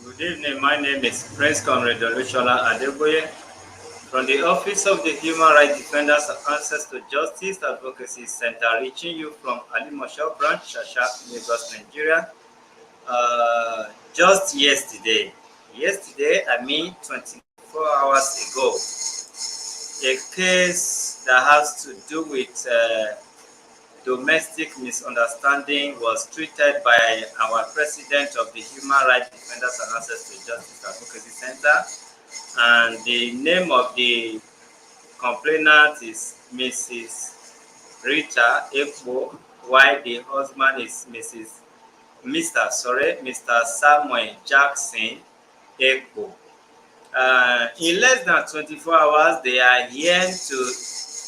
Good evening. My name is Prince Comrade Olushola Adeboye from the Office of the Human Rights Defenders and Access to Justice Advocacy Center, reaching you from Alimosho Branch, Shasha, Lagos, Nigeria. Just yesterday, I mean 24 hours ago, a case that has to do with domestic misunderstanding was treated by our president of the Human Rights Defenders and Access to Justice Advocacy Center. And the name of the complainant is Mrs. Rita Ekpo, while the husband is Mr. Samuel Jackson Ekpo. In less than 24 hours, they are here to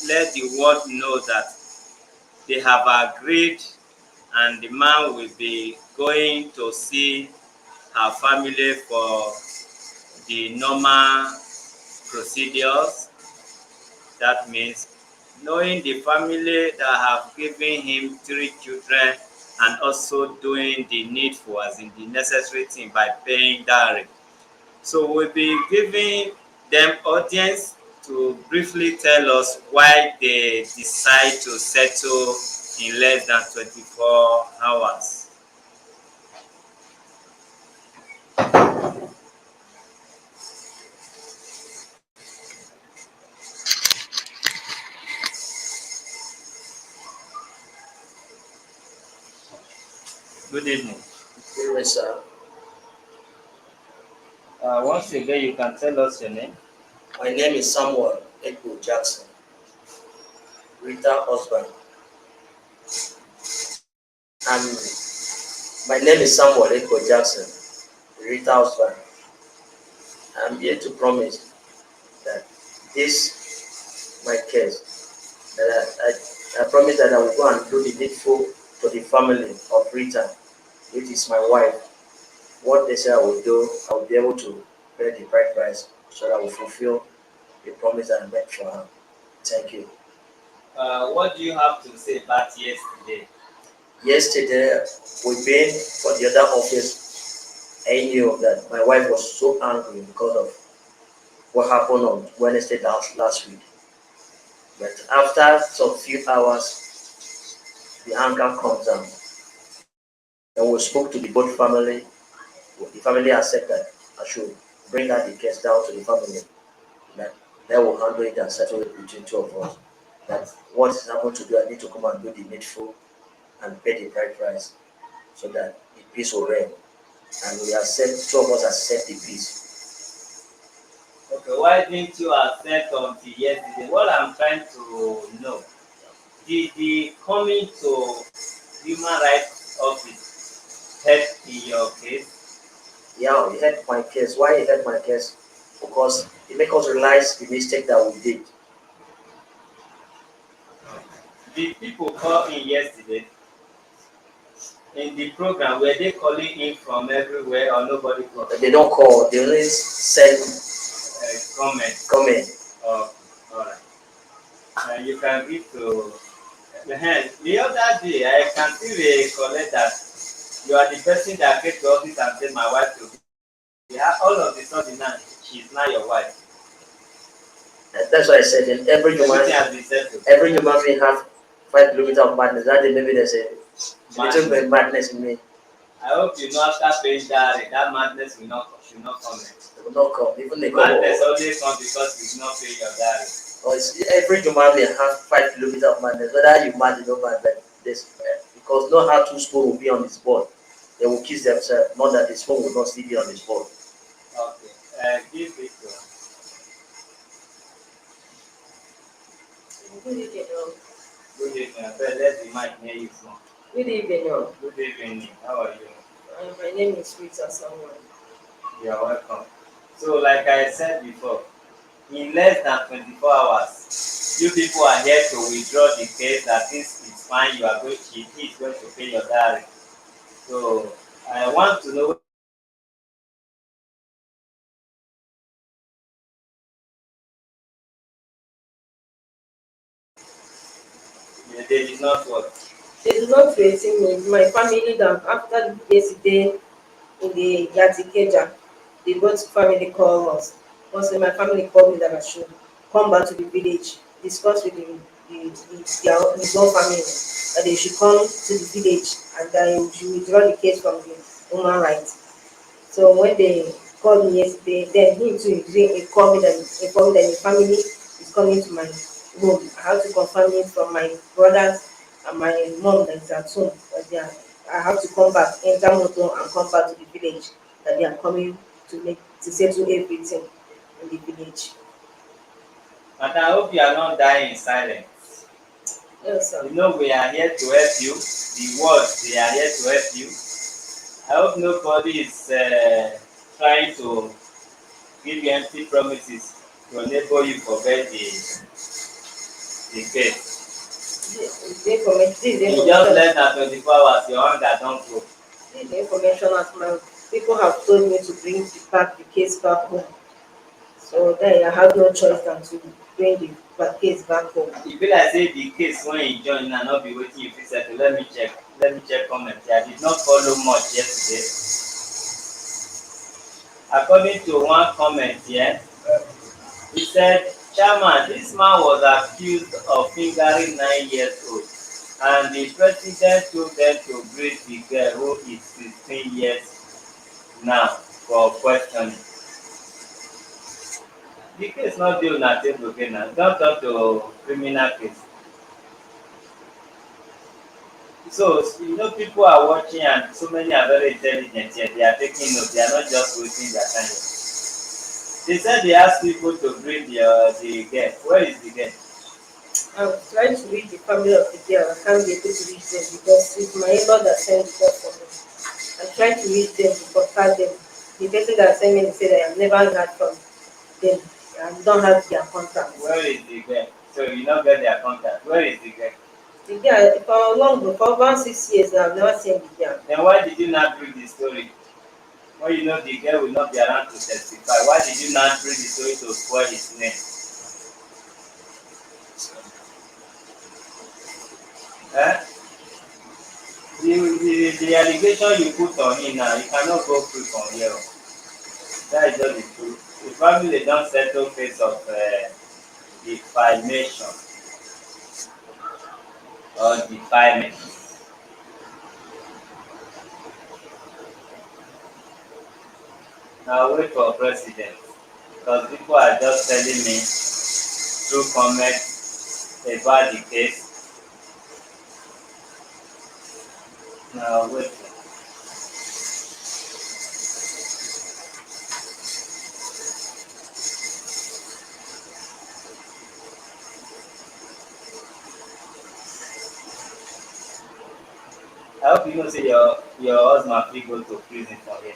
let the world know that they have agreed and the man will be going to see her family for the normal procedures. That means knowing the family that have given him 3 children and also doing the needful, as in the necessary thing by paying dowry. So we'll be giving them audience to briefly tell us why they decide to settle in less than 24 hours. Good evening. Anyway, sir, Once again, you can tell us your name. my name is Samuel Ekpo Jackson, Rita husband. And my name is Samuel Ekpo Jackson, Rita husband. I'm here to promise that this my case that I promise that I will go and do the needful to the family of Rita, which is my wife. What they say I will do, I will be able to pay the bride price so that I will fulfill the promise that I made for her. Thank you. What do you have to say about yesterday? Yesterday, we been for the other office. I knew that my wife was so angry because of what happened on Wednesday last week. But after some few hours, the anger comes down. And we spoke to the both family. The family accepted that I should bring out the case down to the family. That they will handle it and settle it between two of us. That what is happened to do, I need to come and do the needful and pay the bride price so that the peace will reign. And we accept, two of us accept the peace. Okay, why didn't you accept until yesterday? What I'm trying to know, did the coming to human rights office help in your case? Yeah, he helped my case. Why he helped my case? Because he make us realize the mistake that we did. Did people call in yesterday? In the program, were they calling in from everywhere or nobody called? They don't call, they only send Comment. comment. Oh, all right. You can give to the hand. The other day, I can still recollect that you are the person that came to office and said my wife to be. Yeah, all of a sudden now, she's not your wife. And that's why I said in Everything has been settled. every human being have 5 kilometers of madness. That day maybe there's a little bit of madness in me. I hope you know after paying that madness should not come. They will not come. Even they come. Madness always comes because you did not pay your diary. Or every human being have 5 kilometers of madness. Whether you mad or not mad, but this because not how two spoon will be on this board. They will kiss themselves. Not that the spoon will not still be on this board. Okay. Give it to her. Good evening. Good evening. Let the mic near you from. Good evening. Good evening. How are you? My name is Rita Samuel. You are welcome. So, like I said before, in less than 24 hours, you people are here to withdraw the case that this is fine. He is going to pay your diary. So, I want to know. They did not work. They do not raise me. My family that after yesterday in the Yatikeja, the both family call us. Once my family called me that I should come back to the village, discuss with his own family that they should come to the village and that he should withdraw the case from the human rights. So when they called me yesterday, then him too he called me that informed me that the family is coming to my home. I have to confirm it from my brothers and my mom that is at home. That they are, I have to come back, enter motor and come back to the village. That they are coming to settle everything in the village. And I hope you are not dying in silence. Yes, sir. You know we are here to help you. The words they are here to help you. I hope nobody is trying to give you empty promises to enable you forget the case. This is the In just information. less than 24 hours, your hunger don't go. This is the information as my people have told me to bring the case back home. So then I have no choice than to bring the case back home. E be like say the case when you join na no be wetin you fit settle. Let me check. Let me check comment here. I did not follow much yesterday. According to one comment here, he said, Chairman, this man was accused of fingering 9 years old, and the president told them to greet the girl who is 16 years now for questioning. The case not dey una table again now. Don't talk to criminal case. So you know people are watching and so many are very intelligent here. They are taking notes. They are not just wasting their time. They said they asked people to bring the girl. Where is the girl? I'm trying to reach the family of the girl. I can't be able to reach them because it's my in-law that sent the girl for me. I'm trying to reach them to contact them. The person that sent me said I have never heard from them. I don't have their contact. Where is the girl? So you not get their contact. Where is the girl? The girl, for long, for about 6 years now, I've never seen the girl. Then why did you not bring the story? When you know the girl will not be around to testify, why did you not bring the story to spoil his name? Eh? The allegation you put on him now, you cannot go free from here. That is just the truth. The family don't settle case of defamation or defilement. Now wait for president because people are just telling me through comments about the case. Now wait. I hope you know say your husband fit go to prison for here.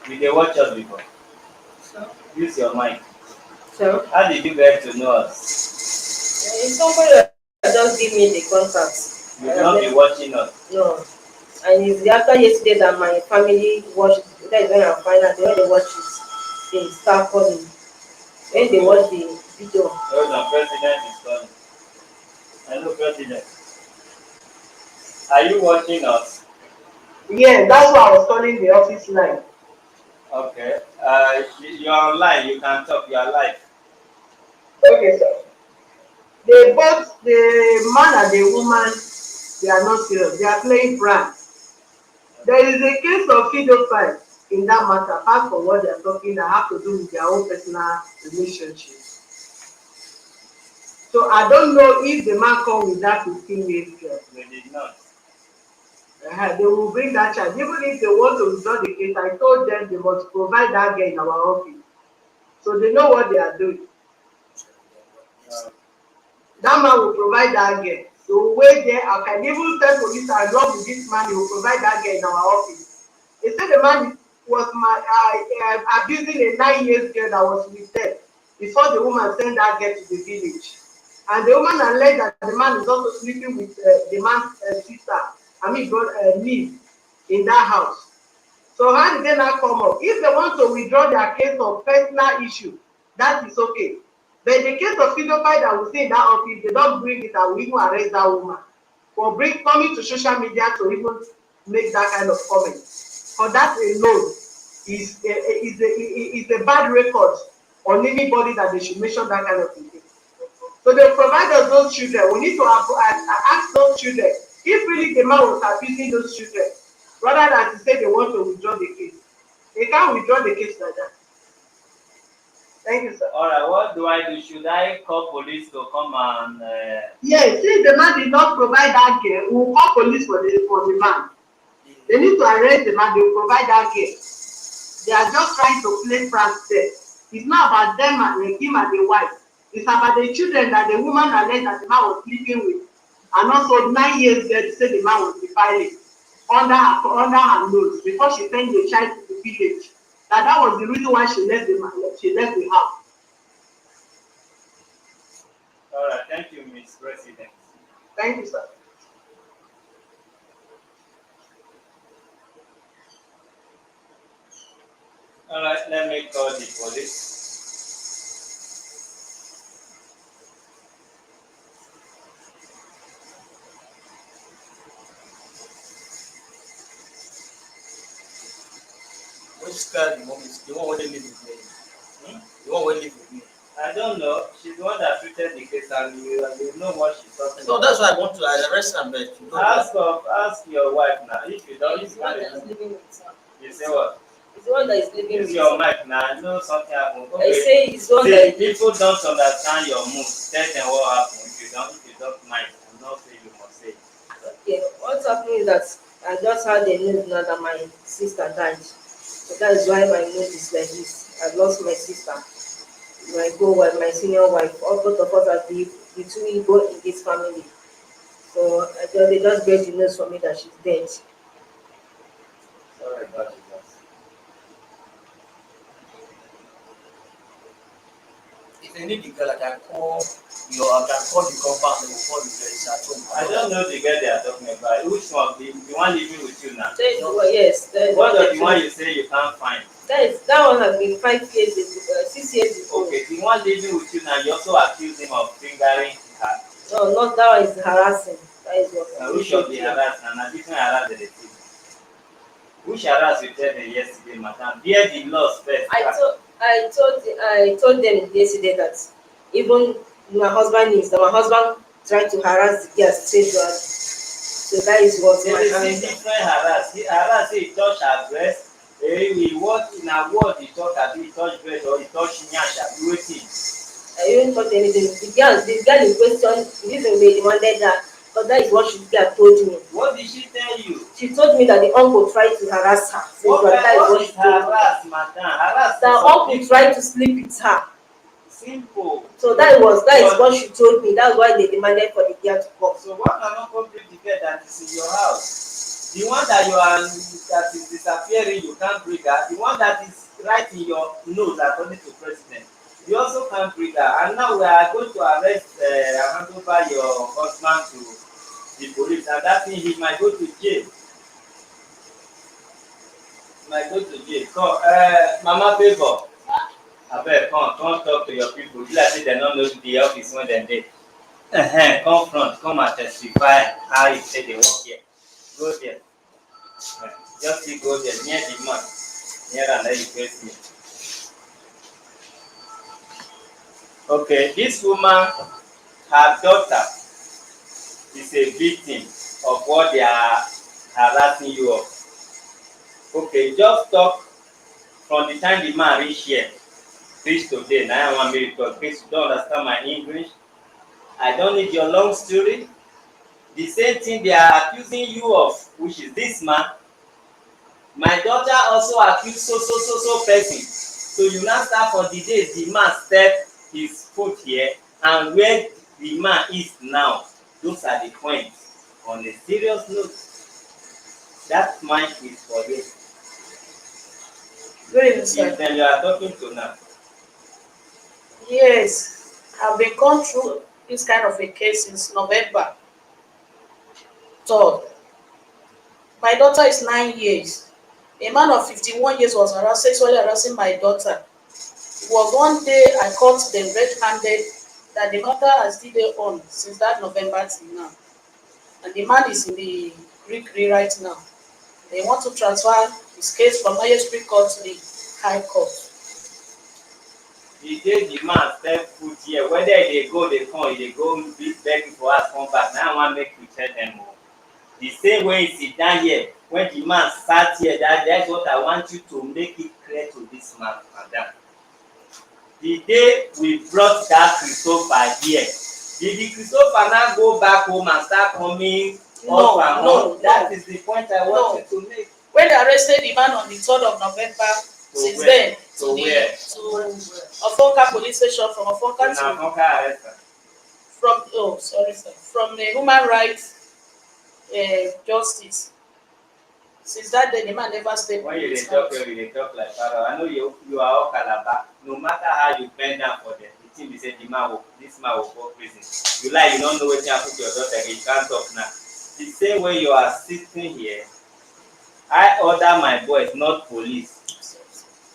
You dey watch us before. So, Use your mind. so How did you get to know us? it's somebody that just give me the contact. You will not be watching us. No. And it's after yesterday that my family watched. That is when I find out when they watch it, they start calling. When they watch the video, Hold on, president is calling. Hello, president. Are you watching us? Yeah, that's why I was calling the office line. Okay. You're online. You can talk. You are live. Okay, sir. They both, the man and the woman, they are not serious. They are playing prank. There is a case of pedophile in that matter, apart from what they are talking, that have to do with their own personal relationship. So I don't know if the man come with that 15 years girl. We did not. They will bring that child. Even if they want to withdraw the case, I told them they must provide that girl in our office. So they know what they are doing. That man will provide that girl. He will wait there. I can even tell police I love with this man. He will provide that girl in our office. He said the man was abusing a 9 years girl that was with them before the woman sent that girl to the village. And the woman alleged that the man is also sleeping with the man's sister, niece, in that house. So how did they not come up? If they want to withdraw their case of personal issue, that is okay. But in the case of pedophile that we see in that office, they don't bring it and we even arrest that woman for coming to social media to even make that kind of comment. For that alone, is a bad record on anybody that they should mention that kind of thing. So they provide us those children. We need to ask those children if really the man was abusing those children, rather than to say they want to withdraw the case. They can't withdraw the case like that. Thank you, sir. All right, what do I do? Should I call police to come and? Yes, since the man did not provide that girl, we will call police for the man. They need to arrest the man. They will provide that girl. They are just trying to play pranks there. It's not about them and him and the wife. It's about the children that the woman alleged that the man was living with, and also 9 years there to say the man was defiling under her nose before she sent the child to the village. That was the reason why she left the house. All right, thank you, Ms. President. Thank you, sir. All right, let me call the police. Which girl the mom is the one who live with me? The one who live with me. I don't know. She's the one that treated the case, and you know what she's talking So about. that's why I want to arrest her, but you don't Ask your wife now. If you don't, It's the one that is living with her. you say what? It's the one that is living Use with your her. mic now. I know something happened. I Okay. say it's the one See, that is people don't understand your mood. Tell them what happened. If you don't mind, I'm not saying you must say. okay. What's happening is that I just had the news now that my sister died. So that is why my mood is like this. I lost my sister, my co-wife, my senior wife. All both of us are the two Igbo in this family. So they just get the news for me that she's dead. Sorry about it. If you need the girl, I can call the compound and call the place at home. I don't know the girl they are talking about. Which one? The one living with you now? Yes. What of the one you say you can't find? That one has been 5 years ago, 6 years ago. Okay, the one living with you now, you also accuse him of fingering her. No, not that one is harassing. That is what. Which of the harass and a different harass the two? Which harass you tell them yesterday, madam? Bear the loss first. I told them yesterday that even my husband tried to harass the girl sexually. So that is what There my is husband. different harass. Harass say he touch her breast. He what in a word he talk abi he touch breast or he touch nyash abi wetin? I didn't touch anything. The girl in question, the reason they demanded that, but that is what she told me. What did she tell you? She told me that the uncle tried to harass her. What is harass, madam? Harass. The uncle tried to sleep with her. Simple. So that is what she told me. That's why they demanded for the girl to come. So why cannot come bring the girl that is in your house? The one that that is disappearing, you can't bring her. The one that is right in your nose, according to president, you also can't bring her. And now we are going to arrest and hand over your husband to the police, and that thing he might go to jail. Come, Mama Favour, abeg come talk to your people. Be like say dem no know the office when dem dey. Come front, come and testify how you say dey work here. Go there. Just still go there near the man. Near am then you face me. Okay, this woman, her daughter is a victim of what they are harassing you of. Okay, just talk from the time the man reach here reach today. Now I want me to talk. In case you don't understand my English, I don't need your long story. The same thing they are accusing you of, which is this man. My daughter also accused so person. So you now start for the days the man step his foot here and where the man is now. Those are the points. On a serious note, that mind is for you. Good evening, sir. Then you are talking to now. Yes, I've been going through this kind of a case since November 3rd. My daughter is 9 years. A man of 51 years was sexually harassing my daughter. It was one day I caught them red-handed that the matter has still been on since that November till now. And the man is in the Greek right now. They want to transfer his case from Magistrate Court to the High Court. The day the man step foot here, whether they go, they come, they go beg for us come back. Now I want make you tell them more. The same way he sit down here, when the man sat here, that's what I want you to make it clear to this man, madam. The day we brought that Christopher here, did the Christopher now go back home and start coming up and on? That is the point I want you to make. When they arrested the man on the 3rd of November, since then to Ofonka police station, from Ofonka to from the human rights justice. Since that day, the man never stayed. When you talk like Pastoral, I know you are all Calabar. No matter how you bend down for them, the thing be say this man will go prison. You lie, you don't know what you have put your daughter again. You can't talk now. The same way you are sitting here, I order my boys, not police.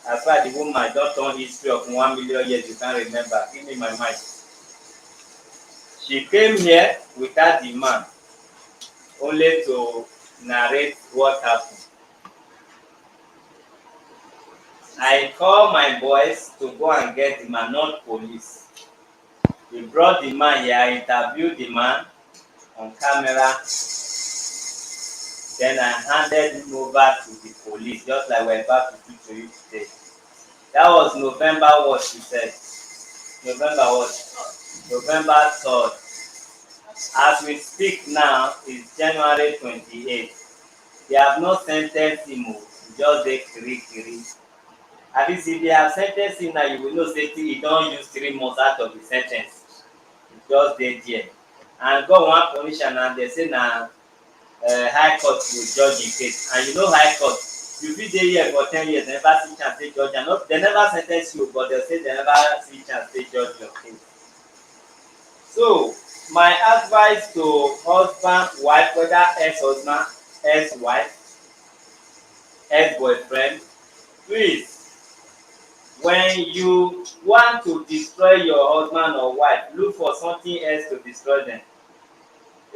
As far as the woman don't turn history of 1 million years, you can't remember. Give me my mic. She came here without the man, only to narrate what happened. I call my boys to go and get the man, not police. They brought the man here, I interviewed the man on camera. Then I handed him over to the police, just like we're about to do to you today. That was November what she said. November what? November 3rd. As we speak now, it's January 28th. They have not sentenced him, just dey kiri. At least if they have sentenced him now, you will know say he don't use 3 months out of the sentence. He just dey there. And God wan punish am, and they say na High Court will judge the case. And you know High Court, you fit dey here for 10 years, never see chance take judge am. They never sentence you, but they say they never see chance take judge your case. So my advice to husband, wife, whether ex-husband, ex-wife, ex-boyfriend, please, when you want to destroy your husband or wife, look for something else to destroy them.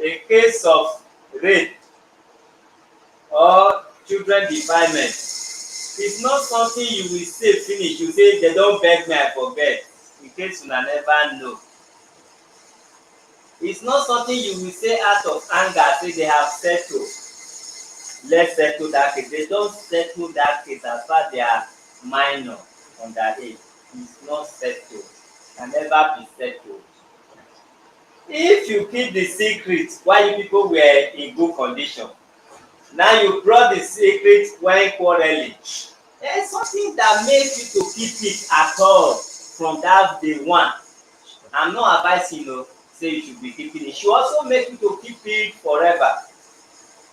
A case of rape or children defilement is not something you will say finish. You say they don't beg me, I forget. In case you never know. It's not something you will say out of anger, say they have settled. Let's settle that case. They don't settle that case as far as they are minor underage. It's not settled. Can never be settled. If you keep the secret while you people were in good condition, now you brought the secret when quarreling, there's something that makes you to keep it at all from that day one. I'm not advising you, say you should be keeping it. It should also make you to keep it forever.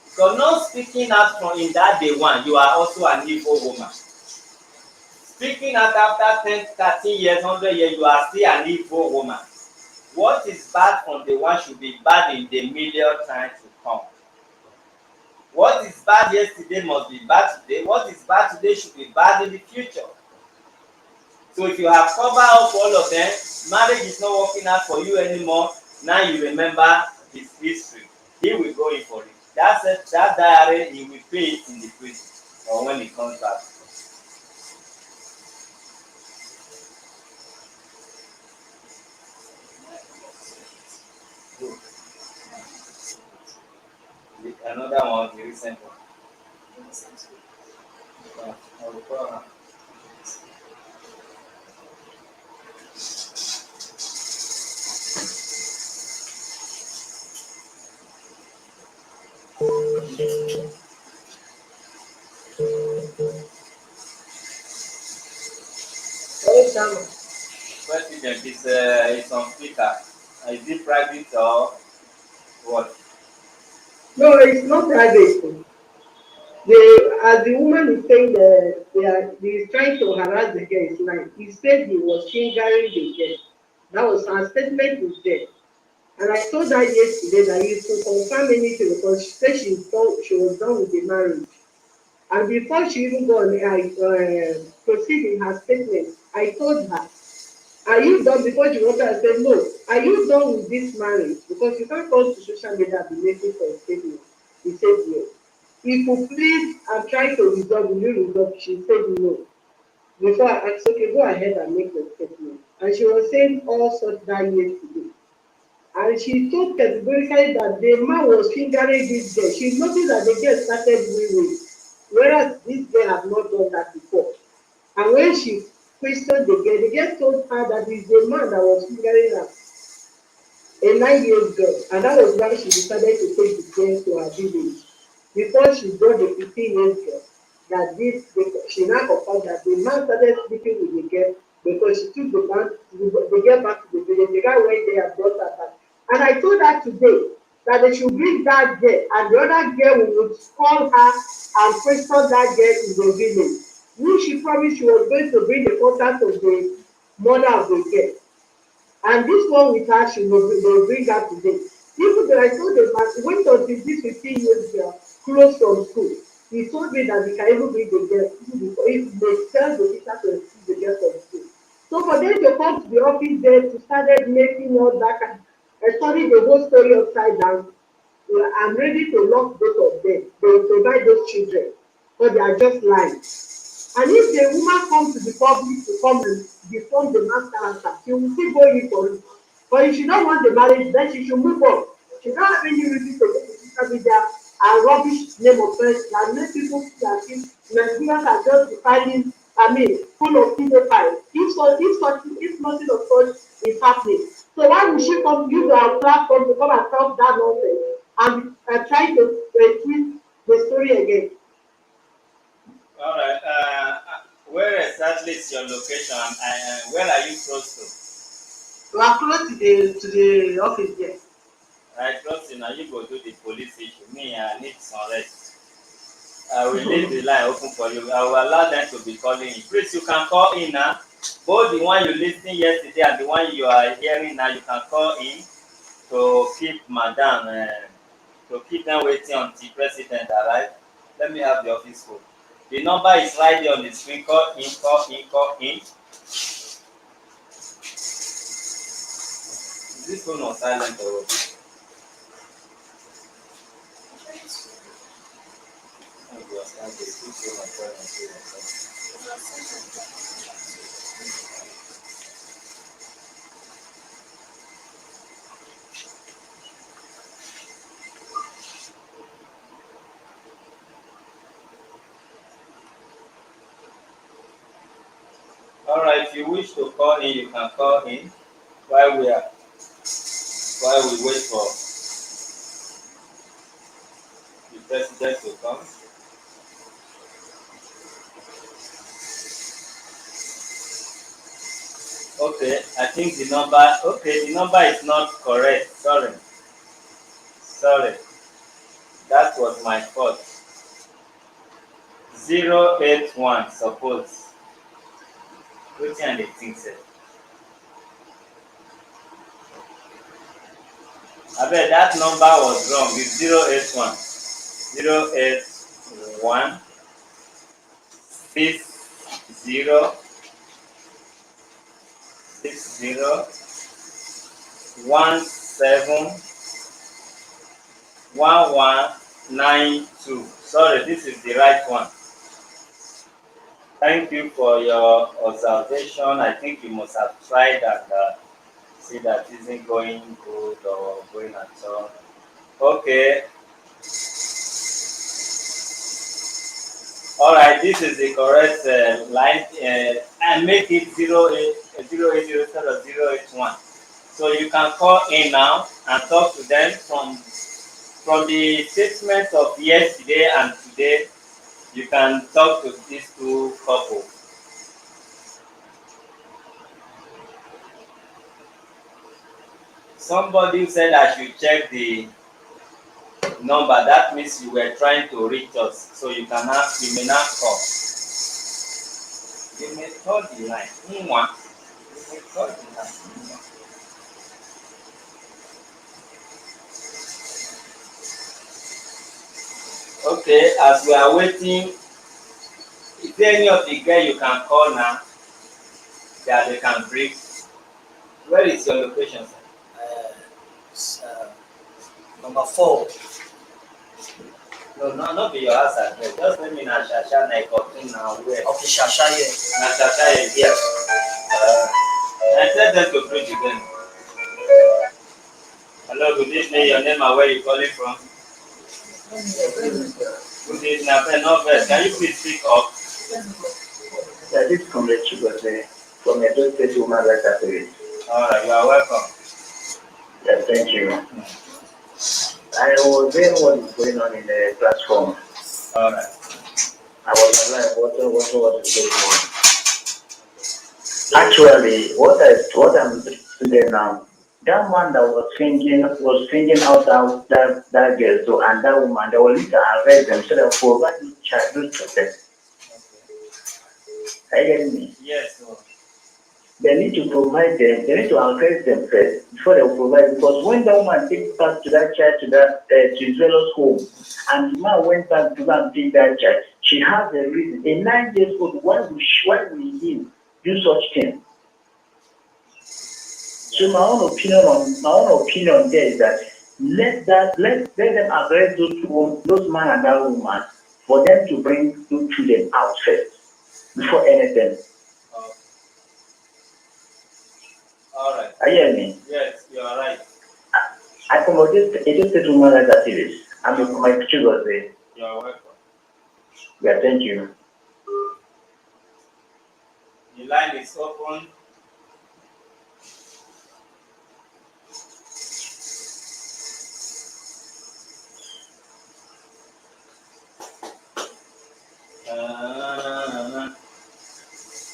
Because not speaking out from in that day one, you are also an evil woman. Speaking out after 10, 13 years, 100 years, you are still an evil woman. What is bad from the one should be bad in the million times to come. What is bad yesterday must be bad today. What is bad today should be bad in the future. So if you have covered up all of them, marriage is not working out for you anymore. Now you remember his history. He will go in for it. That diary, he will pay it in the prison or when he comes back. Another one, the recent one. I will call her. President is on speaker. Is it private or what? No, it's not private. As the woman is saying, he's trying to harass the girl. It's like he said he was fingering the girl. That was her statement was there. And I told her yesterday that you should confirm anything because she said she was done with the marriage. And before she even go on, proceed in her statement, I told her, are you done? Before she wanted, I said, no, are you done with this marriage? Because you can't go to social media and be making for a statement. He said yes. If you please, I'm trying to resolve, will you resolve? She said no. Before I asked, okay, go ahead and make your statement. And she was saying all sorts that yesterday. And she told categorically that the man was fingering this girl. She noticed that the girl started weaving, whereas this girl had not done that before. And when she questioned the girl told her that it's the man that was fingering her, a 9 years girl. And that was why she decided to take the girl to her village. Before she brought the 15 years girl, that she now confirmed that the man started sleeping with the girl because she took the girl back to the village. The guy went there and brought her back. And I told her today that they should bring that girl and the other girl would call her and question that girl in the village. Which she promised she was going to bring the contact of the mother of the girl. And this one with her, they will bring her today. Even though I told the man, wait until this 15 years girl close from school. He told me that he can even bring the girl before if they tell the teacher to excuse the girl from school. So for them to come to the office there to started making all that kind turning the whole story upside down, I'm ready to lock both of them. They will provide those children. But they are just lying. And if the woman comes to the public to come and defend the man's character, she will still go in for it. But if she don't want the marriage, then she should move on. She don't have any reason to go to social media and rubbish name of friends and make people feel as if Nigerians are just defining, full of pedophiles. If nothing of such is happening. So why would she come use our platform to come and talk that nonsense and try to twist the story again? All right. Where exactly is your location? Where are you close We are close to the office there. to? I trust you now. You go do the police issue. Me, I need some rest. I will leave the line open for you. I will allow them to be calling you. Please, you can call in now. Both the one you listened yesterday and the one you are hearing now, you can call in to keep Madam, to keep them waiting until President arrive. Let me have the office code. The number is right there on the screen. Call in, call in, call in. Is this phone on silent or what? Oh, you are silent. This phone on silent. All right. If you wish to call in, you can call in while we wait for the president to come. Okay, I think the number. Okay, the number is not correct. Sorry, that was my fault. 081 suppose. Wetin I dey think sef. Abeg, that number was wrong. It's 081 081 60 17 1192. Sorry, this is the right one. Thank you for your observation. I think you must have tried and see that isn't going good or going at all. Okay. All right. This is the correct line. And make it 080 instead of 081. So you can call in now and talk to them from the statements of yesterday and today. You can talk to these two couples. Somebody said I should check the number. That means you were trying to reach us. So you may not call. You may call the line. You may call the line. Okay, as we are waiting, is there any of the girl you can call now that they can bring? Where is your location, sir? It's, number 4. No, no, not be your house address. Just let me na Shasha na Ikotin now where. Okay, Shasha here. Na Shasha is here. I tell them to preach again. Hello, good evening. Your name and where you calling from? Good evening, no verse. Can you please speak up? Yeah, this is Comrade Chibose from Edo State Women Rights Activist. Alright, you are welcome. Yeah, thank you. I was hearing what is going on in the platform. Alright. I was alive watching what is going on. Actually, what I'm today now, that man that was singing out that girl, so and that woman, they will later arrest them so they provide those children. Are you getting me? Yes, sir. They need to provide them, they need to encourage them first before they will provide. Because when the woman takes back to that child to Israel's home, and the man went back to go and take that child, she has a reason. A 9 years old, why will he do such thing? So my own opinion there is that let them arrest those man and that woman for them to bring those children out first before anything. Alright. Are you hearing me? Yes, you are right. I promoted Edo State Women Rights Activist. I'm a my picture was there. You are welcome. Yeah, thank you. The line is open.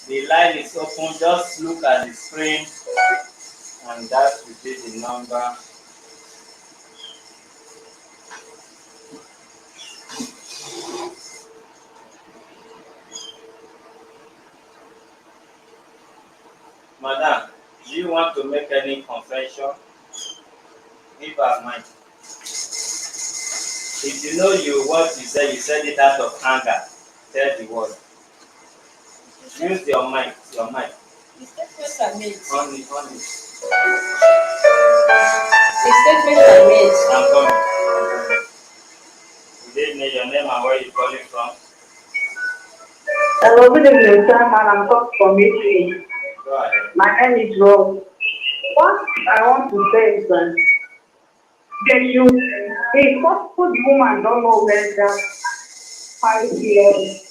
The line is open. Just look at the screen, and that will be the number. Madam, do you want to make any confession? Give her mind. If you know what you said it out of anger. Tell the word. Use your mic. Your mic. The statements are made. On it. The statements are made. I'm coming. Good evening. Your name and where you calling from? Hello, good evening, sir. I'm talking from Italy. Go ahead. My name is Rose. What I want to say is that they should, if possible, the woman don't know where that 5 years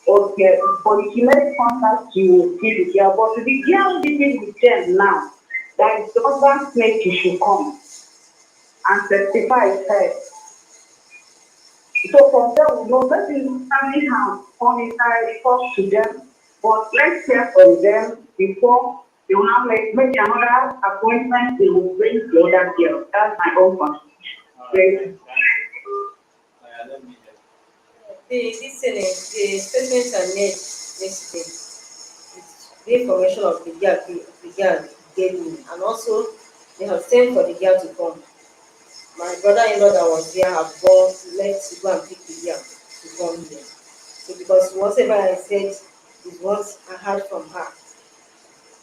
old girl, but if she made contact, she will see the girl. But the girl living with them now, that is the husband's mate, she should come and testify her. So from there, we know that is family house, come inside, talk to them, but let's hear from them before they will not make another appointment, they will bring the other girl. That's my own contribution. Alright, thank you. Let me The statements are made yesterday. The information of the girl gave me, and also they have sent for the girl to come. My brother-in-law that was there have gone left to go and pick the girl to come here. So because whatever I said is what I heard from her.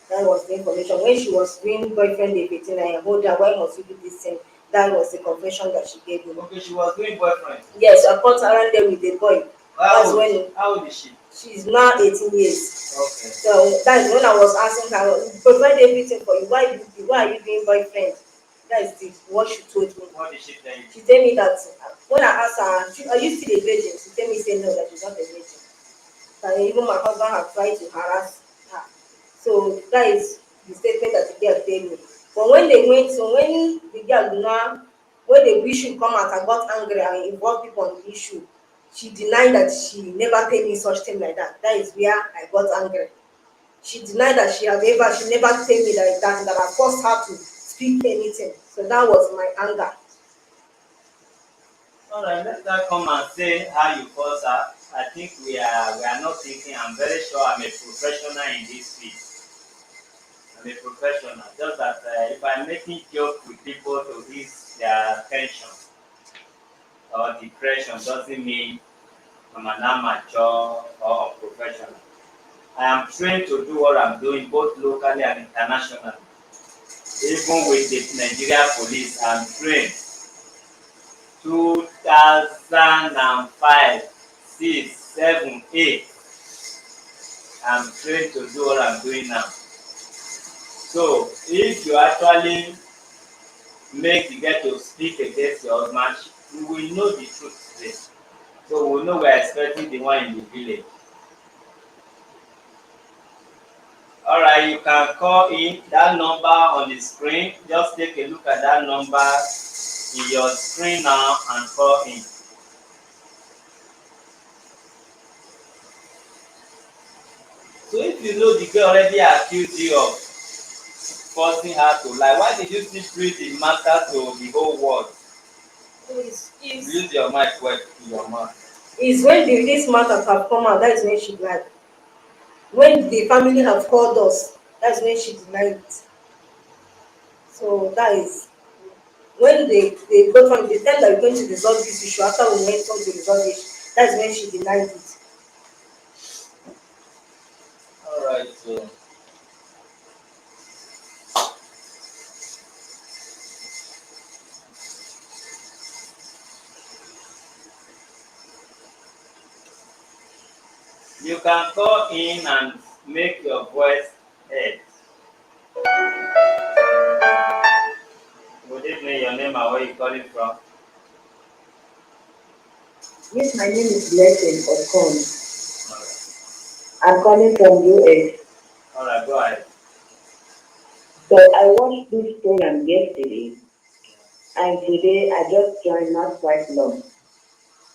That was the information. When she was doing boyfriend dating, I told her, why must you do this thing? That was the confession that she gave me. Okay, she was doing boyfriend. Yes, I caught around there with the boy. How old is she? She's now 18 years. Okay. So that's when I was asking her, provide everything for you. Why are you doing boyfriend? That is what she told me. What did she tell you? She told me that when I asked her, are you still a virgin? She told me, say no, that she's not a virgin. That even my husband had tried to harass her. So that is the statement that the girl gave me. But when the girl now, when the issue come out, I got angry and involved people on the issue. She denied that she never paid me such thing like that. That is where I got angry. She denied that she never paid me like that, that I forced her to speak anything. So that was my anger. Alright, let her come and say how you force her. I think we are not thinking. I'm very sure I'm a professional in this field. I'm a professional. Just that if I'm making joke with people to ease their tension or depression doesn't mean I'm an amateur or professional. I am trained to do what I'm doing both locally and internationally. Even with the Nigeria police, I'm trained. 2005, 6, 7, 8. I'm trained to do what I'm doing now. So if you actually make the girl to speak against your husband, we will know the truth today. So we know we're expecting the one in the village. Alright, you can call in that number on the screen. Just take a look at that number in your screen now and call in. So if you know the girl already accused you of forcing her to lie, why did you still bring the matter to the whole world? Use your mic well in your mouth. Is when this matter have come out, that is when she lied. When the family have called us, that's when she denied it. So that is when they go from the time that we're going to resolve this issue after we went on to resolve it, that's when she denied it. Alright, so you can call in and make your voice heard. Good evening, your name and where you calling from? Yes, my name is Blessing Okon. Alright. I'm calling from US. Alright, go ahead. So I watched this program yesterday, and today I just joined not quite long.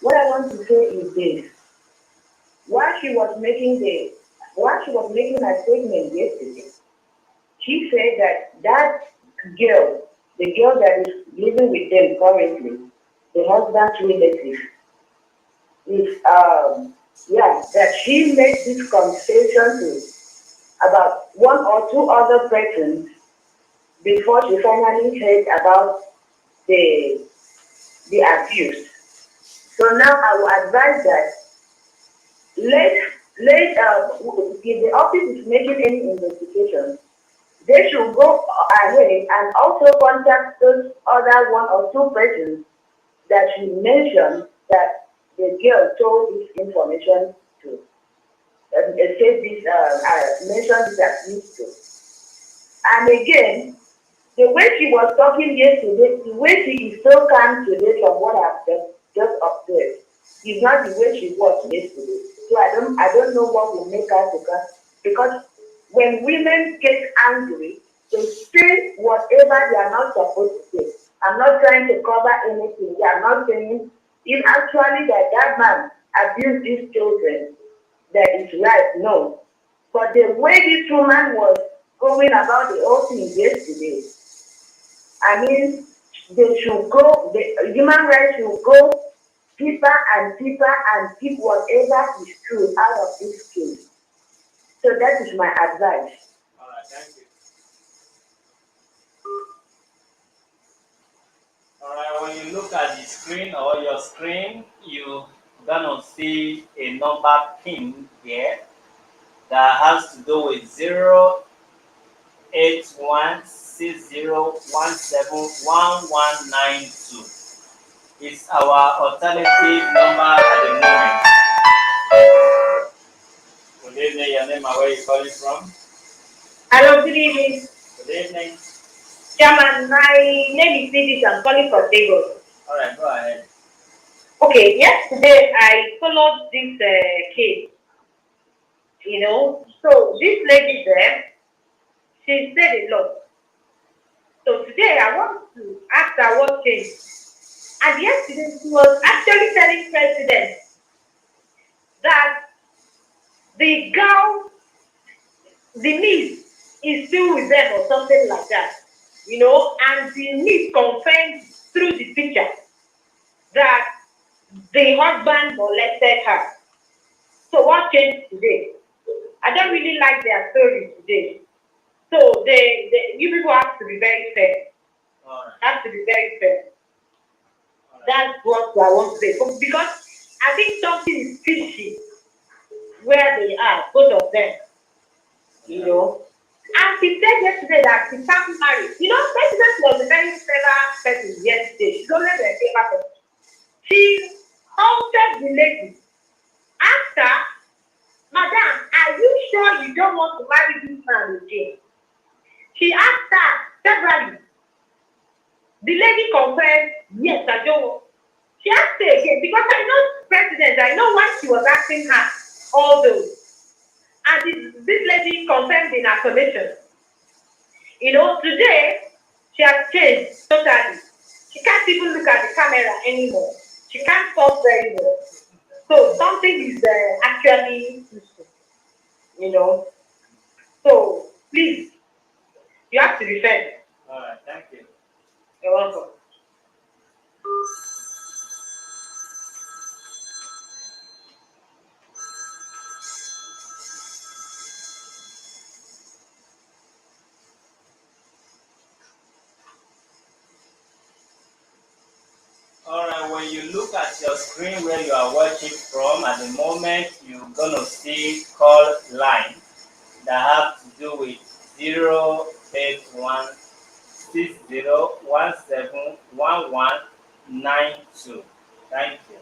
What I want to say is this: while she was making her statement yesterday, she said that girl, the girl that is living with them currently, the husband's relative, is that she made this conversation to about one or two other persons before she finally heard about the abuse. So now I will advise that if the office is making any investigation, they should go ahead and also contact those other one or two persons that you mentioned that the girl told this information to. Said this, mentioned this abuse to. And again, the way she was talking yesterday, the way she is so calm today from what I've just observed, is not the way she was yesterday. So I don't know what will make her to calm. Because when women get angry, they say whatever they are not supposed to say. I'm not trying to cover anything. They are not saying if actually that man abused these children, that is right. No. But the way this woman was going about the whole thing yesterday, I mean, they should go, the human rights should go deeper and deeper and keep whatever is true out of this case. So that is my advice. Alright, thank you. Alright, when you look at the screen or your screen, you're gonna see a number pin here that has to do with 08160171192. It's our alternative number at the moment. Good evening, your name and where you calling from? Hello, good evening. Good evening. Chairman, my name is Rita. I'm calling from Lagos. Alright, go ahead. Okay, yesterday I followed this case, So this lady there, she said a lot. So today I want to ask her what changed. And yesterday she was actually telling President that the girl, the niece, is still with them or something like that. And the niece confirmed through the picture that the husband molested her. So what changed today? I don't really like their story today. So you people have to be very fair. Alright. Have to be very fair. Alright. That's what I want to say. Because I think something is fishy where they are, both of them. And she said yesterday that she can't marry. President was a very stellar person yesterday. She's always a favor person. She halted the lady. Asked her, Madam, are you sure you don't want to marry this man again? She asked her severally. The lady confirmed, yes, I don't want. She asked her again because I know president, I know why she was asking her all those. And this lady confirmed in her submission. Today she has changed totally. She can't even look at the camera anymore. She can't talk very well. So something is actually useful, you know. So please, you have to defend. All right, thank you. You're welcome. All right, when you look at your screen where you are watching from, at the moment you're gonna see call line that have to do with 08160171192. Thank you.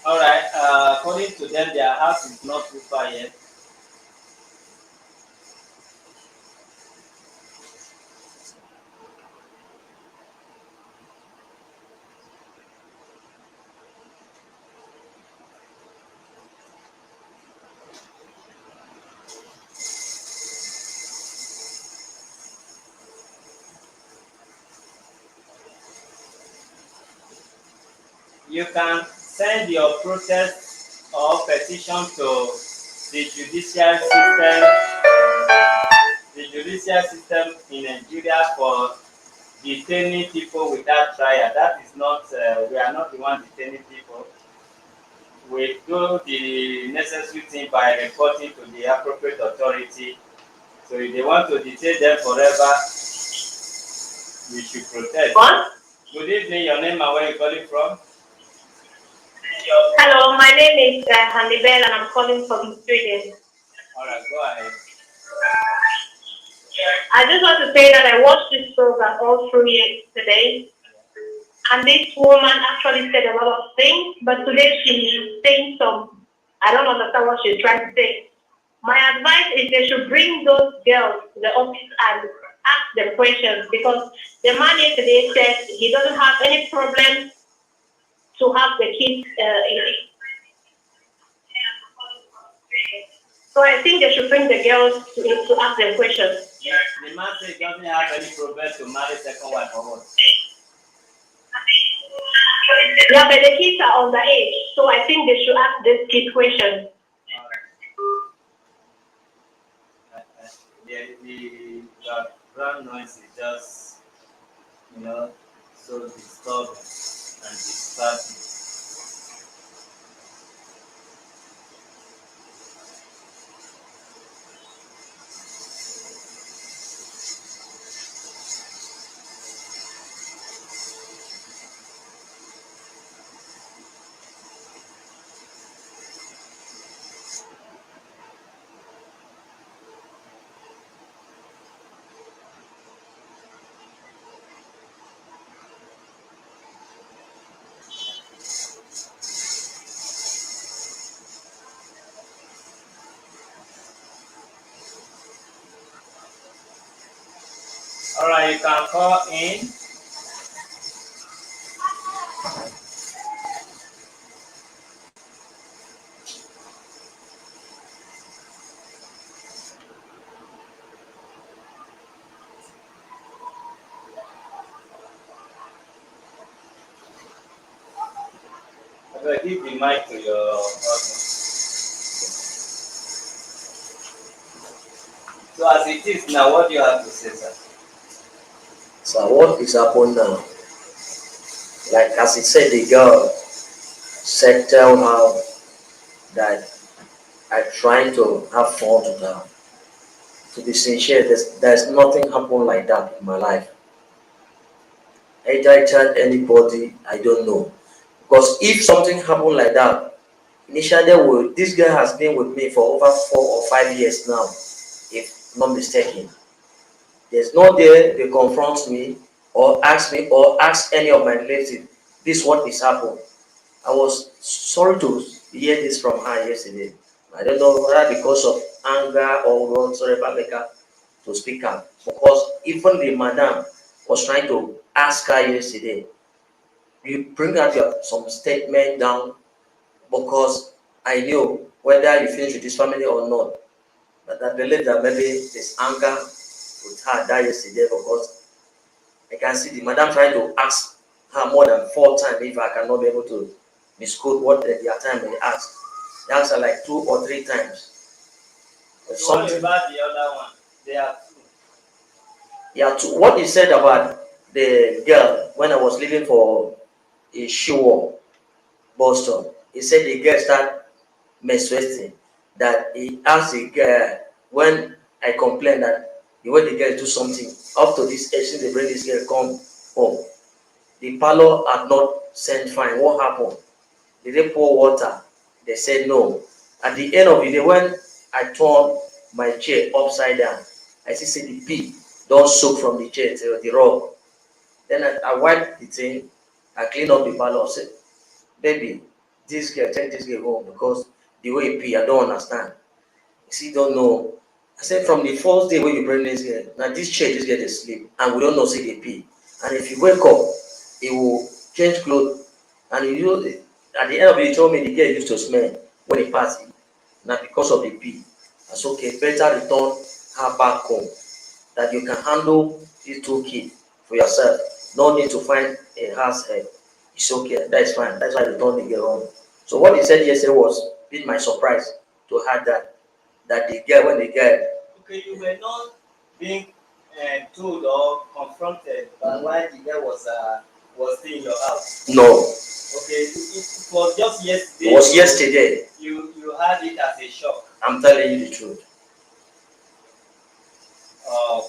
All right, according to them, their house is not too far yet. You can send your protest or petition to the judicial system in Nigeria for detaining people without trial. That is not, we are not the one detaining people. We do the necessary thing by reporting to the appropriate authority. So if they want to detain them forever, we should protest. What? Good evening, your name and where you calling from? Hello, my name is Hannibal and I'm calling from Sweden. All right, go ahead. I just want to say that I watched this program all through yesterday, and this woman actually said a lot of things, but today she's saying some, I don't understand what she's trying to say. My advice is they should bring those girls to the office and ask them questions because the man yesterday said he doesn't have any problem to have the kids so I think they should bring the girls to ask them questions. Yeah, the man says he doesn't have any problem to marry second wife or what? Yeah, but the kids are underage, so I think they should ask these kids questions. The background noise is just, so disturbing and distracting. All right, you can call in. Okay, give the mic to your husband. So as it is now, what do you have to say, sir? So what is happening now? Like as he said, the girl said, tell her that I trying to have fun with her. To be sincere, there's nothing happened like that in my life. Either I tell anybody, I don't know. Because if something happened like that, initially this girl has been with me for over 4 or 5 years now, if not mistaken. There's no day they confront me or ask any of my relatives, this what is happened. I was sorry to hear this from her yesterday. I don't know whether because of anger or whatsoever make her to speak up. Because even the madam was trying to ask her yesterday, you bring out some statement down because I knew whether you finish with this family or not. But I believe that maybe there's anger with her that yesterday because I can see the madam trying to ask her more than 4 times if I cannot be able to misquote what the time they asked. They asked her like 2 or 3 times. So what about the other one? They are two. Yeah, what he said about the girl when I was leaving for a show Boston, he said the girl started menstruating. That he asked the girl when I complained that the way the girl do something up to this age since they bring this girl come home. The parlor had not sent fine. What happened? Did they pour water? They said no. At the end of the day, when I turned my chair upside down, I see the pee don't soak from the chair to the rug. Then I wiped the thing, I cleaned up the parlor, I said, baby, this girl, take this girl home because the way you pee, I don't understand. You see, don't know. I said from the first day when you bring this girl, now this chair this girl dey sleep and we don't know say dey pee. And if you wake up, he will change clothes and at the end of it he told me the girl used to smell when he pass it. Now because of the pee. I said okay, better return her back home that you can handle these 2 kids for yourself. No need to find a house help. It's okay, that is fine. That's why I returned the girl home. So what he said yesterday was been my surprise to hear that the girl when the girl Okay, you were not being told or confronted by why the girl was still in your house. no, Okay, it was just yesterday. it was yesterday. You had it as a shock. I'm telling you the truth. Uh,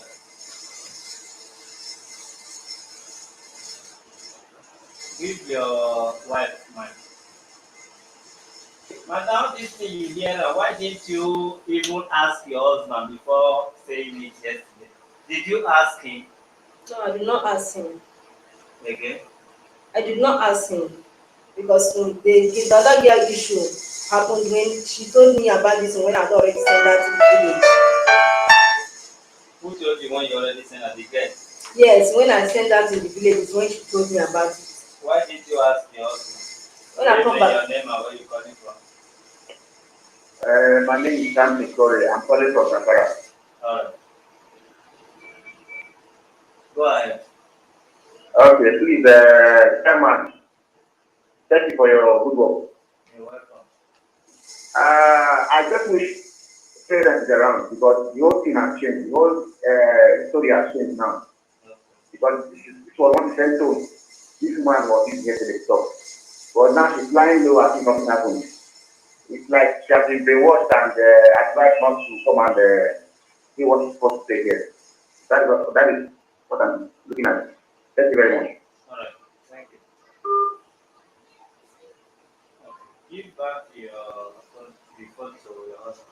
give your wife mine. Madam, this thing you hear now, why didn't you even ask your husband before saying it yesterday? Did you ask him No, I did not ask him. again? I did not ask him because the other girl issue happened when she told me about this when I had already sent her to the village. Who told you when you already sent her the girl? Yes, when I sent her to the village is when she told me about it. Why did you ask your husband? When I come back, your name and where you calling from? My name is Sam Victoria. I'm calling from Pastoral. Alright. Go ahead. Okay, please, Chairman, thank you for your good work. You're welcome. I just wish parents around because the whole thing has changed. The whole story has changed now. Because this was not the same tone. This man was using yesterday stuff. But now she's lying low as if nothing happened. It's like she has been brainwashed and advised not to come and see what she's supposed to say here. That is what I'm looking at. Thank you very much. Alright. Thank you. Okay. Give back the phone to your husband.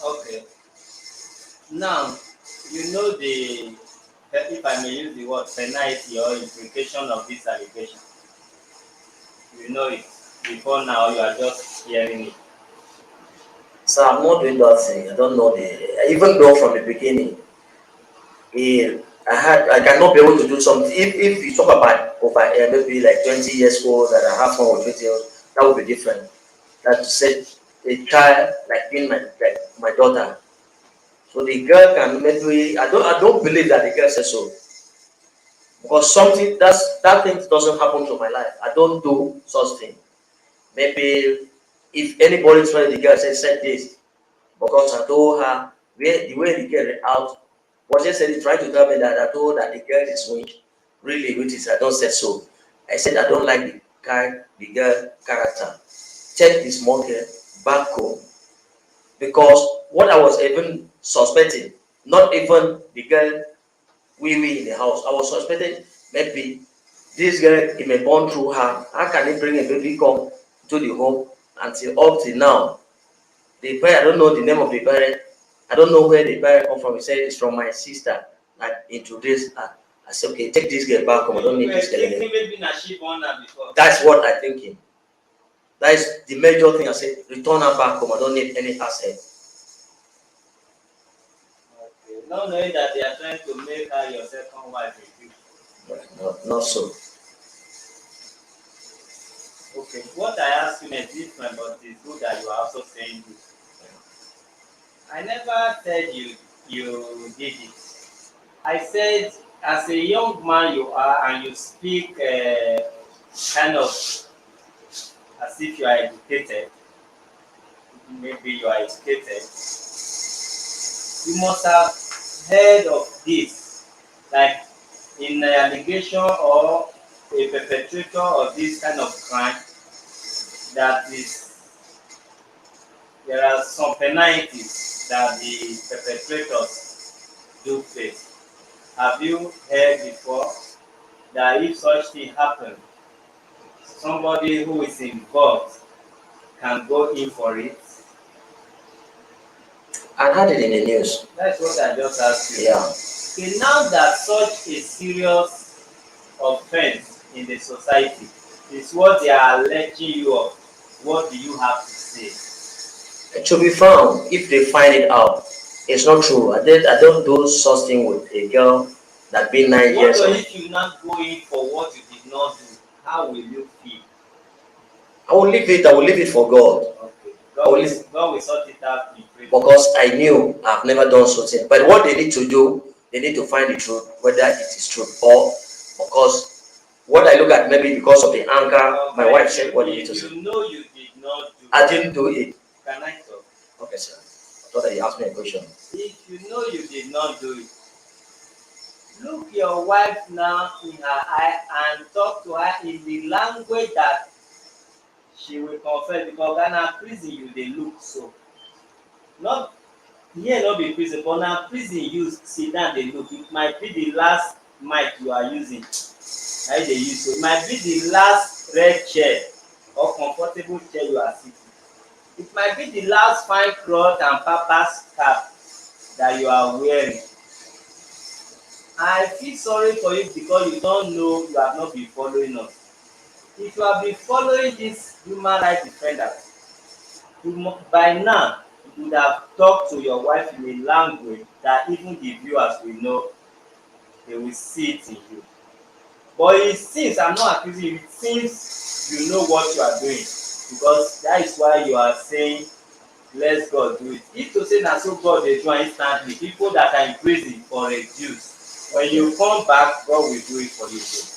Okay. Now, you know if I may use the word penalty or implication of this allegation. You know it. Before now, you are just hearing it. So I'm not doing that thing. I don't know even though from the beginning, I cannot be able to do something. If you talk about over maybe like 20 years old that I have fun with 20 years, that would be different. That to say a child like being my daughter, So the girl can maybe I don't believe that the girl said so. Because something that thing doesn't happen to my life. I don't do such thing. Maybe if anybody try the girl said this, because I told her where the way the girl out was just said trying to tell me that I told that the girl is weak. Really, which is I don't say so. I said I don't like the girl character. Take this small girl back home because what I was even suspecting, not even the girl we in the house. I was suspecting maybe this girl he may born through her. How can he bring a baby come to the home until up till now? The parent I don't know the name of the parent. I don't know where the parent come from. He said it's from my sister. Like introduced her. I said okay, take this girl back home. I don't need this girl anymore. Maybe na she born her before. That's what I thinking. That is the major thing I said. Return her back home. I don't need any asset. Okay. Not knowing that they are trying to make her your second wife with you. Not so. Okay. What I asked you is different, but it's good that you are also saying this. I never said you did it. I said as a young man you are and you speak kind of as if you are educated. Maybe you are educated. You must have heard of this, like in an allegation or a perpetrator of this kind of crime, that is, there are some penalties that the perpetrators do face. Have you heard before that if such thing happens, somebody who is involved can go in for it? I heard it in the news. That's what I just asked you. Yeah. Okay, now that such a serious offense in the society is what they are alleging you of, what do you have to say? It should be found if they find it out. It's not true. I don't do such thing with a girl that been 9 years What old. if you not go in for what you did not do? How will you feel? I will leave it for God. Okay. God will sort it out in prayer. Because I knew I've never done something. But what they need to do, they need to find the truth, whether it is true or because what I look at maybe because of the anger, my wife said what they need to say. You know you did not do it. I didn't do it. Can I talk? Okay, sir. I thought that you asked me a question. If you know you did not do it, look your wife now in her eye and talk to her in the language that she will confess, because Ghana prison you dey look so. Not here no be prison, but na prison you sit down dey look. It might be the last mic you are using. Na you dey use so. It might be the last red chair or comfortable chair you are sitting. It might be the last fine cloth and papa's cap that you are wearing. I feel sorry for you because you don't know, you have not been following us. If you have been following this human rights defender, by now you would have talked to your wife in a language that even the viewers will know, they will see it in you. But it seems, I'm not accusing you, it seems you know what you are doing, because that is why you are saying let God do it. If to say na so God dey do instantly, people that are in prison for abuse, when you come back, God will do it for you too.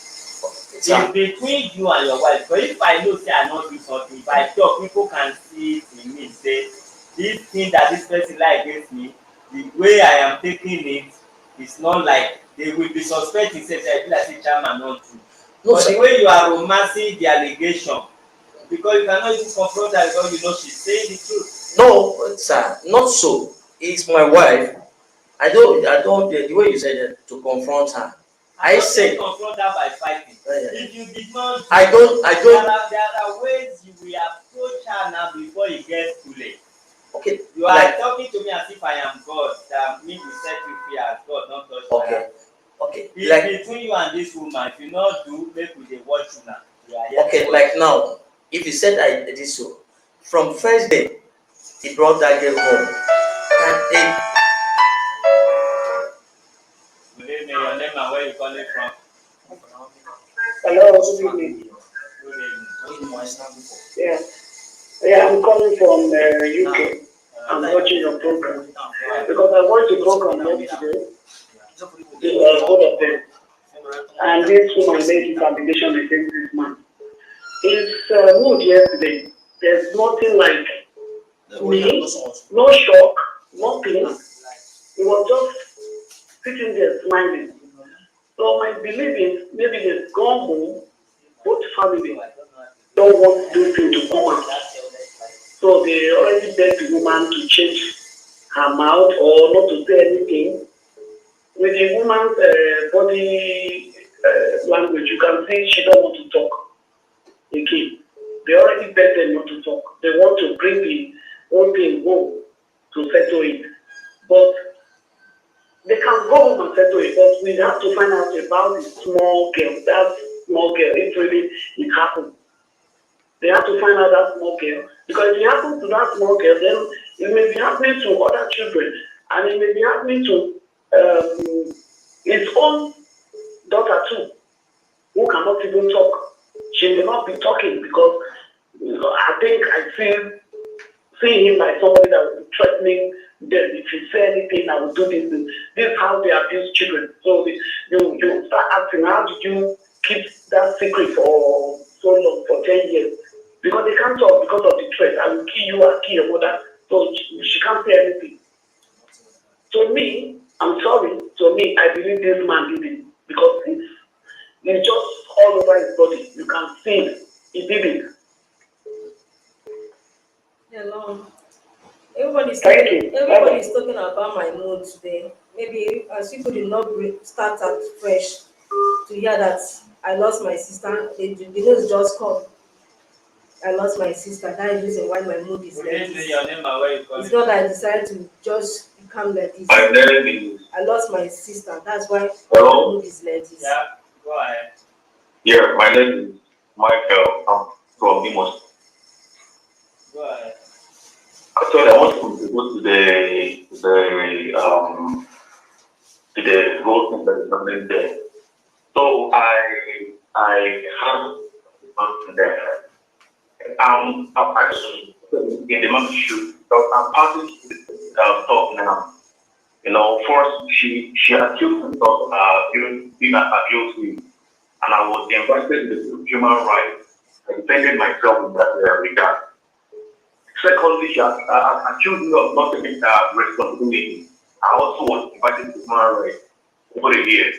It's between you and your wife. But if I know say I not do something, if I talk, people can see it in me, say this thing that this person lie against me, the way I am taking it is not like they will be suspecting, say I be like say chairman not do. But the way you are romancing the allegation, because you cannot even confront her because you know she's saying the truth. No, sir, not so. It's my wife. I don't the way you said it, to confront her. I said confront her by fighting. If you did not, I don't. There are ways you will approach her now before it gets too late. Okay. You are talking to me as if I am God. That me will set you free as God, not touch you. Okay. Okay. It's between you and this woman. If you not do, make we dey watch you now. Okay, like now, if you said I did so, from first day, he brought that girl home, and Good evening, your name and where you calling from? Hello, good evening. Good evening. Yeah, I'm calling from UK. I'm watching your program because I watched the program yesterday. Both of them. And this woman made this allegation against this man. His mood yesterday, there's nothing like me, no shock, nothing. He was just sitting there smiling. So my belief is maybe they've gone home, both family don't want this thing to come out. So they already begged the woman to change her mouth or not to say anything. With the woman's body language, you can see she don't want to talk again. They already begged them not to talk. They want to bring the whole thing home to settle it. But they can go home and settle it, but we have to find out about the small girl, that small girl, if really it happened. They have to find out that small girl. Because if it happens to that small girl, then it may be happening to other children. And it may be happening to his own daughter too, who cannot even talk. She may not be talking because I think I see him like somebody that will be threatening them. If you say anything, I will do this. This is how they abuse children. So you start asking, how did you keep that secret for so long, for 10 years? Because they can't talk because of the threat. I will kill you, I'll kill your mother. So she can't say anything. To me, I'm sorry, to me, I believe this man did it because it's just all over his body. You can see it. He did it. Hello. Everybody's talking about my mood today. Maybe as people did not start at fresh to hear that I lost my sister, the news just come. I lost my sister. That is the reason why my mood is like this. It's not that I decided to just become like this. I lost my sister. That's why my mood is like this. Yeah, go ahead. Yeah, my name is Michael. I'm from Imo. Go ahead. Actually, I want to go to the road thing that is happening there. So I have there. I'm actually in the month shoot. So I'm passing talk now. You know, first she accused me of being abused me, and I was invited to human rights. I defended myself in that regard. Secondly, she accused me of not taking responsibility. I also was invited to human rights over a year,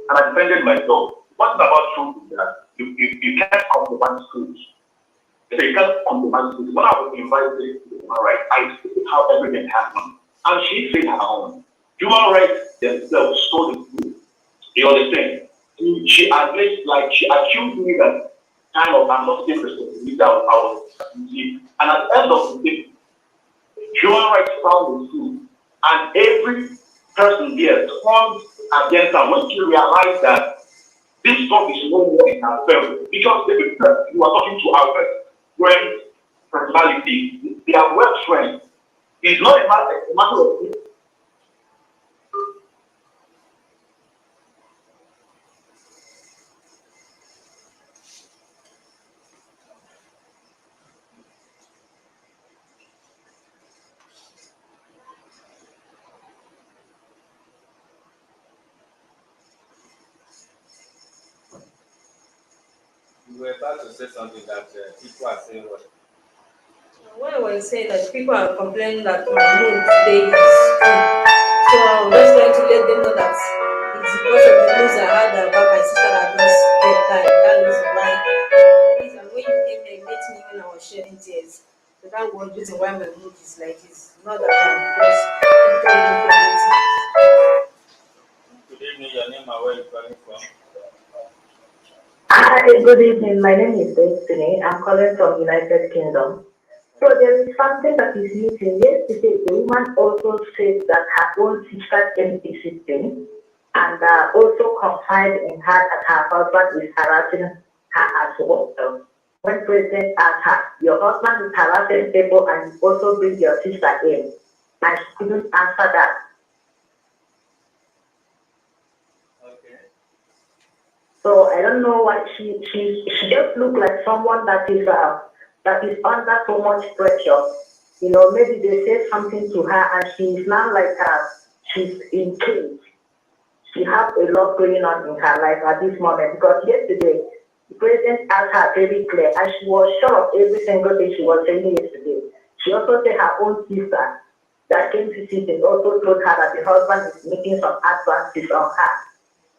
and I defended myself. What about truth is that you can't compromise truth. So you can't compromise truth. When I was invited to human rights, I see how everything happened, and she said her own. Human rights themselves stole the truth. You understand? She admits, like she accused me that kind of I'm not taking responsibility that I was accused. And at the end of the day, human rights found the truth. And every person there turned against her when she realized that this talk is no more in herself. Because the people that you are talking to are friends, personality, they are well trained. It's not a matter of You were about to say something that people are saying what? When I was saying that people are complaining that my mood today is good, so I was just trying to let them know that it's because of the news I heard about my sister that just died. That is why. And when you came here, you met me when I was shedding tears. So that was the reason why my mood is like this. Not that I'm just Good evening, your name and where you calling from? Hi, good evening. My name is Destiny. I'm calling from United Kingdom. So there is something that is missing. Yesterday, the woman also said that her own sister came visiting and also confided in her that her husband is harassing her as well. When President asked her, your husband is harassing people and also bring your sister in. And she didn't answer that. Okay. So I don't know why she just looked like someone that is under so much pressure. maybe they said something to her and she's now like she's in cage. She has a lot going on in her life at this moment because yesterday the president asked her very clear and she was sure of every single thing she was saying yesterday. She also said her own sister that came to see it also told her that the husband is making some advances on her.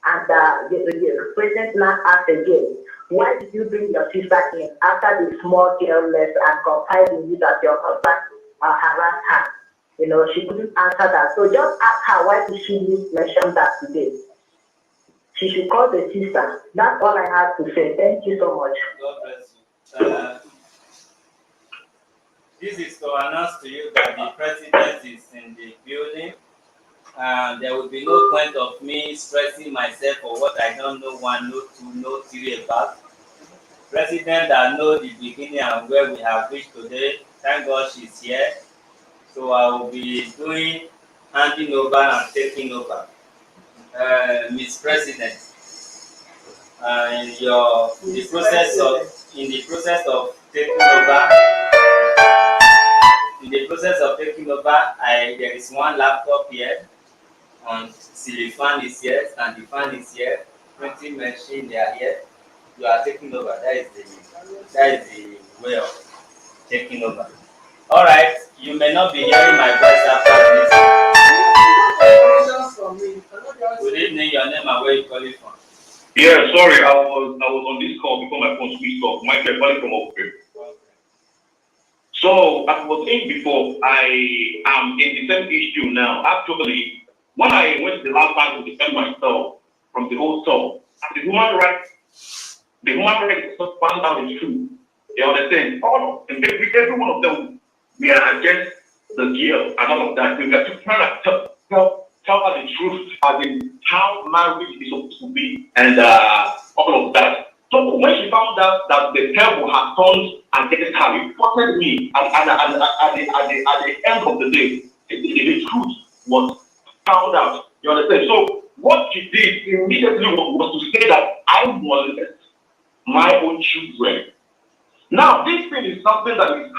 And the president now asked again, why did you bring your sister in after the small girl left and confided in you that your husband harassed her? She couldn't answer that. So just ask her why did she mention that today. She should call the sister. That's all I have to say. Thank you so much. God bless you. This is to announce to you that the president is in the building. There will be no point of me stressing myself for what I don't know one, no two, no three about. President that know the beginning and where we have reached today. Thank God she's here. So I will be handing over and taking over. Miss President, in the process of taking over, there is one laptop here, and the fan is here, and the fan is here, printing machine they are here. You are taking over. That is the way of taking over. All right, you may not be hearing my voice after this. Good evening, your name and where you calling from? Yeah, sorry, I was on this call before my phone switched off. Michael calling from Oakville. So as I was saying before, I am in the same issue now. Actually, when I went to the last time to defend myself from the whole stuff, the human rights found out the truth. You understand? All of them, every one of them, we are against the girl and all of that. We got to try to tell her the truth, as in how marriage is supposed to be, and all of that. So when she found out that the devil had turned against her, it reported me, and at the end of the day, the truth was found out. You understand? So what she did immediately was to say that I molested my own children. Now, this thing is something that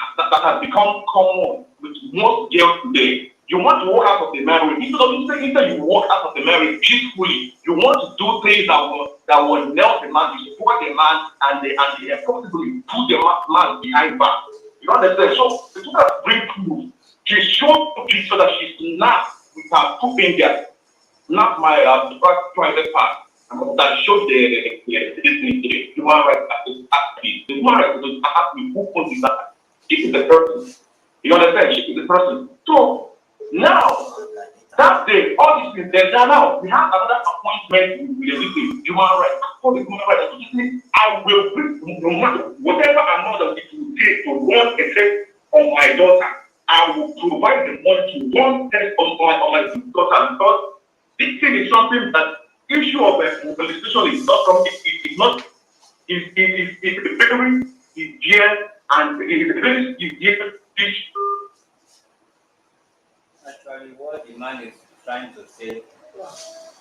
has become common with most girls today. You want to walk out of the marriage. Instead you walk out of the marriage peacefully, you want to do things that will nail the man, you support the man, and they possibly put the man behind back. You understand? So, the two that bring proof, she showed the picture that she's not with her two fingers, not my private part. That showed the human rights activist. The human rights activist who put this up. She is the person. You understand? She is the person. So now, that day, all these things, there's now, we have another appointment with the human rights. For the human rights, I will bring, no matter whatever amount it will take to run a test on my daughter, I will provide the money to run test on my daughter, because this thing is something that issue of molestation is not something. It's not. It's very easier and it's very easier issue. Actually, what the man is trying to say,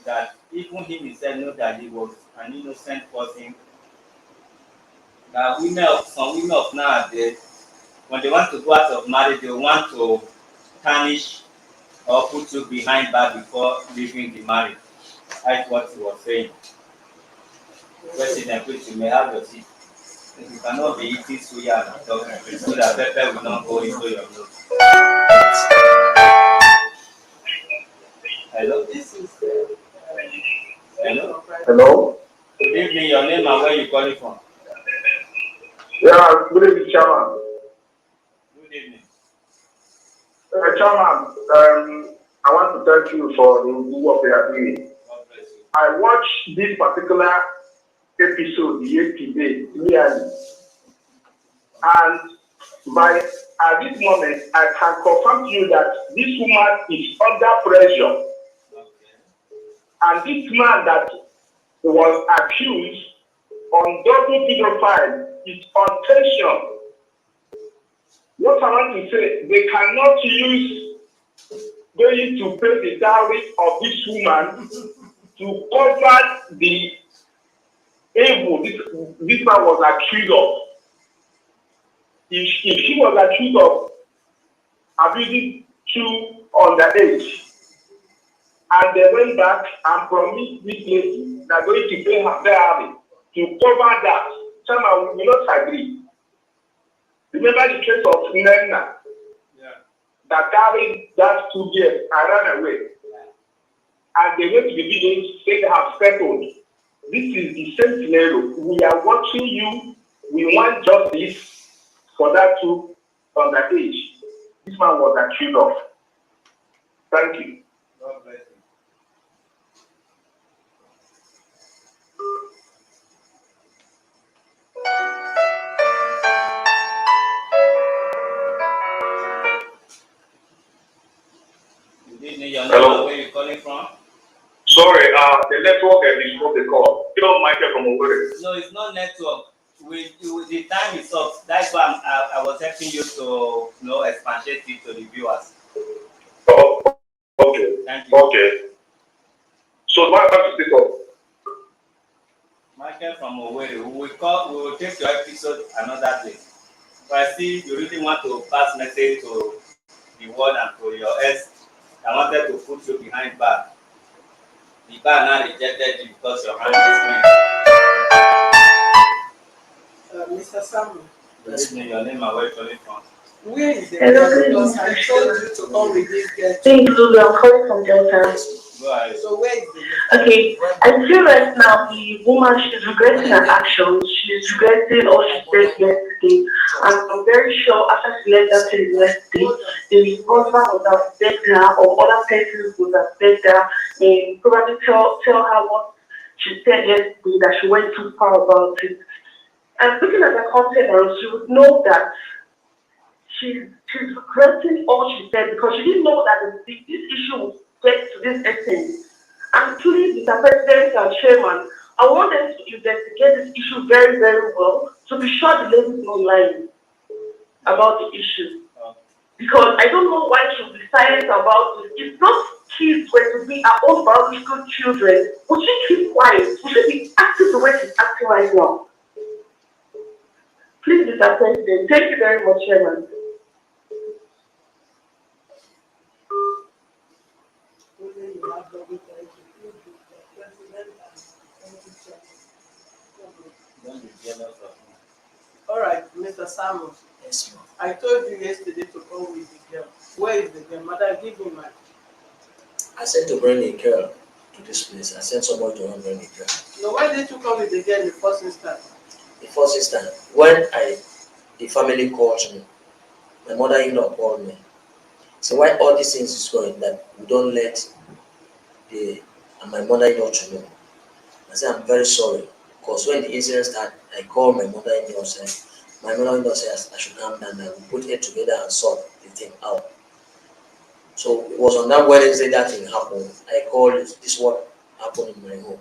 that even he himself know that he was an innocent person. Now, some women of nowadays, when they want to go out of marriage, they want to tarnish or put you behind back before leaving the marriage. That's what he was saying. President, please, you may have your seat. You cannot be eating suya and talking so that pepper will not go into your nose. Hello? Hello? Hello? Good evening, your name and where you calling from? Yeah, good evening, Chairman. Good evening. Chairman, I want to thank you for the work you are doing. God bless you. I watched this particular episode yesterday clearly, and at this moment, I can confirm to you that this woman is under pressure, and this man that was accused on double pedophile is on tension. What I want to say, they cannot use going to pay the dowry of this woman to cover the evil this man was accused of. If she was accused of abusing two underage. And they went back and promised this lady they're going to pay her salary to cover that. Somehow we will not agree. Remember the case of Nena that carried that 2 years and ran away. And they went to the village, said they have settled. This is the same scenario. We are watching you. We want justice for that 2 underage. This man was accused of. Thank you. God bless you. Good evening, your name, where you calling from? Sorry, the network has destroyed the call. Hello, Michael from Owerri. No, it's not network. The time is up. That's why I was helping you to expatiate it to the viewers. Oh, okay. Thank you. Okay. So what have to take up? Michael from Owerri. We will take your episode another day. But I see you really want to pass message to the world and to your ex. I wanted to put you behind bar. The bar now rejected you because your hand is clean. Mr. Samuel. Good evening, your name and where you calling from? Where is the Hello, girl? good Because evening. I told you to come with this girl. Thank you, I'm calling from Delta. Go ahead. So where is the girl? Okay, I feel right now the woman, she's regretting her actions. She's regretting all she said yesterday. And I'm very sure after she left that place yesterday, the husband would have begged her or other persons would have begged her and probably tell her what she said yesterday, that she went too far about it. And looking at the content, she would know that she's regretting all she said because she didn't know that this issue would get to this extent. And truly, Mr. President and Chairman, I want them to investigate this issue very, very well to be sure the lady is not lying about the issue. Because I don't know why she would be silent about this. If those kids were to be our own biological children, would she keep quiet? Would she be acting the way she's acting right now? Please, Mr. President, thank you very much, Chairman. All right, Mr. Samuel. Yes, ma'am. I told you yesterday to come with the girl. Where is the girl? Mother, give me my. I said to bring a girl to this place. I sent somebody to bring a girl. No, why didn't you come with the girl in the first instance? The first instance, when the family called me, my mother-in-law called me. So why all these things is going that we don't let my mother-in-law to know. I said, I'm very sorry. Because when the incident started, I called my mother-in-law said, my mother-in-law says I should calm down and we put it together and sort the thing out. So it was on that Wednesday that thing happened. I called this is what happened in my home.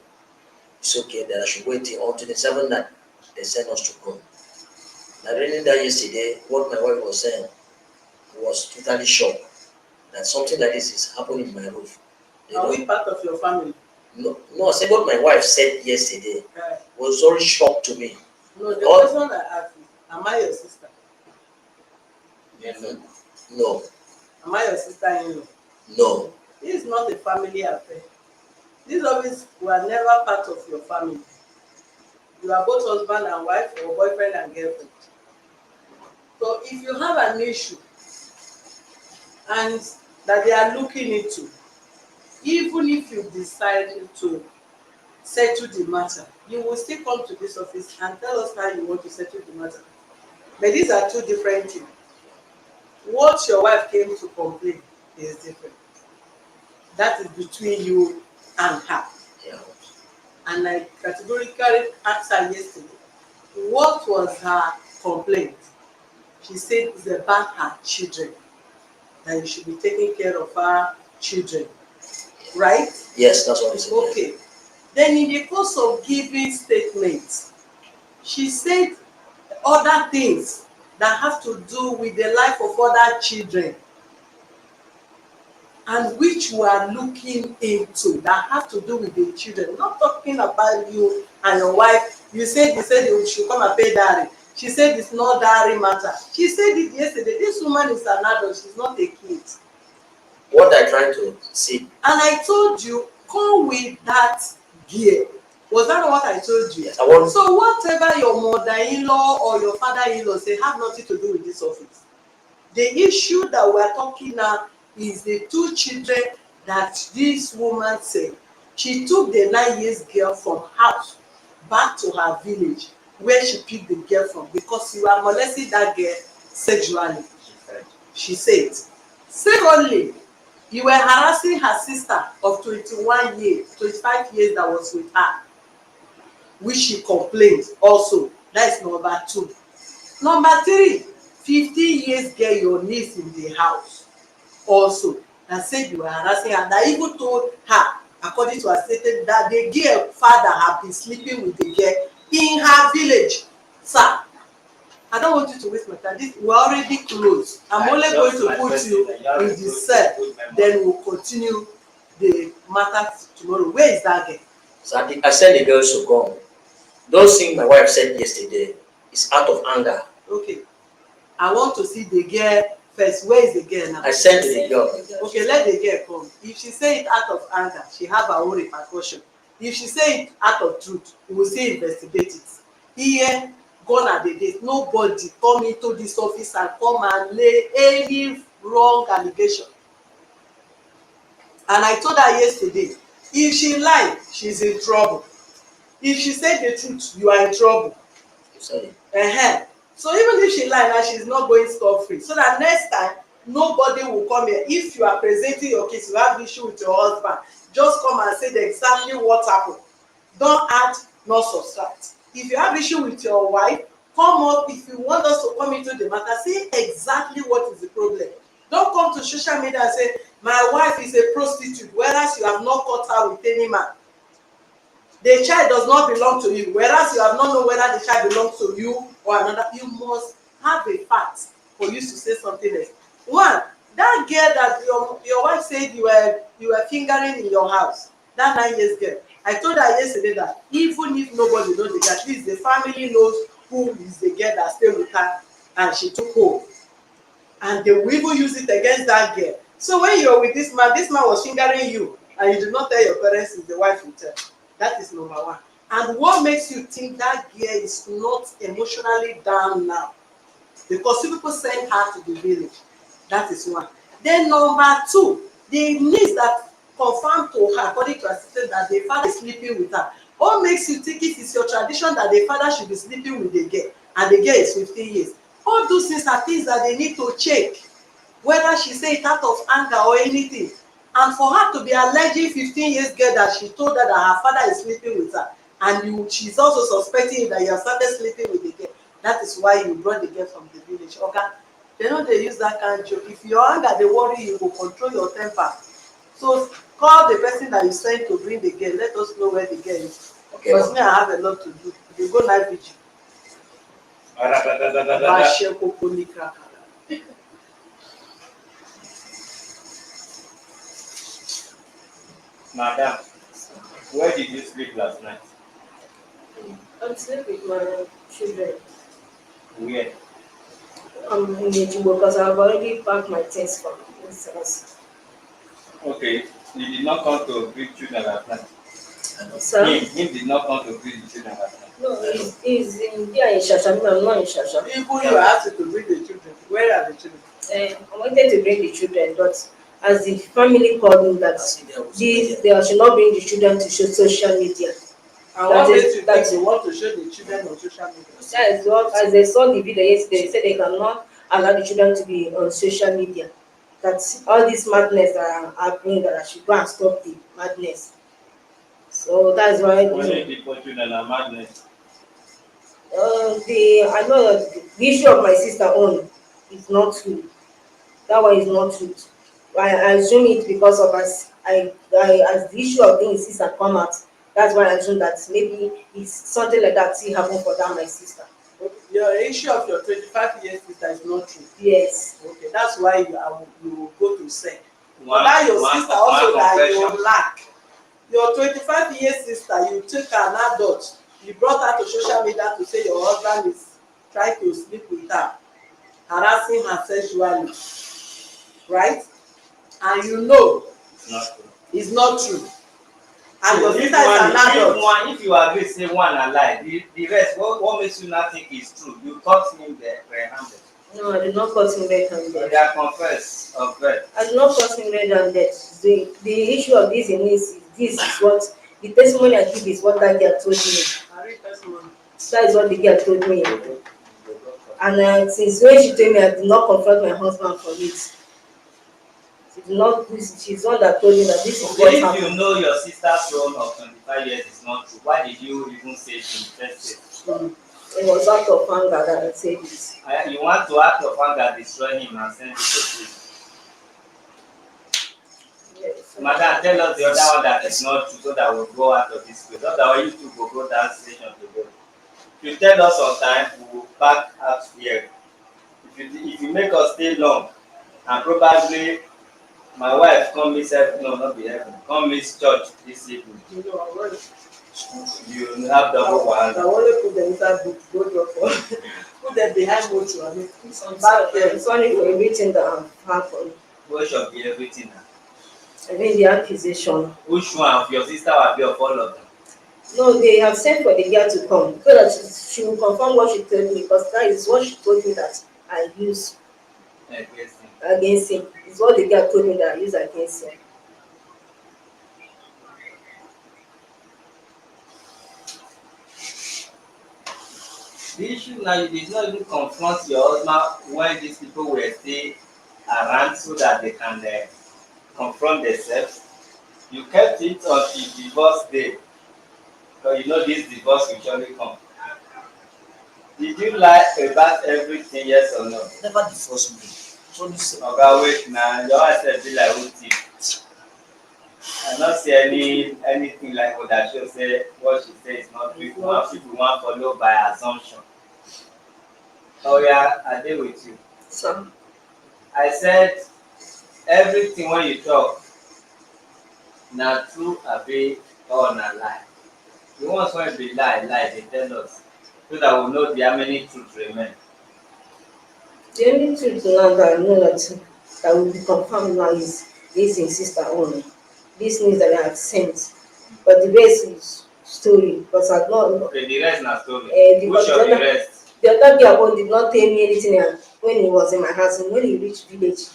It's okay that I should wait till on 27th that they sent us to come. I reading that yesterday, what my wife was saying was totally shocked that something like this is happening in my roof. Are we part of your family? No, I said what my wife said yesterday was very shocked to me. No, the question I asked is, am I your sister? Yes. No. Am I your sister-in-law? No. This is not a family affair. These always were never part of your family. You are both husband and wife or boyfriend and girlfriend. So if you have an issue and that they are looking into, even if you decide to settle the matter, you will still come to this office and tell us how you want to settle the matter. But these are two different things. What your wife came to complain is different. That is between you and her. Yeah. And I categorically asked her yesterday, what was her complaint? She said it's about her children, that you should be taking care of her children, right? Yes, that's what I said. Okay. Then in the course of giving statements, she said other things that have to do with the life of other children, and which we are looking into that have to do with the children. Not talking about you and your wife. You said you should come and pay dowry. She said it's not diary matter. She said it yesterday. This woman is an adult. She's not a kid. What I trying to see. And I told you, come with that gear. Was that what I told you? Yes, I want. So whatever your mother-in-law or your father-in-law say have nothing to do with this office. The issue that we are talking now is the 2 children that this woman said. She took the 9 years girl from house back to her village where she picked the girl from because you are molesting that girl sexually. She said. Secondly, you were harassing her sister of 21 years, 25 years that was with her, which she complained also. That is number 2. Number 3, 50 years girl, your niece in the house also, that said you were harassing her. That even told her, according to her statement, that the girl father had been sleeping with the girl in her village. Sir, I don't want you to waste my time. We're already close. I'm only going to put you in the cell. Then we'll continue the matter tomorrow. Where is that girl? So I said the girl should come. Those things my wife said yesterday is out of anger. Okay. I want to see the girl first. Where is the girl now? I sent the girl. Okay, let the girl come. If she say it out of anger, she have her own repercussion. If she say it out of truth, we will still investigate it. Here, gone are the days. Nobody come into this office and come and lay any wrong allegation. And I told her yesterday, if she lie, she's in trouble. If she said the truth, you are in trouble. Sorry. So even if she lie now, she's not going scot-free. So that next time, nobody will come here. If you are presenting your case, you have issue with your husband, just come and say exactly what happened. Don't add, not subtract. If you have issue with your wife, come up. If you want us to come into the matter, say exactly what is the problem. Don't come to social media and say, my wife is a prostitute, whereas you have not caught her with any man. The child does not belong to you, whereas you have not known whether the child belongs to you or another. You must have a fact for you to say something else. One, that girl that your wife said you were fingering in your house, that 9 years girl. I told her yesterday that even if nobody knows the girl, at least the family knows who is the girl that stayed with her and she took home. And they will even use it against that girl. So when you're with this man was fingering you, and you do not tell your parents is the wife you tell. That is number 1. And what makes you think that girl is not emotionally down now? Because people send her to the village. That is 1. Then number 2, the niece that confirmed to her, according to her sister, that the father is sleeping with her. What makes you think it is your tradition that the father should be sleeping with the girl, and the girl is 15 years? All those things are things that they need to check, whether she say it out of anger or anything. And for her to be alleging 15 years girl that she told her that her father is sleeping with her, and she's also suspecting that you have started sleeping with the girl. That is why you brought the girl from the village. Okay? They know they use that kind of joke. If your anger they worry you, will control your temper. So call the person that you sent to bring the girl. Let us know where the girl is. Okay. Because me, I have a lot to do. You go night vigil. Madam, where did you sleep last night? I'm sleeping with my children. Where? I'm in the gym because I've already packed my things for this house. Okay, he did not come to greet children last night. Sir? Him did not come to greet the children last night. No, he's in Shasha. I'm not in Shasha. People you asked to bring the children. Where are the children? I wanted to bring the children, but as the family called me that they should not bring the children to social media. And what makes you think they want to show the children on social media? That is what, as they saw the video yesterday, they said they cannot allow the children to be on social media. That all this madness that are happening, that I should go and stop the madness. So that's why. Only people children are madness. I know that the issue of my sister own is not true. That one is not true. I assume it because of as the issue of being sister come out. That's why I assume that maybe it's something like that still happen for that my sister. Your issue of your 25 years sister is not true. Yes. Okay, that's why you go to say. But now your sister also that you lack. Your 25 years sister, you took an adult, you brought her to social media to say your husband is try to sleep with her, harassing her sexually, right? And you know it's not true. it's not true. And So your sister is an adult. if you agree say one na lie, the rest what makes you not think is true? You caught him red-handed. No, I did not cause him red-handed. So they are confessed of that. I did not cause him red-handed. The issue of this is this is what the testimony I give is what that girl told me. That is what the girl told me. And since when she told me, I did not confront my husband for it. She's the one that told me that this is what happened. If you know your sister's son of 25 years is not true, why did you even say it in the first place? It was out of anger that I said this. You want to act of anger, destroy him and send it to prison. Yes. Madam, tell us the other one that is not true so that we'll go out of this place. Otherwise, you two will go that station together. If you tell us on time, we will back out here. If you make us stay long, and probably my wife come miss heaven, no, not be heaven, come miss church this evening. You have double one. I only put them inside book, go for put them behind motor. I mean, back there. Sorry for everything that happened. What should be everything now? I mean the accusation. Which one of your sister will be of all of them? No, they have sent for the girl to come so that she will confirm what she told me, because that is what she told me that I use against him. It's what the girl told me that I use against him. The issue now, you did not even confront your husband when these people were still around so that they can confront themselves. You kept it until divorce day, because you know this divorce will surely come. Did you lie about everything, yes or no? Never divorce me. Okay, wait now, your wife said be like who thief. I not see anything like that. She'll say what she says is not true. People want follow by assumption. Oh yeah, I deal with you. So I said everything when you talk, na true abi or na lie. The ones when be lie, they tell us so that we know how many truths remain. the only truth now that I know that will be confirmed now is this in sister only. This news that I have sent. But the rest is story. Because I don't know. Okay, the rest na story. Because Which of the rest? the other girl did not tell me anything when he was in my house. And when he reached village,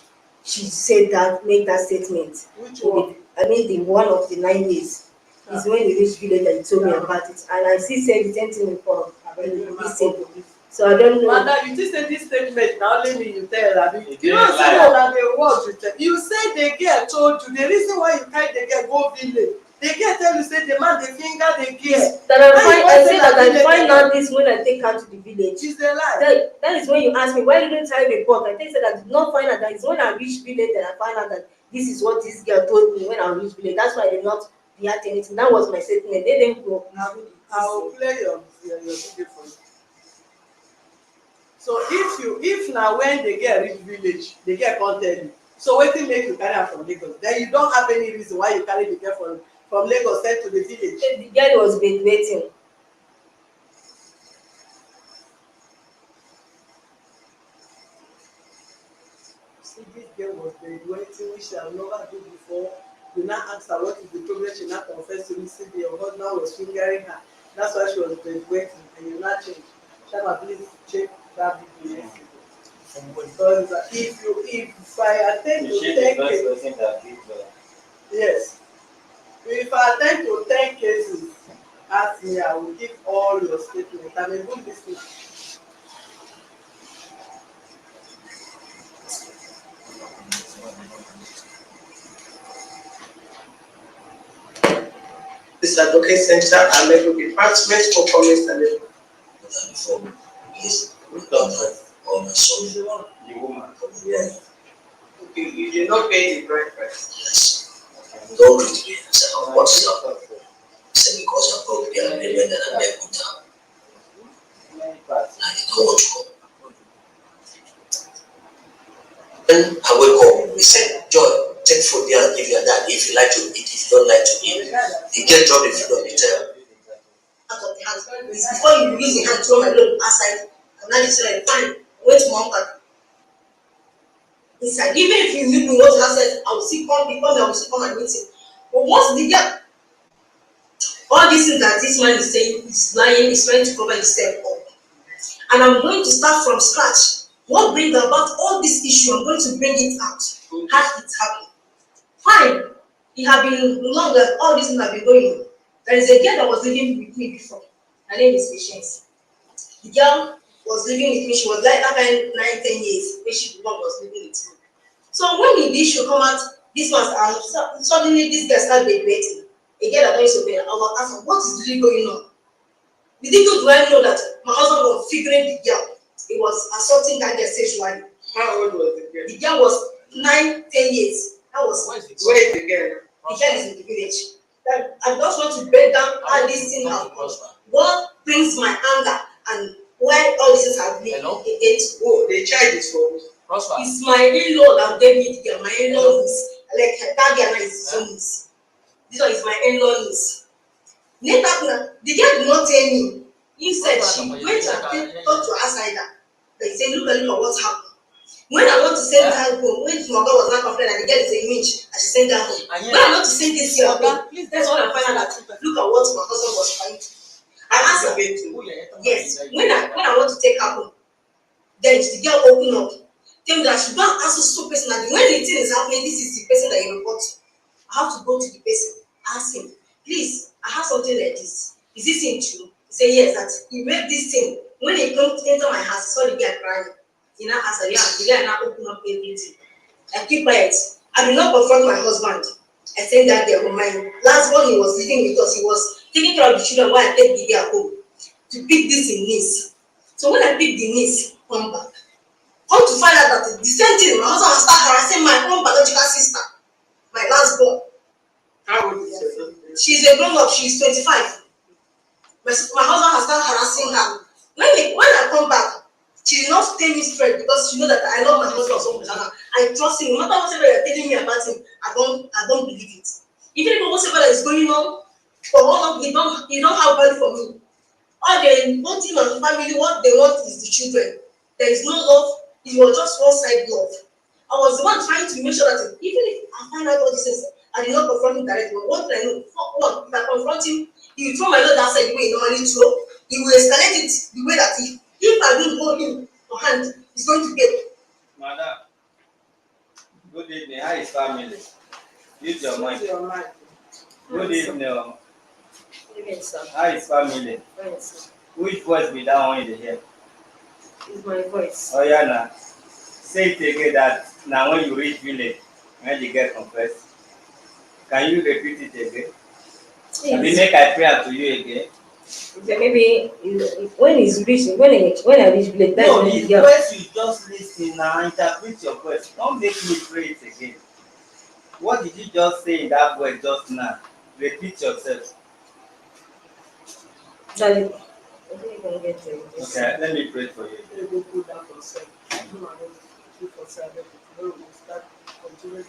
she said that, made that statement. Which one? I mean the one of the 9 days. Is when he reached village and he told me about it. And I still said the same thing for this thing. So I don't know. Mother, you just said this statement, now only me you tell. I mean, you don't don't say that the words you tell. You say the girl told you, the reason why you carry the girl go village, the girl tell you say the man, the finger, the girl. I say that I find out this when I take her to the village. She's a lie. That is when you ask me, why didn't I report? I think that I did not find out that it's when I reached village that I find out that this is what this girl told me when I reached village. That's why I did not react anything. That was my statement. They didn't go. I will play your video for you. So if now when the girl reach village, the girl can't tell you. So wetin make you carry her from Lagos? Then you don't have any reason why you carry the girl from Lagos send to the village. The girl was waiting. See, this girl was waiting, which I never do before. You now ask her what is the problem, she now confess to me, see your husband was fingering her. That's why she was waiting, and you not change. Shall please check that video. Because if I attempt to take it, yes, if I attempt to 10 cases, ask me, I will give all your statements. I'm a good listener. This is Advocate Center and Legal Department for Comments and Legal. Or my son. The woman. Yeah. Okay, you did not pay the bride price. Yes. Don't read me. I said, what's up? I said, because I broke the agreement that I made with her. I didn't know what to go. When I wake up, he said, Joy, take food here and give your dad if you like to eat, if you don't like to eat. He get dropped the food on the table. Before you use the hand to throw my load outside, And now they say, like, fine, wait to my uncle. Inside, even if you meet me, what I said, I will see come, I will see come and meet him. But once the girl, all these things that this man is saying is lying, is trying to cover himself up. And I'm going to start from scratch. What brings about all this issue? I'm going to bring it out. How it happened. Fine. It had been long that all these things have been going on. There is a girl that was living with me before. Her name is Patience. The girl was living with me. She was like that kind 9-10 years when she was living with me. So when the issue come out, this was suddenly this girl started debating. A girl that don't used to be, I was asking, what is really going on? The little do I know that my husband was figuring the girl. He was assaulting that girl sexually. How old was the girl? The girl was 9-10 years. That was where is the girl? The girl is in the village. That I just want to break down how this thing happened. What brings my anger and why all this have been against. Oh, the child is for it's my in-law that gave me the girl. My in-law is like that girl is his own niece. This one is my in-law niece. Later, the girl did not tell me. He said she went and talked to her outsider. They said, look at what happened. When I want to send her home, when my God was not complaining and the girl is a witch, I should send her home. When I want to send this girl home, that's when I find out that look at what my husband was trying to do. I asked her, yes, when I want to take her home, then the girl open up. Tell me that she don't answer so person that when the thing is happening, this is the person that you report to. I have to go to the person, ask him, please, I have something like this. Is this thing true? He said, yes, that he made this thing. When he comes to enter my house, he saw the girl crying. He now asked her, yeah, the girl now open up everything. I keep quiet. I did not confront my husband. I sent that girl home. My last one, he was living with us. He was taking care of the children while I take the girl home to pick this in niece. So when I pick the niece, come back. Come to find out that the same thing, my husband start harassing my own biological sister, my last born. How old is her? She's a grown up, she's 25. My husband has started harassing her. When I come back, she did not tell me straight because she know that I love my husband so much. I trust him. No matter whatever you're telling me about him, I don't believe it. Even if whatever that is going on, for all of you don't have value for me. All they want him and family, what they want is the children. There is no love. It was just one-side love. I was the one trying to make sure that even if I find out all these things, I did not confront him directly. But what I know, one, if I confront him, he will throw my load outside the way he normally throw. He will escalate it the way that if I don't hold him for hand, he's going to get. Madam, good evening. How is family? Use your mic. Good evening. How is family? Which voice be that one in the head? It's my voice. Oh yeah, now. Say it again that now when you reach village, when you get confessed. Can you repeat it again? I mean, make I pray to you again. Okay, maybe when it's reaching, when I reach village, that's No, when the the girl. voice you just listen now, interpret your voice. Don't make me pray it again. What did you just say in that voice just now? Repeat yourself. Darling, I think you can get to it. Okay, let me pray for you. You go put that for sale. You for sale. You start continuing.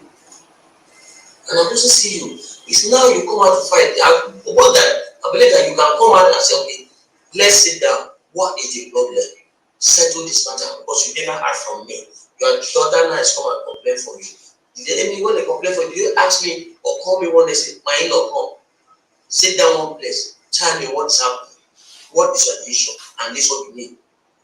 And I'm just see you. It's now you come out to fight. About that, I believe that you can come out and say, okay, let's sit down. What is the problem? Settle this matter because you never heard from me. Your daughter now has come and complain for you. Did the enemy when they complain for you, you ask me or call me one day say, my in-law come. Sit down one place. Tell me what's happening. What is your issue? And this is what you need.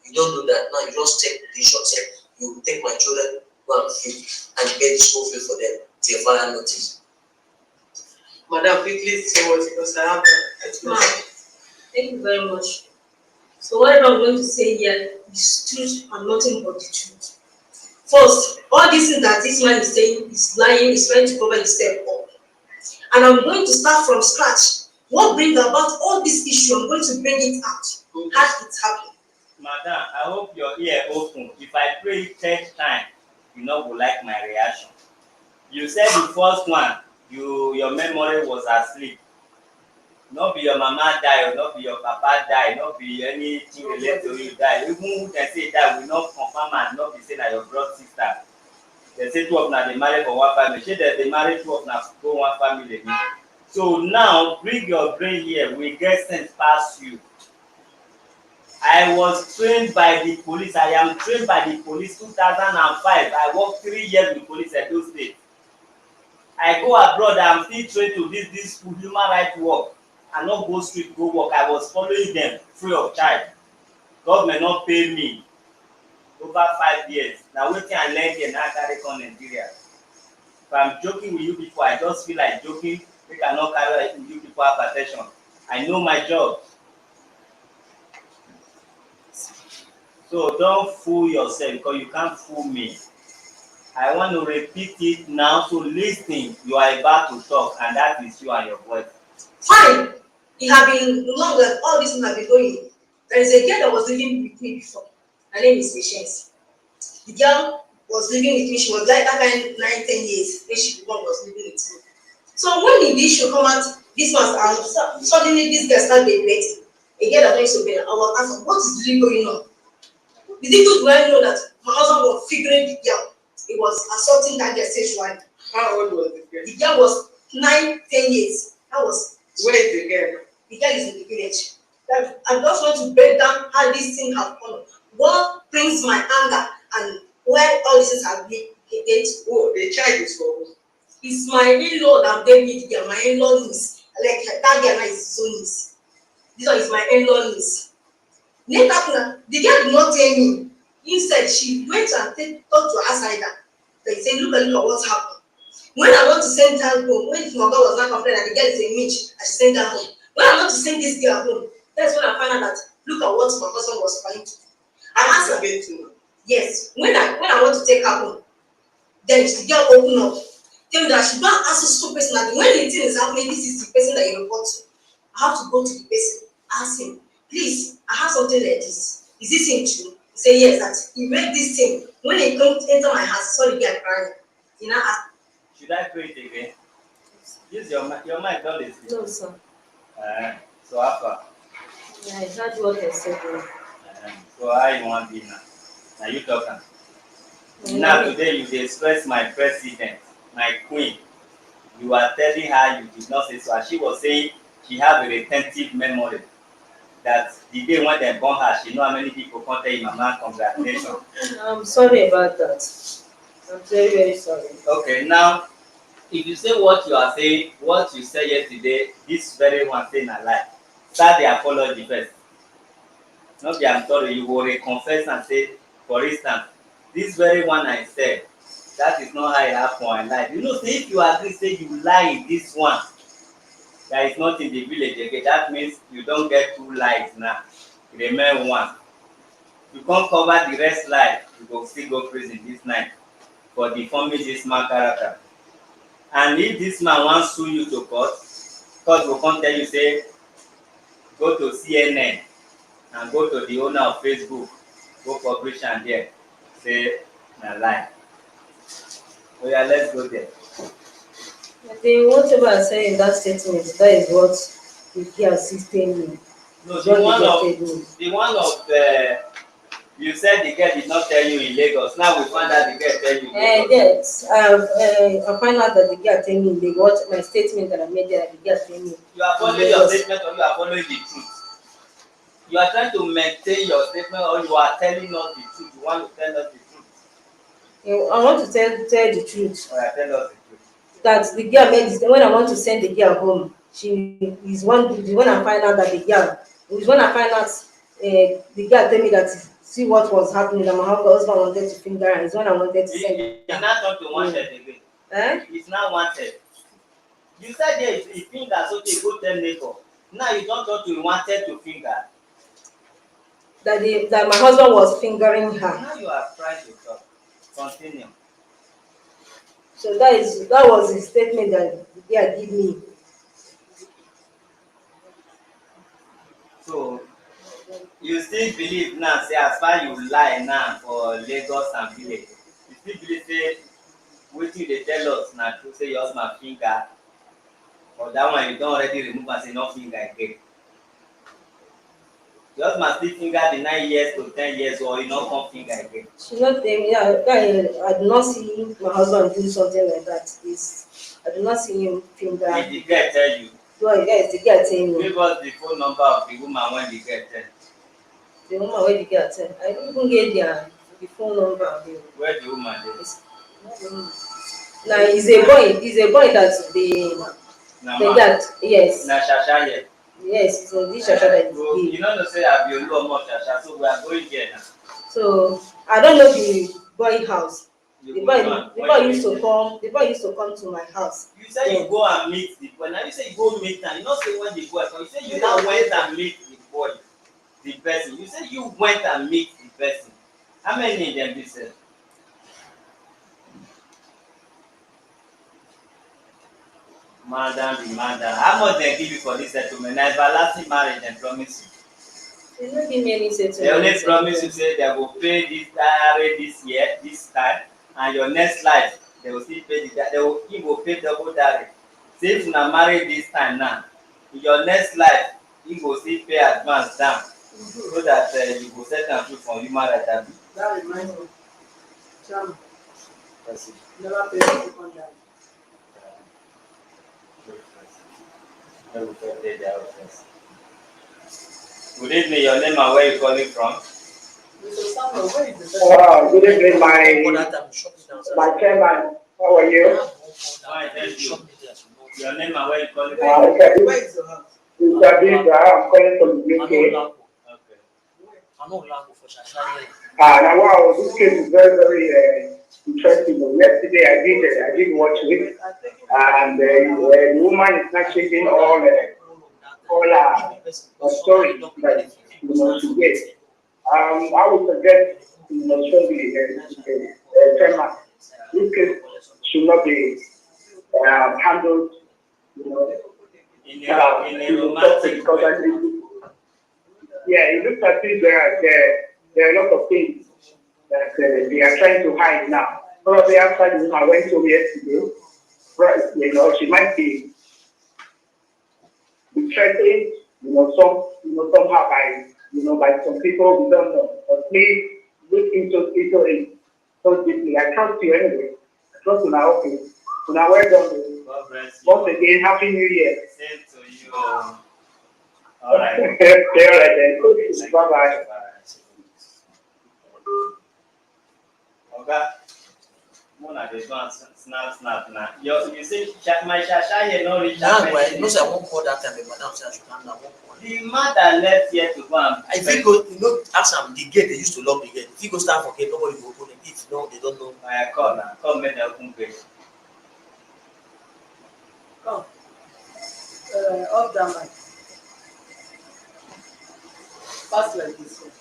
You don't do that. Now you just take the issue and say, you take my children, go and feed and pay the school fee for them till further notice. Madam, quickly say what because I have a Thank you very much. So what I'm going to say here is truth and nothing but the truth. First, all these things that this man is saying is lying, is trying to cover himself up. And I'm going to start from scratch. What brings about all this issue, I'm going to bring it out. How it happened. Madam, I hope your ear open. If I pray 10th time, you know will like my reaction. You said the first one, your memory was asleep. Not be your mama die, or not be your papa die, not be anything related to you die. Even who can say that will not confirm and not be saying that your brother sister. They say two of them they marry for one family. Say that they marry two of them go one family again. So now bring your brain here. We get sense past you. I was trained by the police. I am trained by the police 2005. I worked 3 years with police at those states. I go abroad, I am still trained to this human rights work. I not go street go work. I was following them free of charge. Government not pay me over 5 years. Now wetin I learn here now carry come Nigeria. If I'm joking with you people, I just feel like joking. Make I not carry with you people hypertension. I know my job. So don't fool yourself because you can't fool me. I want to repeat it now, so listen. You are about to talk, and that is you and your voice. Fine. It have been long that all this thing have been going. There is a girl that was living with me before. Her name is Patience. The girl was living with me. She was like that kind 9-10 years when she was living with me. So when the issue come out, this month, and suddenly this girl started dating a girl that used to be. I was asking, what is really going on? The little do I know that my husband was figuring the girl. He was assaulting that girl sexually. How old was the girl? The girl was 9-10 years. That was. Where is the girl? The girl is in the village. I just want to break down how this thing has come. What brings my anger and where all this things have been. Oh, the child is for who? It's my in-law that gave me the girl. My in-law niece. Like that girl now is his own niece. This one is my in-law niece. Later, the girl did not tell me. Instead, she went and talked to her outsider. They said, look at what happened. When I want to send her home, when my God was not complaining and the girl is a witch, I send her home. When I want to send this girl home, that's when I find out that look at what my husband was trying to do. I asked her, yes, when I want to take her home, then the girl open up, tell me that she don't ask a stupid person that when the thing is happening, this is the person that you report to. I have to go to the person, ask him, please, I have something like this. Is this him true? He say yes, that he made this thing. When it comes enter my house, saw the girl crying. You know, should I pray it again? Use your mic don't listen. No, sir. So how far? Yeah, I heard what I said. So how you want be now? Now you talking. Now today you express my president, my queen. You are telling her you did not say so. And she was saying she have a retentive memory. That the day when they born her, she know how many people come tell you, Mama, congratulations. I'm sorry about that. I'm very, very sorry. Okay, now if you say what you are saying, what you said yesterday, this very one saying a lie. Start the apology first. Not be I'm sorry, you will confess and say, for instance, this very one I said, that is not how it happened, I lied. You know, say if you agree, say you lie in this one, that is not in the village again, that means you don't get 2 lies now. You remain one. You can't cover the rest lie, you go still go prison this night for deforming this man character. And if this man wants sue you to court will come tell you, say, go to CNN and go to the owner of Facebook, go publish and there, say, na lie. Oh yeah, let's go there. The whatever I say in that statement, that is what the girl assisting me. No, the one of you said the girl did not tell you in Lagos. Now we find out the girl tell you in Lagos. Yes, I find out that the girl tell me in Lagos. What my statement that I made there, the girl tell me. You are following your statement or you are following the truth? You are trying to maintain your statement or you are telling us the truth? You want to tell us the truth? I want to tell the truth. Or tell us the truth. That the girl made this, when I want to send the girl home, she is one. When I find out that the girl, when I find out, the girl tell me that see what was happening, that my husband wanted to finger her. Is when I wanted to send. It's not something wanted again. It's not wanted. You said there is fingers, okay, go tell neighbor. Now you don't want to wanted to finger. That my husband was fingering her. Now you are trying to talk. Continue. So that was the statement that the girl gave me. So you still believe now, say as far you lie now for Lagos and village, you still believe say wetin they tell us na true, say your husband finger, or that one you don already remove and say no finger again. Your husband still finger the 9 years to 10 years or you no come finger again. She not tell me. I do not see my husband do something like that. I do not see him finger. Did the girl tell you? Well, yes, the girl tell me. Give us the phone number of the woman when the girl tell. The woman where the girl attend. I didn't even get the phone number of the Where the woman is? now is a boy. Is a boy that the that yes. Na Shasha here. Yes, so this Shasha that is Bro, you know say I be Olu Omo Shasha, so we are going there now. So I don't know the boy house. You The go boy, man, the when boy you used to reach come. The boy used to come to my house. You say you go and meet the boy. Now you say you go meet am. You not say when the boy come. You say you now went and meet the boy, the person. You say you went and meet the person. How many in them be said? Madam, the madam. How much they give you for this settlement? Na everlasting marriage dem promise you. They no give me any settlement. They only promise you say they will pay this salary this year, this time, and your next life they will still pay the he will pay double salary. Say if una marry this time now, in your next life he go still pay advance down so that you go set am free from human right abi. That reminds me. Cham, Yes. never pay the second time. Good evening, your name and where you calling from? Mr. Samuel, where is the Good evening, my chairman. How are you? Fine, thank you. Your name and where you calling from? Where is your house? Mr. Rita, I'm calling from the UK. Now wow, this case is very, very interesting. Yesterday I did watch it, and the woman is not shaking all her story that she gave. I would suggest strongly chairman, this case should not be handled, In a romantic because way. I think, yeah, it looks as if there are a lot of things that they are trying to hide now. Probably after the woman went home yesterday, she might be threatened, somehow by some people we don't know. But please look into it so deeply. I trust you anyway. I trust you now. Okay. So now well done. God bless you. Once again, Happy New Year. Same to you. All right. Okay, all right then. Bye bye. Okay. Mona dey go and snap now. You say my Shasha here no reach. Nah, well, you know say I won't call that time, but madam say I should come now. The man that left here to go and I think go, ask am the gate they used to lock the gate. If you go stand for gate, nobody will open it. If no, they don't know. I call now. Come make them open gate. Come. Off that mic. Pass like this one.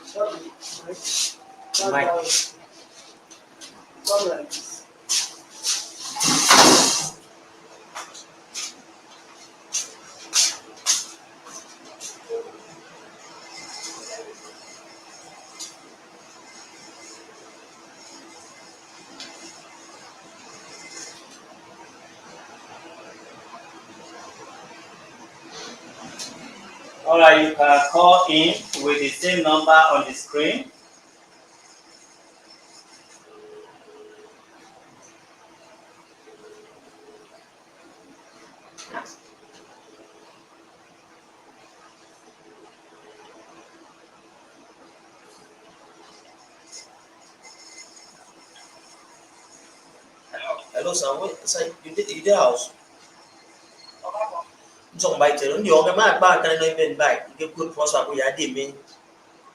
Shut the mic. Pass that one. Come like this. All right, you can call in with the same number on the screen. Hello, sir. Wait, sir, you did house. Trong bài chơi nó cái mát ba cái nơi bên bài cái good prosper của giá điểm mình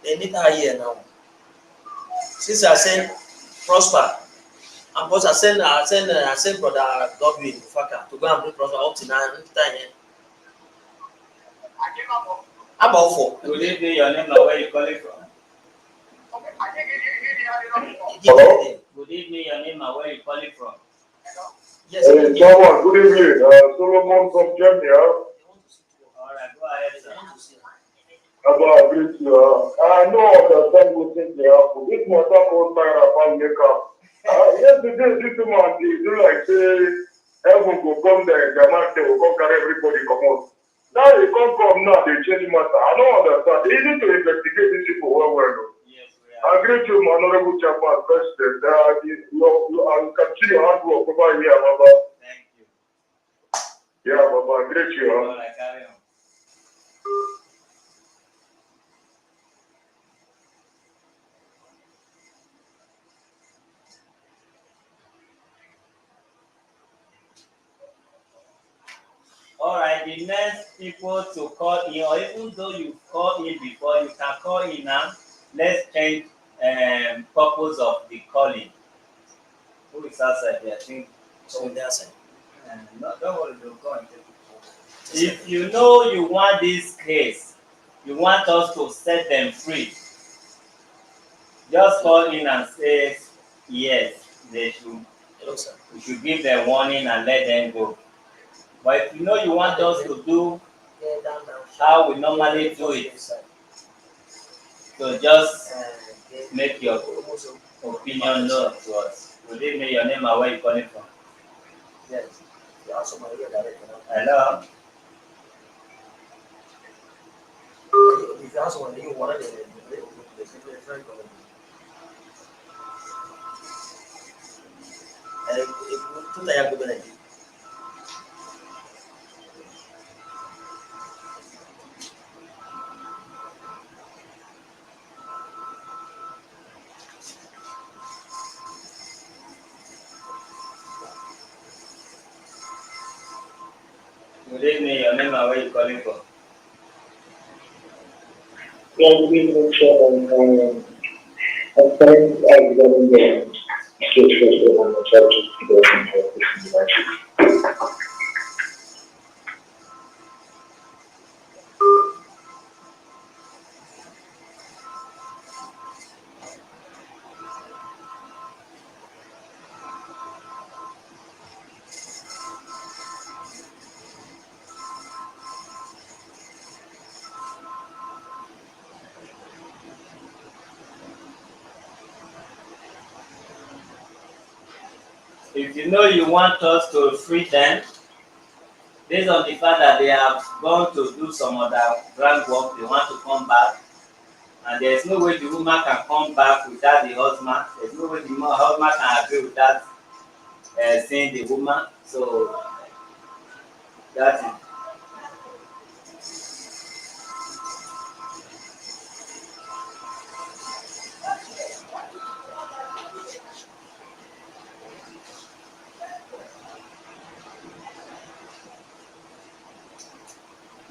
đến ít hai year now. Since I send prosper, and because I send brother Godwin Faka to go and bring prosper up to now time. About four. Good evening, your name and where you calling from? Hello. Good evening, your name and where you calling from? Yes. Hey, John, good evening. Solomon from Germany. All right, go ahead, sir. About this, I know understand what things they happen. This matter goes fire about makeup. Yesterday, this man, they do like say, heaven go come there, the man will come carry everybody come out. Now they come now, they change matter. I don't understand. They need to investigate these people well. Yes, I agree to you, my honorable chairman, president. I can see your hard work over here, Baba. Thank you. Yeah, Baba, I agree to you. All right, carry on. All right, the next people to call in, or even though you call in before, you can call in now. Let's change purpose of the calling. Who is outside there? I think So that's it. no, don't worry, they'll go and take it. If you know you want this case, you want us to set them free, just call in and say yes, they should. Hello, sir. We should give them warning and let them go. But if you know you want us to do how we normally do it, so just make your opinion known to us. Will you know your name and where you're calling from? Yes. You also my ear direct. Hello? If you also want to want to tout à yago bene. Good evening, your name and where you're calling from? Yeah, good evening, Chairman. I'm trying to examine the situation on the church to go into the If you know you want us to free them, based on the fact that they have gone to do some other groundwork, they want to come back, and there's no way the woman can come back without the husband. There's no way the husband can agree without seeing the woman. So that is.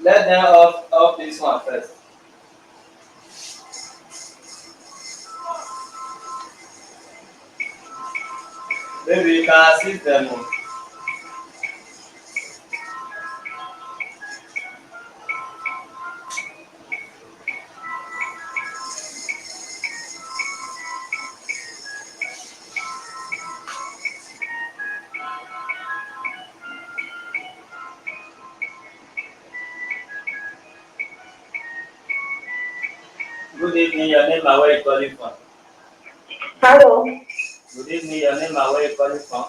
Let them off this one first. Maybe you can assist them. Good evening, your name and where you calling from? Hello. Good evening, your name and where you calling from?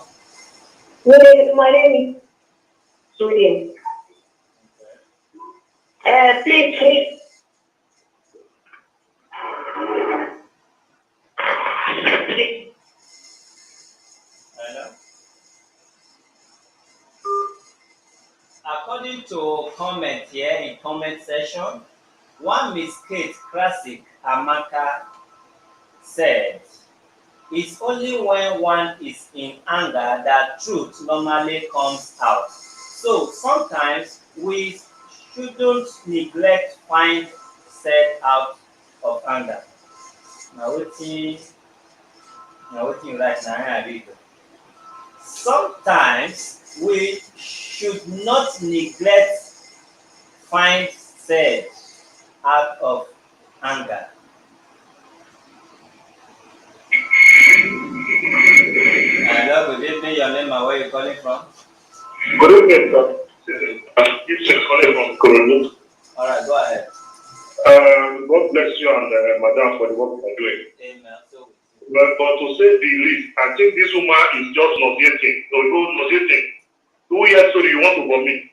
My name is Julian. Please. Hello. According to comment here in comment section, one Miss Kate Classic Amaka said, "It's only when one is in anger that truth normally comes out. So sometimes we shouldn't neglect find said out of anger." Now wetin you write na I read. Sometimes we should not neglect find said out of anger. Hello, good evening. Your name and where you calling from? Good evening, sir. It's calling from Korodu. All right, go ahead. God bless you and Madam for the work you're doing. Amen. So, But to say the least, I think this woman is just nauseating. Nauseating. 2 years ago, you want to vomit.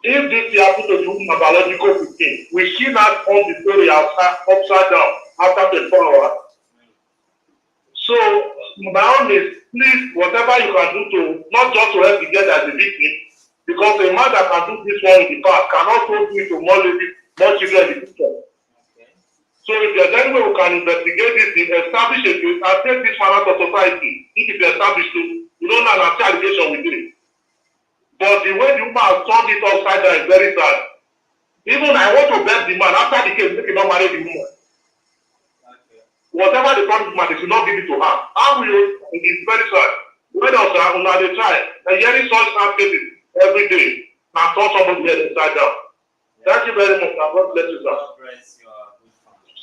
If this happened to the woman biological 15, we she not on the story upside down after 24 hours. So, my own is, please, whatever you can do to, not just to help the girl as a victim, because a man that can do this one in the past can also do it to more ladies, more children in the future. okay. So if there's any way we can investigate this thing, establish a case, and take this man out of society, if it's established, you don't know an allegation with it. But the way the woman has turned it upside down is very sad. Even I want to beg the man after the case, make him not marry the woman. Whatever the promised woman, they should not give it to her. How will you? It is very sad. When else are they try? And hearing such sad cases every day. Now turn somebody else inside down. Thank you very much. God bless you, sir. God bless your good family.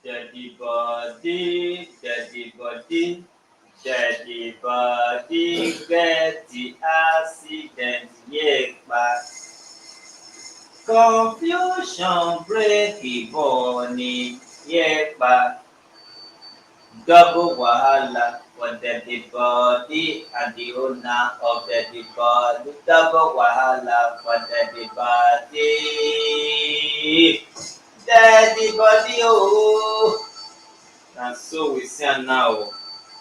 Daddy body get the accident, yeah, but confusion break the bone, yeah, but double wahala for the body and the owner of the body. Double wahala for the body. Daddy body, oh. And so we see now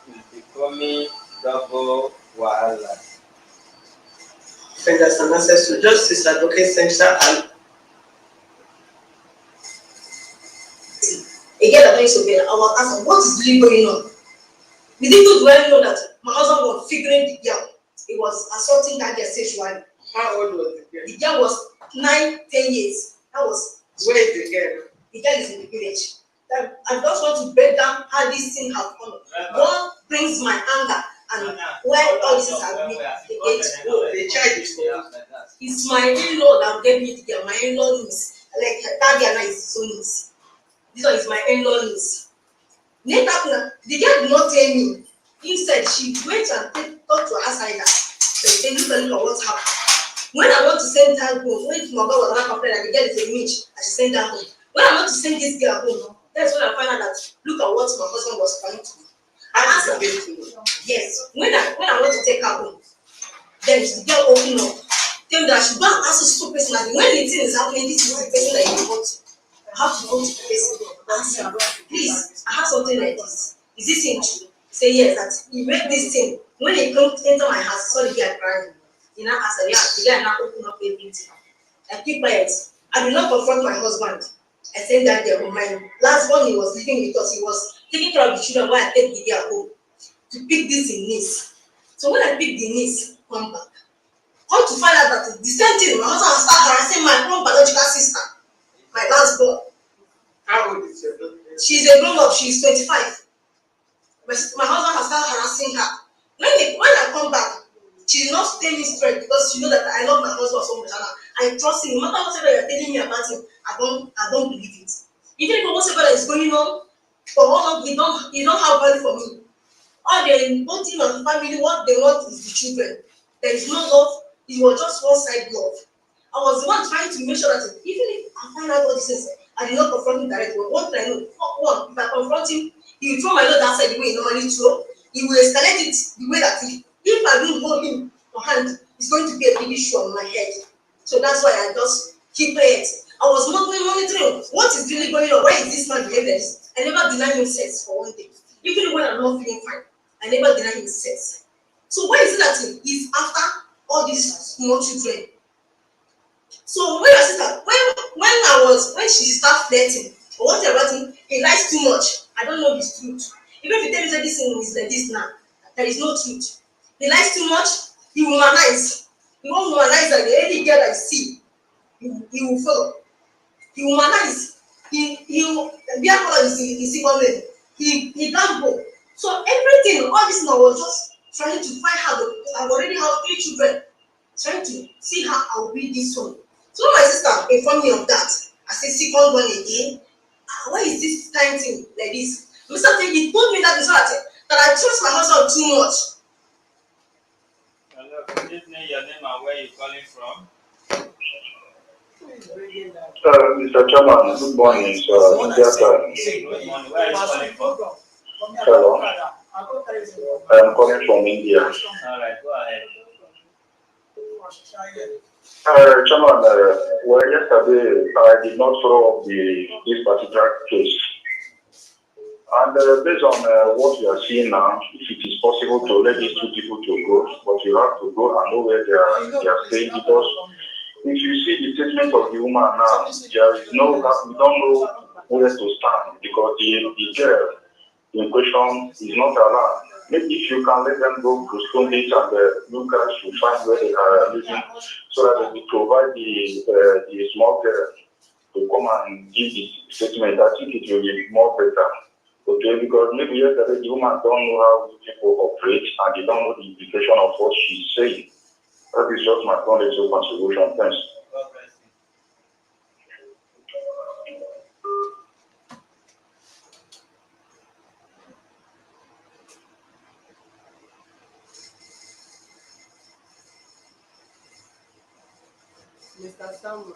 is becoming double wahala. Fingers and access to justice advocate center and again, I'm going to be our answer. What is really going on? We didn't well know that my husband was figuring the girl. He was assaulting that girl sexually. How old was the girl? The girl was 9, 10 years. That was. Where is the girl? The girl is in the village. I just want to break down how this thing has come. What brings my anger and where all this has been the child is there. It's my in-law that gave me the girl. My in-law niece. Like that girl now is his own niece. This one is my in-law niece. Later, the girl did not tell me. Instead, she went and talked to her side. So they look at what's happened. When I want to send her home, when my God was not complaining that the girl is a witch, I should send her home. When I want to send this girl home, that's when I find out that look at what my husband was trying to do. I asked her, yes, when I want to take her home, then the girl opened up. Tell me that she go and ask a stupid person that when the thing is happening, this is the person that you want to. I have to go to the person. Ask her, please, I have something like this. Is this thing true? Say yes, that he made this thing. When he comes enter my house, saw the girl crying. He now asked her, yeah, the girl now open up everything. I keep quiet. I did not confront my husband. I said that there my last one he was living with us, he was taking care of the children while I take the girl home to pick this in niece. So when I pick the niece, come back. Come to find out that the same thing, my husband started harassing my own biological sister, my last born. How old is your daughter? She's a grown up, she's 25. My husband has started harassing her. When I come back, she did not tell me straight because she know that I love my husband so much and I trust him. No matter whatever you're telling me about him, I don't believe it. Even if whatever that is going on, for all of you don't have value for me. All the one thing of the family, what they want is the children. There is no love, it was just one side love. I was the one trying to make sure that even if I find out all these things, I did not confront him directly. But one thing I know, one, if I confront him, he will throw my load outside the way he normally throw. He will escalate it the way that if I don't hold him for hand, it's going to be a big issue on my head. So that's why I just keep it. I was not monitoring what is really going on. Why is this man behaving? I never denied him sex for one day. Even when I'm not feeling fine, I never denied him sex. So why is it that he's after all these small children? So when your sister, when she started flirting, or what about him, he lies too much. I don't know his truth. Even if you tell me that this thing is like this now, there is no truth. He lies too much, he womanize. He won't womanize that any girl I see, he will follow. He womanize. He will be a follow his woman. He can't go. So everything, all this now was just trying to find out because I already have 3 children. Trying to see how I'll be this one. So my sister informed me of that. I said, second one again. Why is this kind thing like this? Mr. T, he told me that that I trust my husband too much. Hello, good evening. Your name and where you calling from? Mr. Chairman, good morning, sir. Good morning. Where are you calling from? Hello. I am calling from India. All right, go ahead. Chairman, well, yesterday I did not follow up this particular case. And based on what you are seeing now, if it is possible to let these 2 people to go, but you have to go and know where they are staying, because if you see the statement of the woman now, there is no, we don't know where to stand because the girl in question is not allowed. Maybe if you can let them go to school and you guys should find where they are living so that they will provide the small girl to come and give the statement. I think it will be more better. Okay, because maybe yesterday the woman don't know how people operate and they don't know the implication of what she's saying. That is just my own little contribution. Thanks. Mr. Samuel.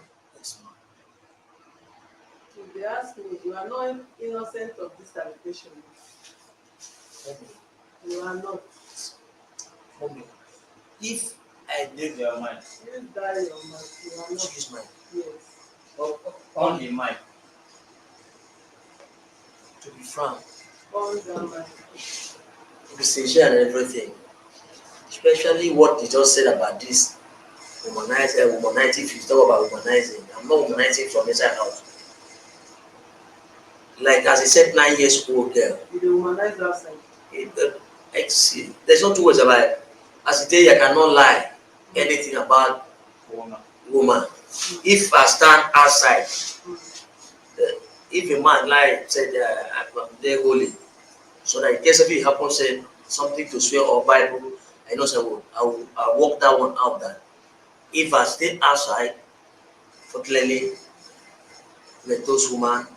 If they ask me, you are not innocent of this allegation. You are not. If I did your mind, Use that your mind. You are not. use mine. Yes. On the mic. To be frank, On the mind. to be sincere and everything, especially what you just said about this womanizing. If you talk about womanizing, I'm not womanizing from inside house. Like as I said, 9 years old girl. You do womanize outside. See, there's no two ways about it. As a day, I cannot lie anything about woman. If I stand outside, if a man lie said I'm there holy, so that in case if it happens, say something to swear or Bible, I know say I walk that one out. That if I stay outside, fortunately, let those woman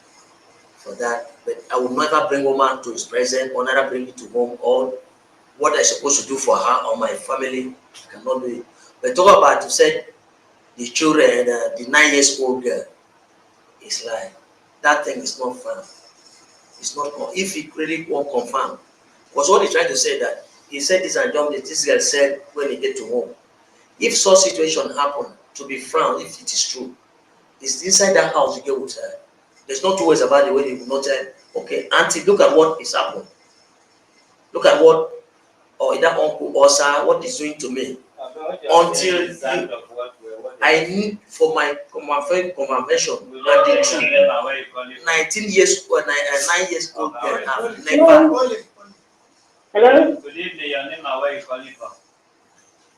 for that, but I will never bring woman to his presence or never bring it to home or what I supposed to do for her or my family, I cannot do it. But talk about you said the children, the 9 years old girl, is like that thing is not firm. It's not. If he really won't confirm, because what he tried to say that he said this and John, this girl said when he get to home. If such situation happen, to be found, if it is true, it's inside that house you get with her. There's no two ways about the way they will not tell. Okay, auntie, look at what is happening. Look at what or that uncle or sir, what is doing to me. Until I need for my convention and the truth. 19 years or 9 years old girl have never. Hello? Good evening, your name and where you calling from?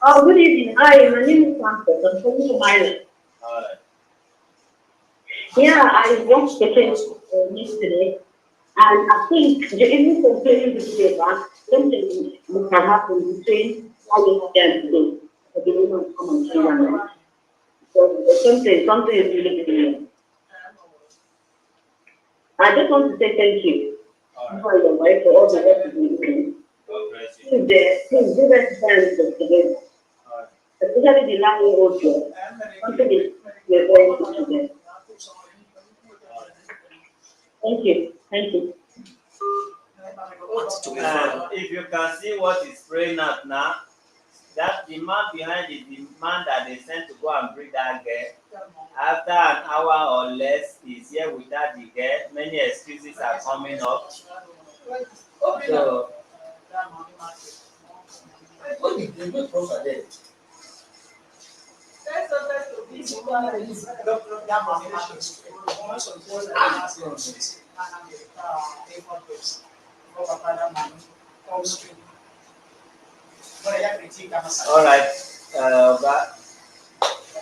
Oh, good evening. Hi, my name is Santos. I'm calling from Ireland. Alright. Yeah, I watched the case yesterday, and I think the even complaining with the bank, something can happen between how you and today. The woman come and see one. So something is really good. I just want to say thank you for your wife for all the work you're doing. Please do that parents of today. Especially the 9-year-old girl. Something is we're very good to them. Thank you. Thank you. If you can see what is spraying out now, that the man behind is the man that they sent to go and bring that girl. After an hour or less, he's here without the girl. Many excuses are coming up. So, What did the good professor did? all right, but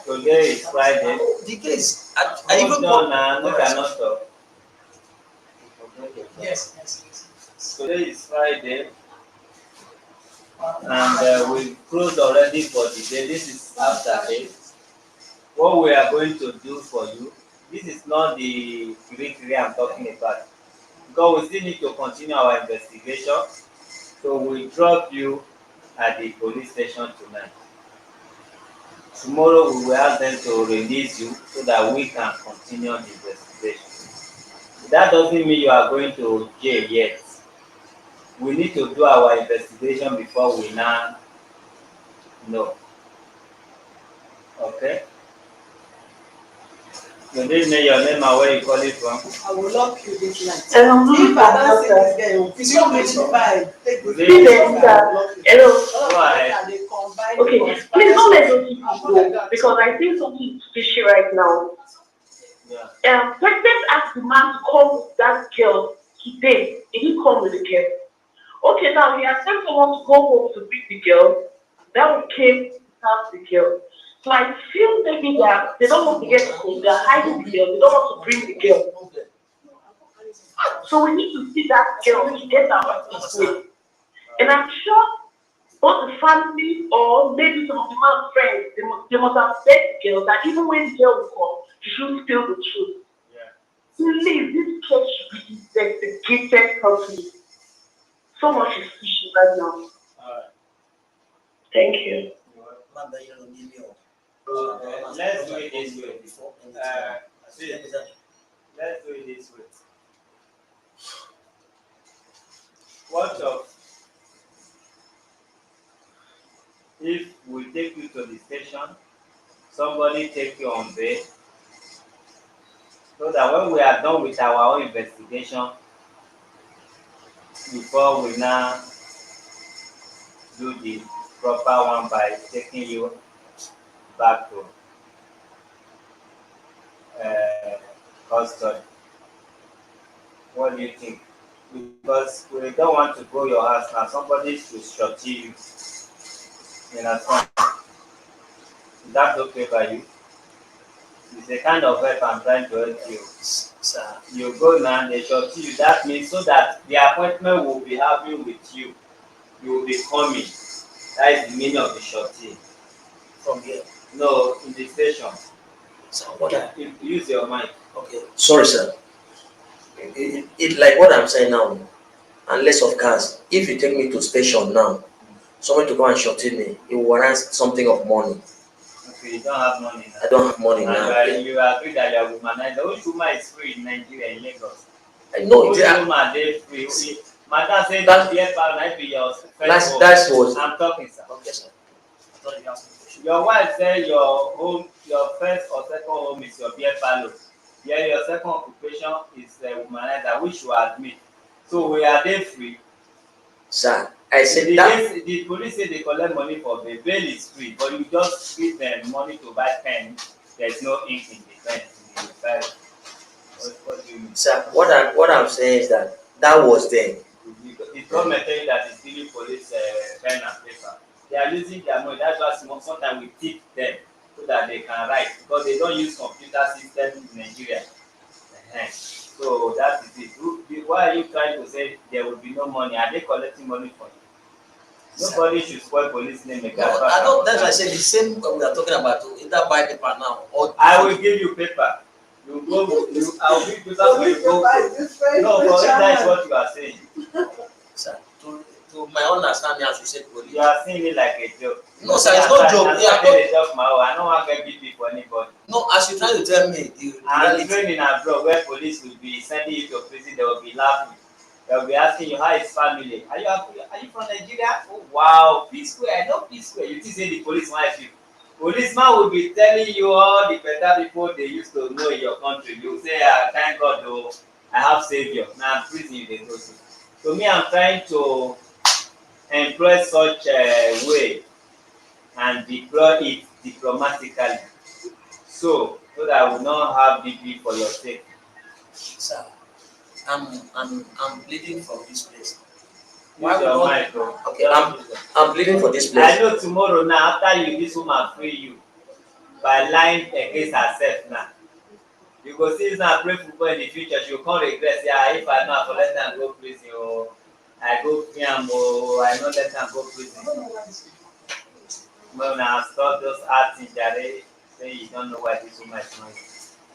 today is Friday. The case, I even Hold on now, no cannot talk. Yes. Today is Friday, and we closed already for the day. This is after day. What we are going to do for you, this is not the curriculum I'm talking about, because we still need to continue our investigation. So we drop you at the police station tonight. Tomorrow we will ask them to release you so that we can continue the investigation. That doesn't mean you are going to jail yet. We need to do our investigation before we now know. Okay? Good evening, your name and where you calling from? I will lock you this night. If I don't see this girl, it's not going to survive. Take Good this evening. Hello. Go ahead. Okay, please don't let those people go because I think something is fishy right now. President asked the man to come with that girl today. He didn't come with the girl. Okay, now he has sent someone to go home to pick the girl. That one came without the girl. So I feel maybe that they don't want to get home. They're hiding the girl. They don't want to bring the girl. So we need to see that girl to get our way. And I'm sure both the family or maybe some of the man's friends, they must have said the girl that even when the girl will come, she should spill the truth. Please, this case should be investigated properly. So much is fishy right now. Thank you. Let's do it this way. Let's do it this way. What of if we take you to the station, somebody take you on bail, so that when we are done with our own investigation, before we now do the proper one by taking you back to custody. What do you think? Because we don't want to go your house now. Somebody should structure you. You understand? Is that okay by you? It's a kind of help I'm trying to help you. Sir. You go now, they structure you. That means so that the appointment will be having with you. You will be coming. That is the meaning of the shorty. From here? No, in the station. So what? Use your mic. Okay. Sorry, sir. It like what I'm saying now. Unless of course, if you take me to station now, someone to come and short me, it will warrant something of money. Okay, you don't have money now. I don't have money now. You agree that you are womanizer. The only woman is free in Nigeria, in Lagos. I know. The only woman they free. Madam said that the power might be your first that's what I'm talking, sir. Okay, sir. Your wife said your home, your first or second home is your beer parlor. Yeah, your second occupation is womanizer, which you admit. So we are they free. Sir, I said the police say they collect money for bail. Bail is free, but you just give them money to buy pen. There's no ink in the pen. What do you mean? Sir, what I'm saying is that was then. The government tell you that it's giving police pen and paper. They are using their money. That's why sometimes we tip them so that they can write, because they don't use computer system in Nigeria. So that is it. Why are you trying to say there will be no money? Are they collecting money for you? Nobody should spoil police name again. No, I don't. That's why I said the same we are talking about. Either buy paper now or I will give you paper. You go. I will give you paper when you go. No, but that is what you are saying. Sir, to my understanding, as you said, police. You are seeing it like a joke. No, sir, it's not joke. I don't want to get BP for anybody. No, as you trying to tell me, I'm training abroad where police will be sending you to prison. They will be laughing. They will be asking you, how is family? Are you from Nigeria? Oh wow, Peace Square. I know Peace Square. You think say the police want you. Policeman will be telling you all the better people they used to know in your country. You say, thank God, though, I have savior. Now prison they go to. So me, I'm trying to employ such a way and deploy it diplomatically. So that I will not have BP for your sake. Sir, I'm bleeding from this place. Why your mind, bro? Okay, I'm bleeding for this place. I know tomorrow now, after you, this woman free you by lying against herself now. You go see now pray for in the future, she will come regret. Yeah, if I know I for let them go prison, or I go free am, or I not let them go prison. Well, now stop those acting that they say you don't know why this woman is money.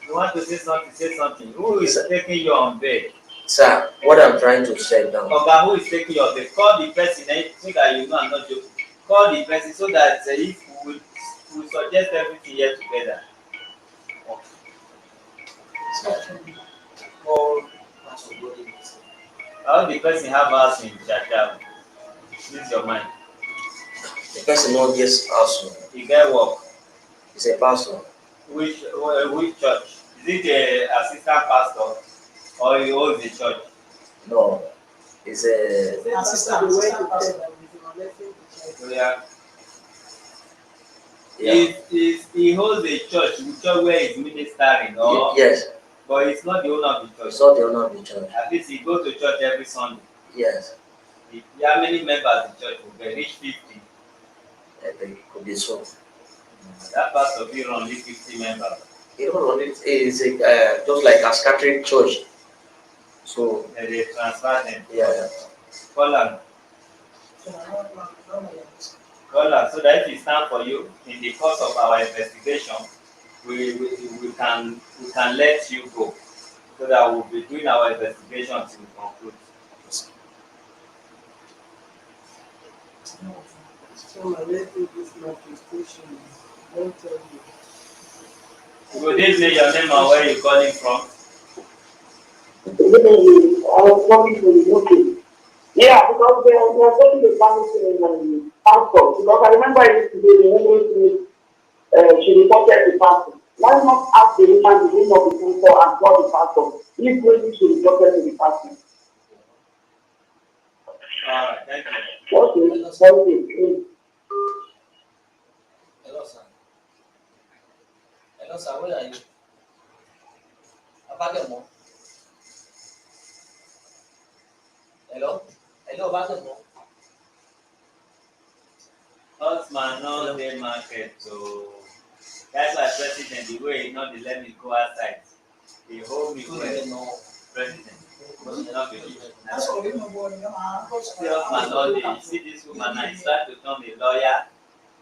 You want to say something, say something. Who is taking you on bail? Sir, what I'm trying to say now. Oga, who is taking your bail? Call the person. I think that you know I'm not joking. Call the person so that if we suggest everything here together. How the person have house in Jaja? Use your mind. The person not just also. He get work. He's a pastor. Which church? Is it a assistant pastor or he owns the church? No, he's a assistant pastor. So yeah. Yeah. He holds a church where he's ministering, or Yes. but he's not the owner of the church. It's not the owner of the church. At least he goes to church every Sunday. Yes. How many members the church will be? Reach 50. I think it could be so. That pastor will be only 50 members. It is just like a scattering church. So they transfer them. Yeah. Call her. So that if it's time for you, in the course of our investigation, we can let you go, so that we'll be doing our investigation till we conclude. So I let you this manifestation. Don't tell you. Good evening, your name and where you calling from? I was talking to the UK. Yeah, because they are talking to the pastor. Because I remember yesterday the woman she reported the pastor. Why not ask the woman the name of the pastor and call the pastor? If really she reported to the pastor. Alright, thank you. Okay, thank you. Hello, sir. Hello, sir. Where are you? Abagemo. Hello? Hello, Abagemo. Husband no dey market, so that's why president, the way he not dey let me go outside, he hold me well. President, not be see husband no dey. See this woman now, he try to become a lawyer,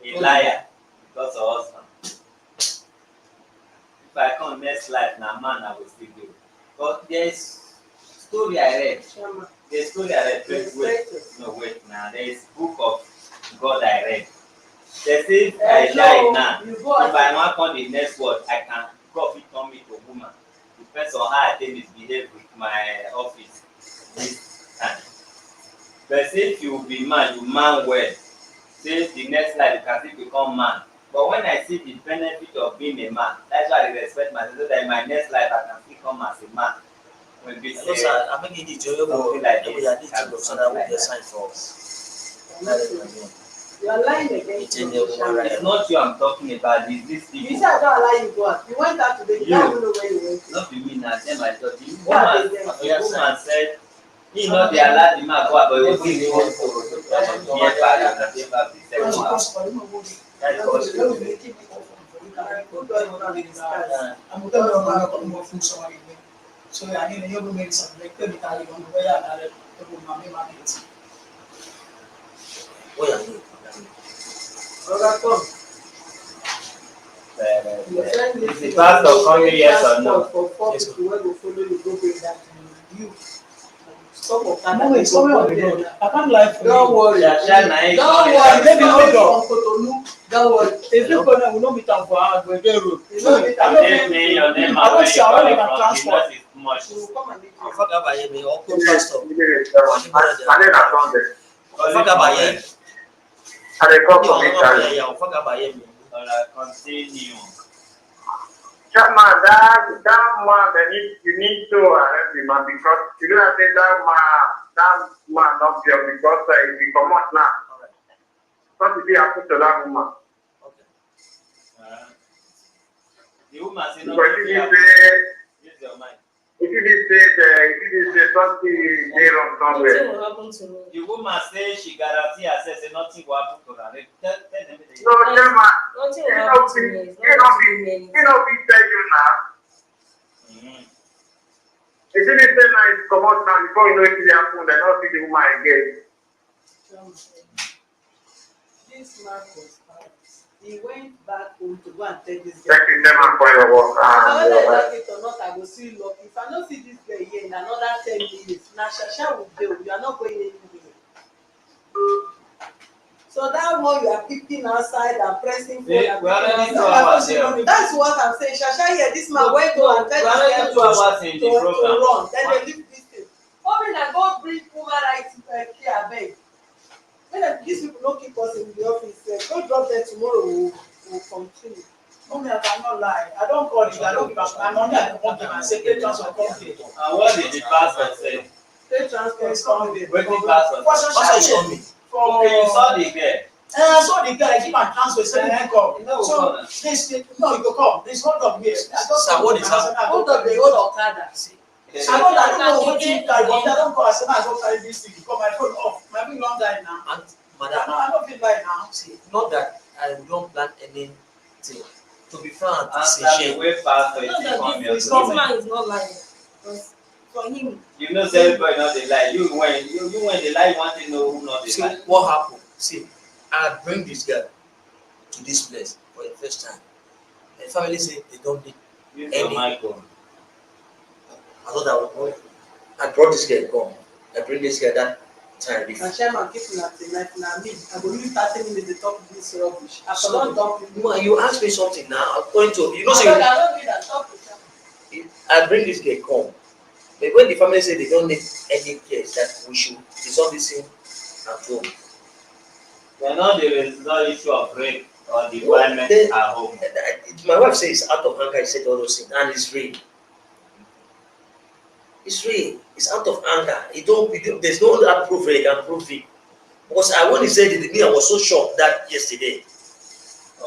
a liar, because of husband. If I come next life, na man I will still do. But there's story I read. There's story I read. Wait now. There's book of God I read. They say if I die now, if I want on the next word, I can God will turn me to woman. Depends on how I take misbehave with my office this time. But say if you be man, you man well. Say the next life you can still become man. But when I see the benefit of being a man, that's why I respect myself, so that in my next life I can still come as a man. When we say something like this, You are lying again. it's not you I'm talking about, it's this people. You said I don't allow you to go out. You went out today, you don't even know where you went. Not be me now, them I thought. The woman said, he not dey allow the man go out, but he will give him one to hear back and hear back the second house. That's what she did. So I need you to make some like the Italian way and mommy market. Is the pastor coming, yes or no? For 4 people wey go follow you go bring that you. Stop of that. I can't lie for you. Don't worry. Don't worry. Maybe hold on. Don't worry. If you go there, we don't meet them for our road. Your name and where you calling from, because it's much. I forgot about you, or pastor. Continue. Chairman, that man, you need to arrest him because you know I say that man not there because if he come out now, what if he happen to that woman? The woman say because no. Use your mind. If you did say something they wrong somewhere. Nothing will happen to me. The woman say she guarantee herself say nothing will happen to her. Tell them. No, Chairman. Nothing will happen to me. It's not He to me. don't be tell you now. If you did say now, come out now before you know it will happen, they don't see the woman again. This man was bad. He went back home to go and tell this guy. Thank you, Chairman, for your work. Whether I like it or not, I will still love. If I don't see this guy here in another 10 minutes, now Shasha will go. You are not going anywhere. So that one you are picking outside and pressing phone. That's what I'm saying. Shasha here, this man went to and tell this guy to run. Then they leave this thing. Come in and go bring human rights care, beg. When these people don't keep us in the office, go drop them tomorrow. We'll continue. Mommy, I cannot lie. I don't call you. I don't give my money. I come to my secretary transfer company. And what did the pastor say? State transport is coming. Waiting pastor. Pastor show me. Okay, you saw the girl. So the guy keep and transfer, say you come. So this, no, you go come. This hold up here. Sir, what is happening? Hold up, they hold Okada. I don't know what you carry, but I don't go. I say, I go carry this thing because my phone off. My phone don't die now. And madam, I don't feel like now. see, not that I don't plan anything. To be frank, it's a That's shame. the way pastor is This man is not lying. Because for him, you know, say everybody not dey lie. You when they lie, you want to know who not dey See lie. what happened? See, I bring this girl to this place for the first time. The family say they don't need Use your any. mic on. I thought I brought this girl come. I bring this girl that time before. And chairman keep una tonight na me. I go use 30 minutes to talk this rubbish. I cannot talk with Woman, you ask me something now. I'm going to, you know, I say don't need that. Talk with them. I bring this girl come. But when the family say they don't need any case, that we should resolve this thing at home. They know there is no issue of rape or defilement Then, at home. my wife says it's out of anger. He said all those things, and it's real. It's real. It's out of anger. There's no other proof where you can prove it. Because when he said it to me, I was so shocked that yesterday.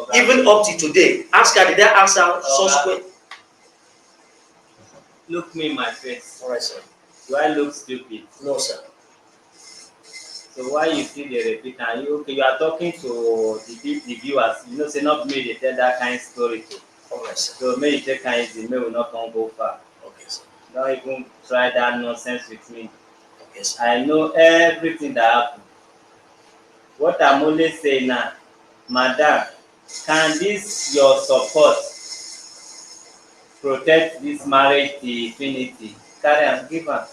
Okay. Even up to today, ask her, did I ask her subsequent? Look me in my face. All right, sir. Do I look stupid? No, sir. So why you still dey repeat am? You are talking to the viewers. You know, say not me dey tell that kind of story to. All right, sir. So make you take am easy. Make we not come go far. Okay, sir. Don't even try that nonsense with me. Okay, sir. I know everything that happened. What I'm only saying now, madam, can this your support protect this marriage to infinity? Carry am, give am.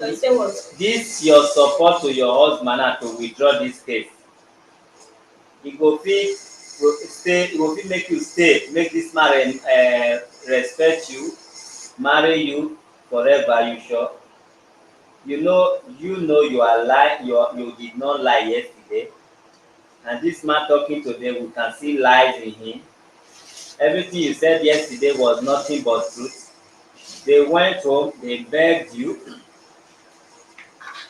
so you say what? This your support to your husband and to withdraw this case. E go fit make you stay, make this man respect you, marry you forever. You sure? You know you are lying. You did not lie yesterday, and this man talking today, we can see lies in him. Everything you said yesterday was nothing but truth. They went home, they begged you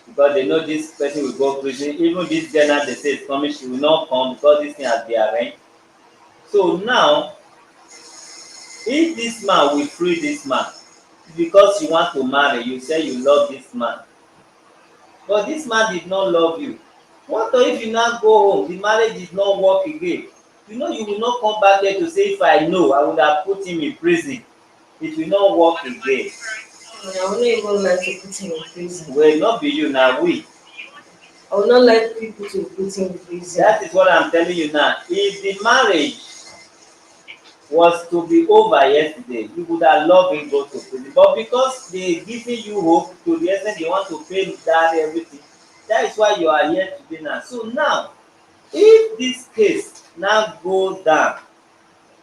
because they know this person will go prison. Even this girl now they say is coming, she will not come because this thing has been arranged. So now, if this man will free this man, because you want to marry, you say you love this man, but this man did not love you. What if you now go home, the marriage did not work again? You know you will not come back here to say if I know, I would have put him in prison. It will not work again. I would not even like to put him in prison. Well, not be you now, we. I would not like people to put him in prison. That is what I'm telling you now. If the marriage was to be over yesterday, you would have loved him go to prison. But because they giving you hope to the extent they want to pay that everything, that is why you are here today now. So now, if this case now goes down,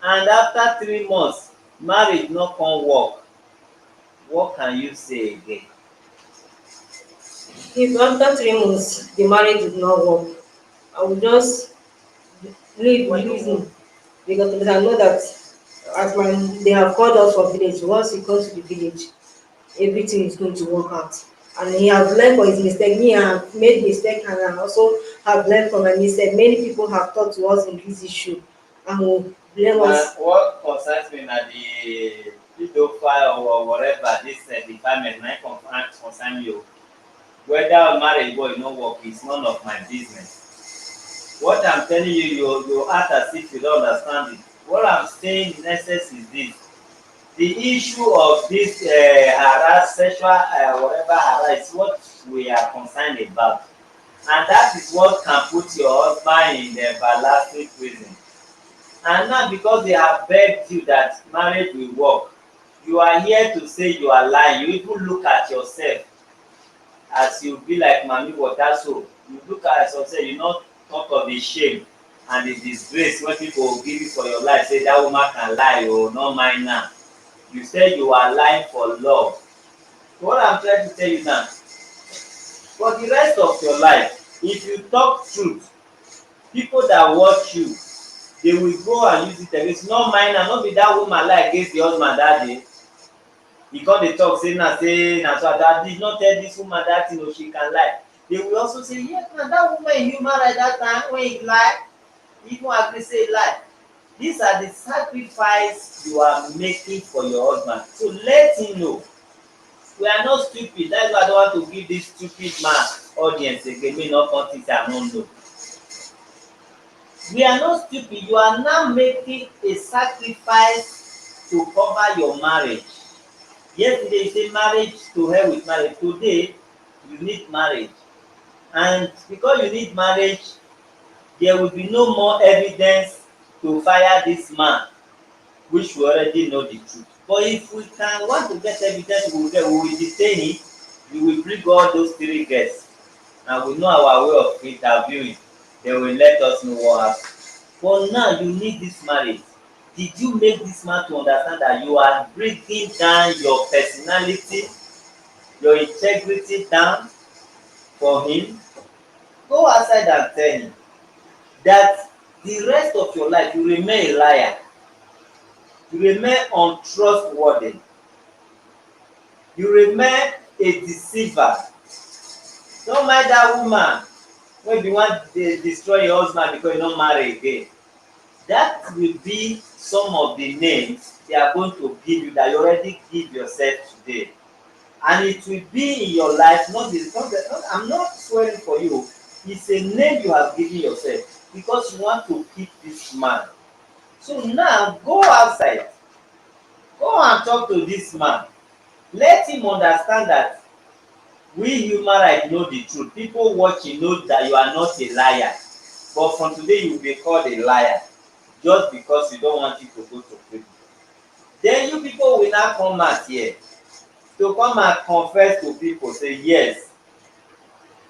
and after 3 months, marriage not come work, what can you say again? If after 3 months the marriage did not work, I will just leave reason because I know that they have called us for village. Once he comes to the village, everything is going to work out. And he has learned from his mistake. Me, I have made mistake and I also have learned from my mistake. Many people have talked to us in this issue and will blame us. What concerns me na the pedophile or whatever this department might concern you. Whether marriage boy no work is none of my business. What I'm telling you, you act as if you don't understand it. What I'm saying in essence is this: the issue of this sexual whatever harass is what we are concerned about, and that is what can put your husband in the everlasting prison. And now because they have begged you that marriage will work, you are here to say you are lying. You even look at yourself as you be like Mami Water, so you look at yourself, you not talk of the shame and the disgrace when people will give you for your life, say that woman can lie, oh, not mine now. You say you are lying for love. What I'm trying to tell you now, for the rest of your life, if you talk truth, people that watch you, they will go and use it against. Not mine, and not be that woman lie against the husband that day. He come dey talk say na so I did not tell this woman that thing, she can lie. they will also say, yes, man, that woman in human right that time when he lie, even agree say lie. These are the sacrifice you are making for your husband. So let him know. We are not stupid. That's why I don't want to give this stupid man audience again. Me not content I don't know. We are not stupid. You are now making a sacrifice to cover your marriage. Yesterday you say marriage to hell with marriage. Today you need marriage. And because you need marriage, there will be no more evidence to fire this man, which we already know the truth. But if we can want to get evidence, we will detain him. We will bring all those three guests, and we know our way of interviewing. They will let us know what happened. But now you need this marriage. Did you make this man to understand that you are breaking down your personality, your integrity down for him? Go outside and tell him that the rest of your life you remain a liar, you remain untrustworthy, you remain a deceiver. Don't mind that woman wey be wan dey destroy your husband because you no marry again. That will be some of the names they are going to give you that you already give yourself today. And it will be in your life, I'm not swearing for you, it's a name you have given yourself because you want to keep this man. So now go outside, go and talk to this man. Let him understand that we human rights know the truth. People watching know that you are not a liar. But from today you will be called a liar just because you don't want it to go to prison. Then you people will now come out here to come and confess to people, say, yes,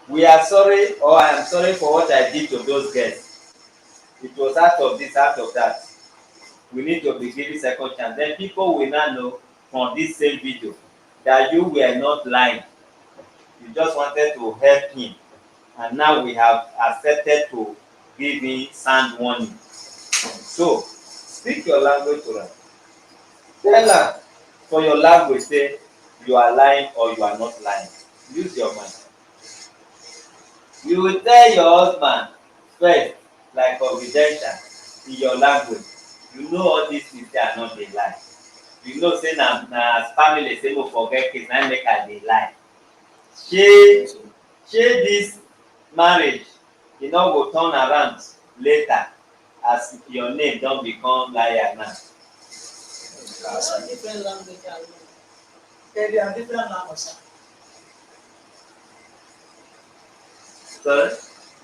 we are sorry, or I am sorry for what I did to those girls. It was out of this, out of that. We need to be given second chance. Then people will now know from this same video that you were not lying. You just wanted to help him. And now we have accepted to give him sound warning. So, speak your language to her. Tell her for your language, say you are lying or you are not lying. Use your mind. You will tell your husband first, like confidential, in your language. You know all these things are not dey lie. You know say na as family say mo forget case na make I dey lie. Shey this marriage e no go turn around later as your name don become liar now. All different language are known. There are different languages. Sorry?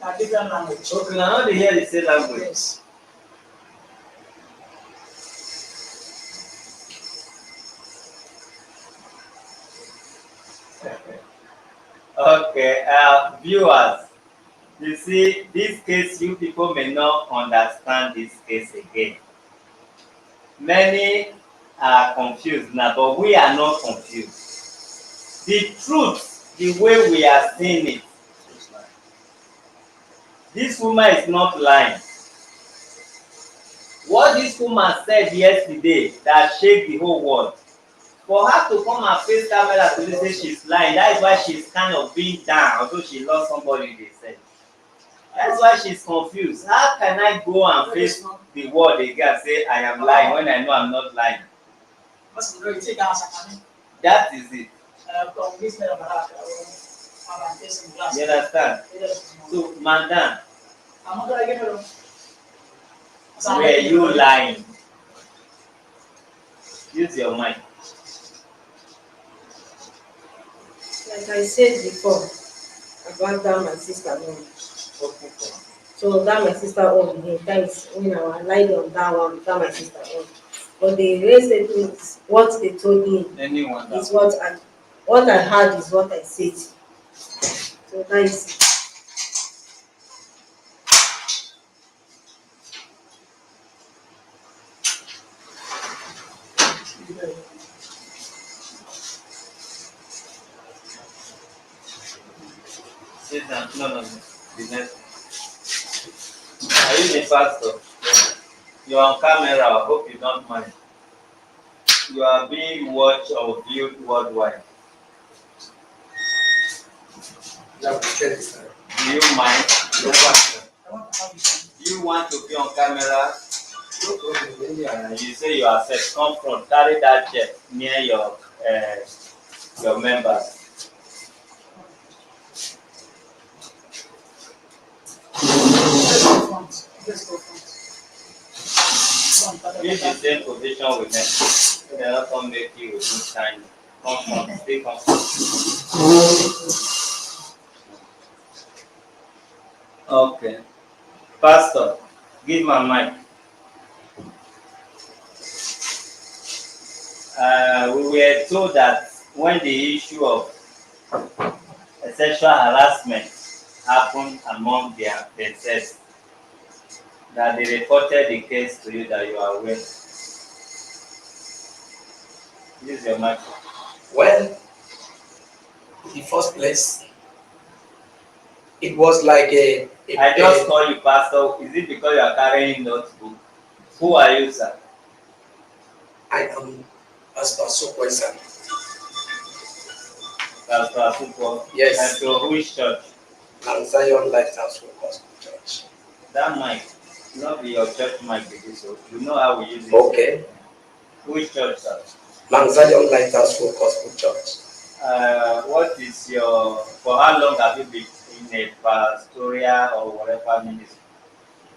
Na different language. Okay, una no dey hear the same language. Yes. Okay, viewers, you see, this case, you people may not understand this case again. Many are confused now, but we are not confused. The truth, the way we are seeing it, this woman is not lying. What this woman said yesterday that shake the whole world, for her to come and face camera to say she's lying, that is why she's kind of being down, although she lost somebody they said. That's why she's confused. How can I go and face the world again and say I am lying when I know I'm not lying? That is it. You understand? So, madam, were you lying? Use your mind. Like I said before, about that my sister own. Okay. So that my sister own, that is when I lied on that one, that my sister own. But the rest of it, what they told me is what I heard is what I said. So that is it. Sit down. No. The next. Are you the pastor? You're on camera. I hope you don't mind. You are being watched or viewed worldwide. Do you mind? No question. Do you want to be on camera? You say you are set. Come from, carry that chair near your members. Be the same position with them. They are not going to make you with good time. Come from, stay comfortable. Okay. Pastor, give my mic. We were told that when the issue of sexual harassment happened among themselves, that they reported the case to you that you are aware. This is your mic. Well, in the first place, it was like I just call you pastor. Is it because you are carrying notebook? Who are you, sir? I am Pastor Sokwesa. Pastor Asupo? Yes. And to which church? Mount Zion Lighthouse Gospel Church. That mic, not be your church mic, so you know how we use it. Okay. Which church, sir? Mount Zion Lighthouse Gospel Church. What is for how long have you been in a pastoral or whatever ministry?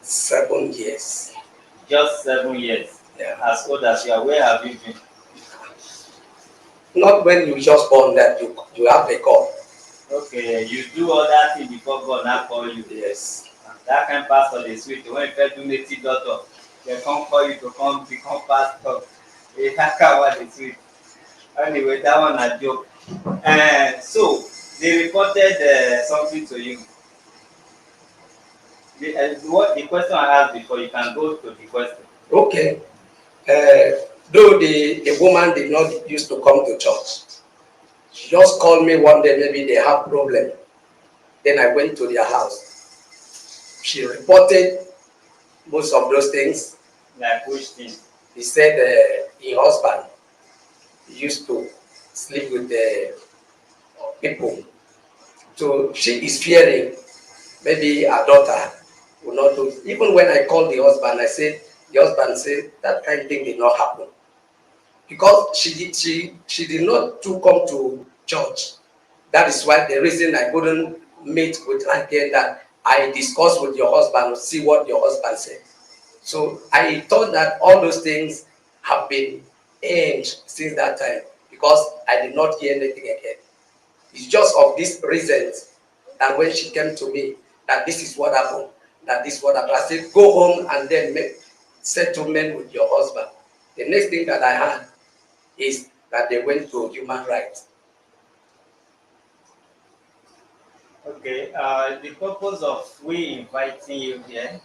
7 years. Just 7 years? Yeah. As old as you are, where have you been? Not when you just born that you have a call. Okay, you do all that thing before God now call you. Yes. That kind of pastor is sweet. When you first do native doctor, they come call you to come become pastor. That kind one is sweet. Anyway, that one a joke. So they reported something to you. What the question I asked before, you can go to the question. Okay. Though the woman did not used to come to church, she just called me one day, maybe they have problem. Then I went to their house. She reported most of those things. Like which things? He said her husband used to sleep with the people. So she is fearing maybe her daughter will not do. Even when I called the husband, I said, the husband said that kind of thing did not happen. Because she did not to come to church. That is why the reason I couldn't meet with her again, that I discussed with your husband to see what your husband said. So I thought that all those things have been ended since that time because I did not hear anything again. It's just of these reasons that when she came to me, that this is what happened, that this is what happened. I said, go home and then make settlement with your husband. The next thing that I had is that they went to human rights. Okay, the purpose of we inviting you here.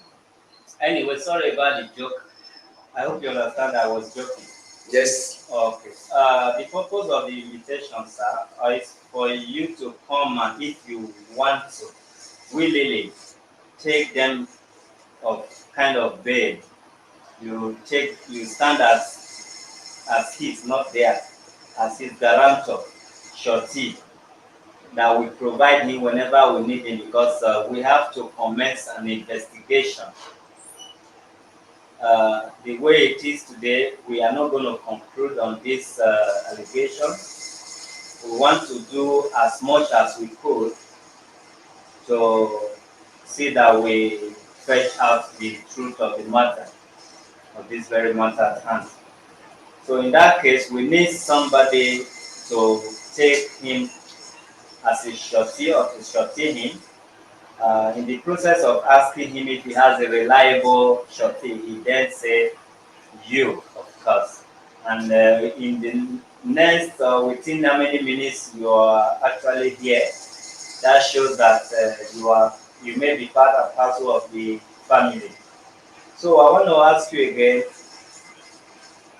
Anyway, sorry about the joke. I hope you understand I was joking. Yes. Okay. The purpose of the invitation, sir, is for you to come and if you want to, willingly take them of kind of bed. You stand as he's not there, as his guarantor, surety, that we provide him whenever we need him because we have to commence an investigation. The way it is today, we are not going to conclude on this allegation. We want to do as much as we could to see that we fetch out the truth of the matter, of this very matter at hand. So in that case, we need somebody to take him as a surety or to surety him. In the process of asking him if he has a reliable surety, he then say, you, of course. And in the next, within how many minutes you are actually here, that shows that you may be part and parcel of the family. So I want to ask you again,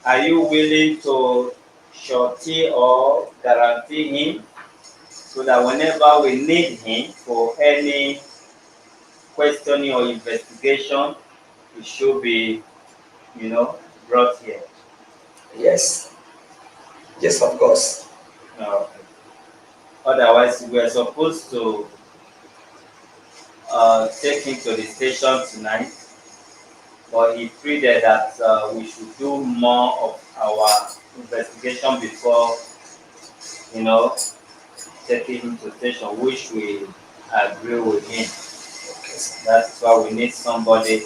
are you willing to surety or guarantee him so that whenever we need him for any questioning or investigation, it should be, brought here? Yes. Yes, of course. Okay. Otherwise, we are supposed to take him to the station tonight, but he pleaded that we should do more of our investigation before, you know, taking him to station, which we agree with him. That's why we need somebody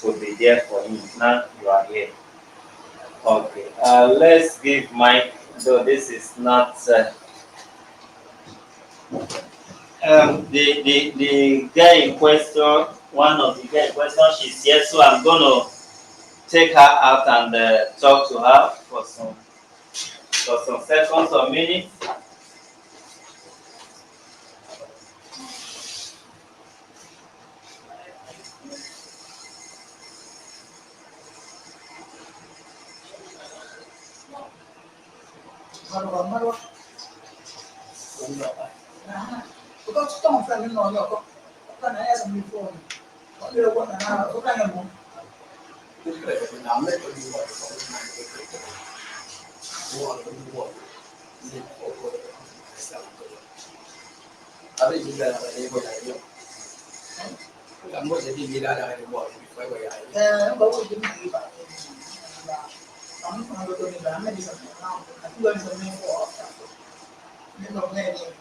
to be there for him. Now you are here. Okay. Let's give Mike, though this is not the guy in question, one of the guy in question, she's here, so I'm gonna take her out and talk to her for some seconds or minutes. Because some of them you know look, kan I ask me for what do you want now? What kind of mom? I'm not going to do what. I think you got a neighbor like you. I'm going to give you that anymore before I but we didn't give up. I'm not going to do that. I'm not going to do that. I'm going to do that. You know, maybe.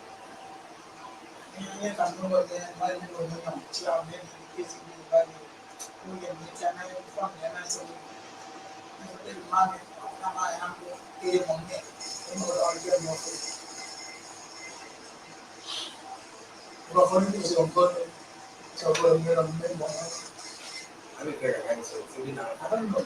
Ini kan dulu dia main dulu dengan ciao dia di sini bagi mungkin dia nak inform dia nak semua nanti mana nama yang aku kirim mungkin ini orang dia mau kalau itu coba dia orang mau ada kerja kan so ini nak apa nih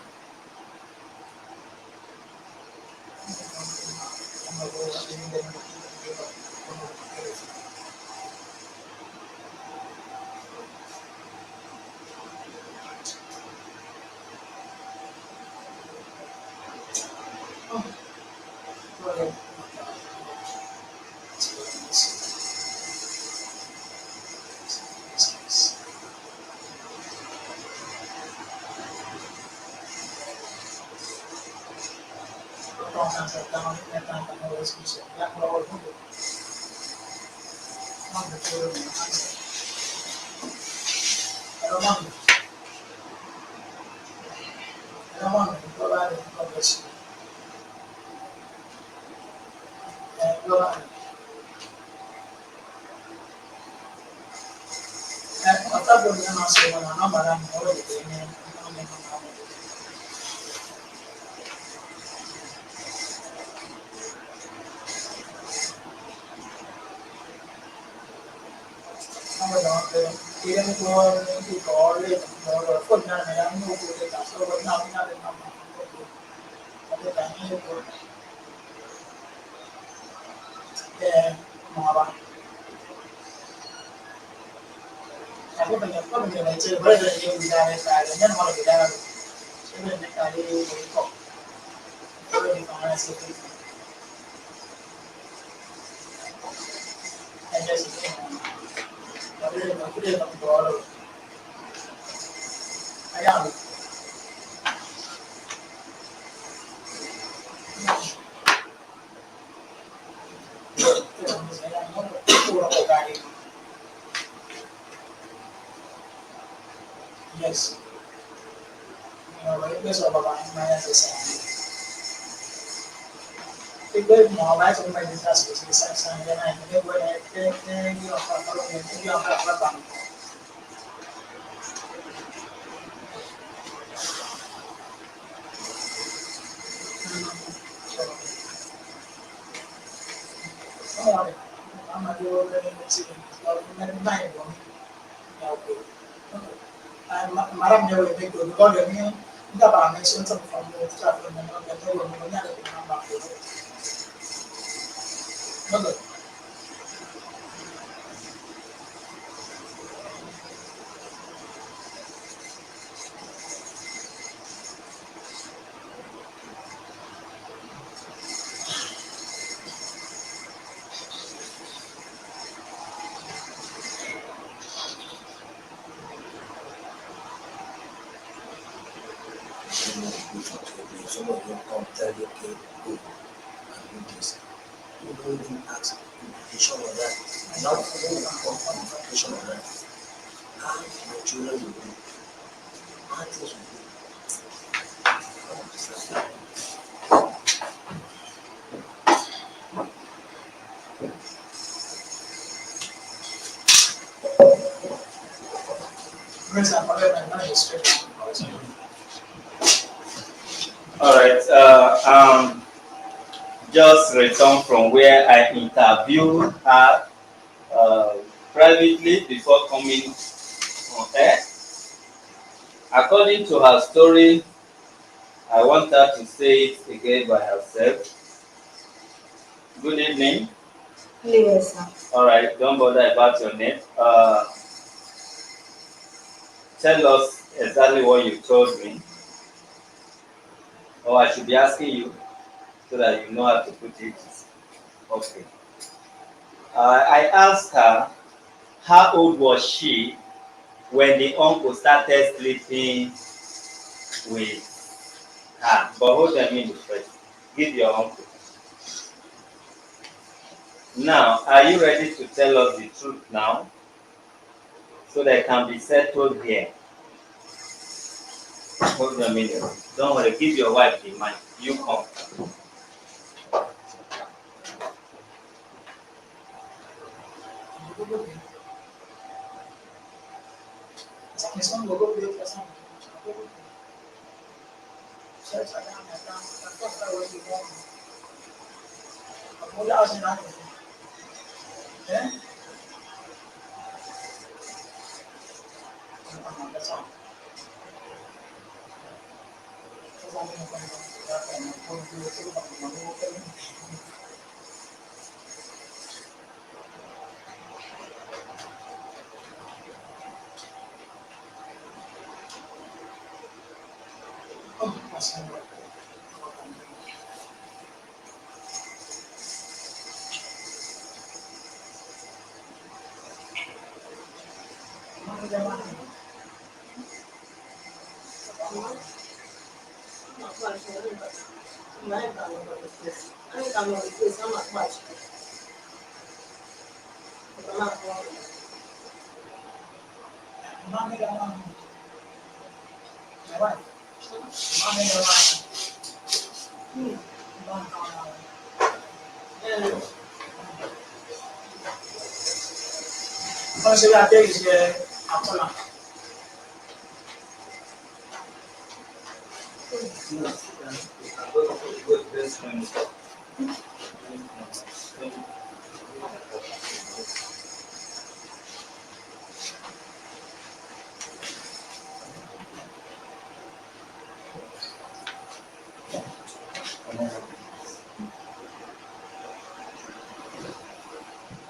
Aku banyak baca berada di negara dan malah negara ini negara ini kok kalau di mana sih ada sih tapi aku dia tak tahu ayam yes itu soal apa namanya sih itu mau baca cuma di atas di sana dan ini gue ini apa kalau ini apa I'm going to see maram dia boleh ikut kalau dia ni kita pernah mention sama kamu setelah mengenal dia belum punya ada nama betul Some of them come tell you, okay, go and do this. You uncle don't even ask invitation or that. Now who will come for invitation or that? How your children will be. How things will be. All right. Just returned from where I interviewed her privately before coming on air. According to her story, I want her to say it again by herself. Good evening. Yes, sir. All right, don't bother about your name. Tell us exactly what you told me, or I should be asking you so that you know how to put it. Okay. I asked her, how old was she when the uncle started sleeping with her? But hold a minute first. Give your uncle. Now, are you ready to tell us the truth now? So that it can be settled here. Hold a minute. Don't worry, give your wife the mic. You come.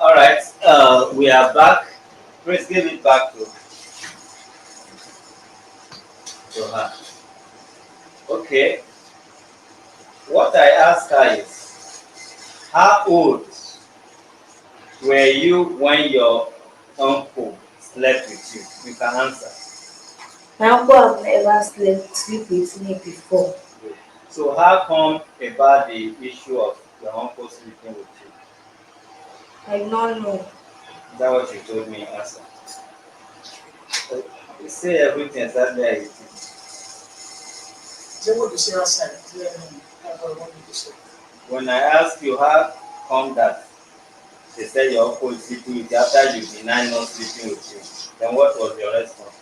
All right, we are back. Please give it back to her. Okay. What I asked her is, how old were you when your uncle slept with you? You can answer. My uncle have never sleep with me before. So how come about the issue of your uncle sleeping with you? I don't know. Is that what you told me? Answer. So, you say everything exactly as it is. Say what you say outside. When I ask you how come that they said your uncle is sleeping with you after you deny not sleeping with you, then what was your response?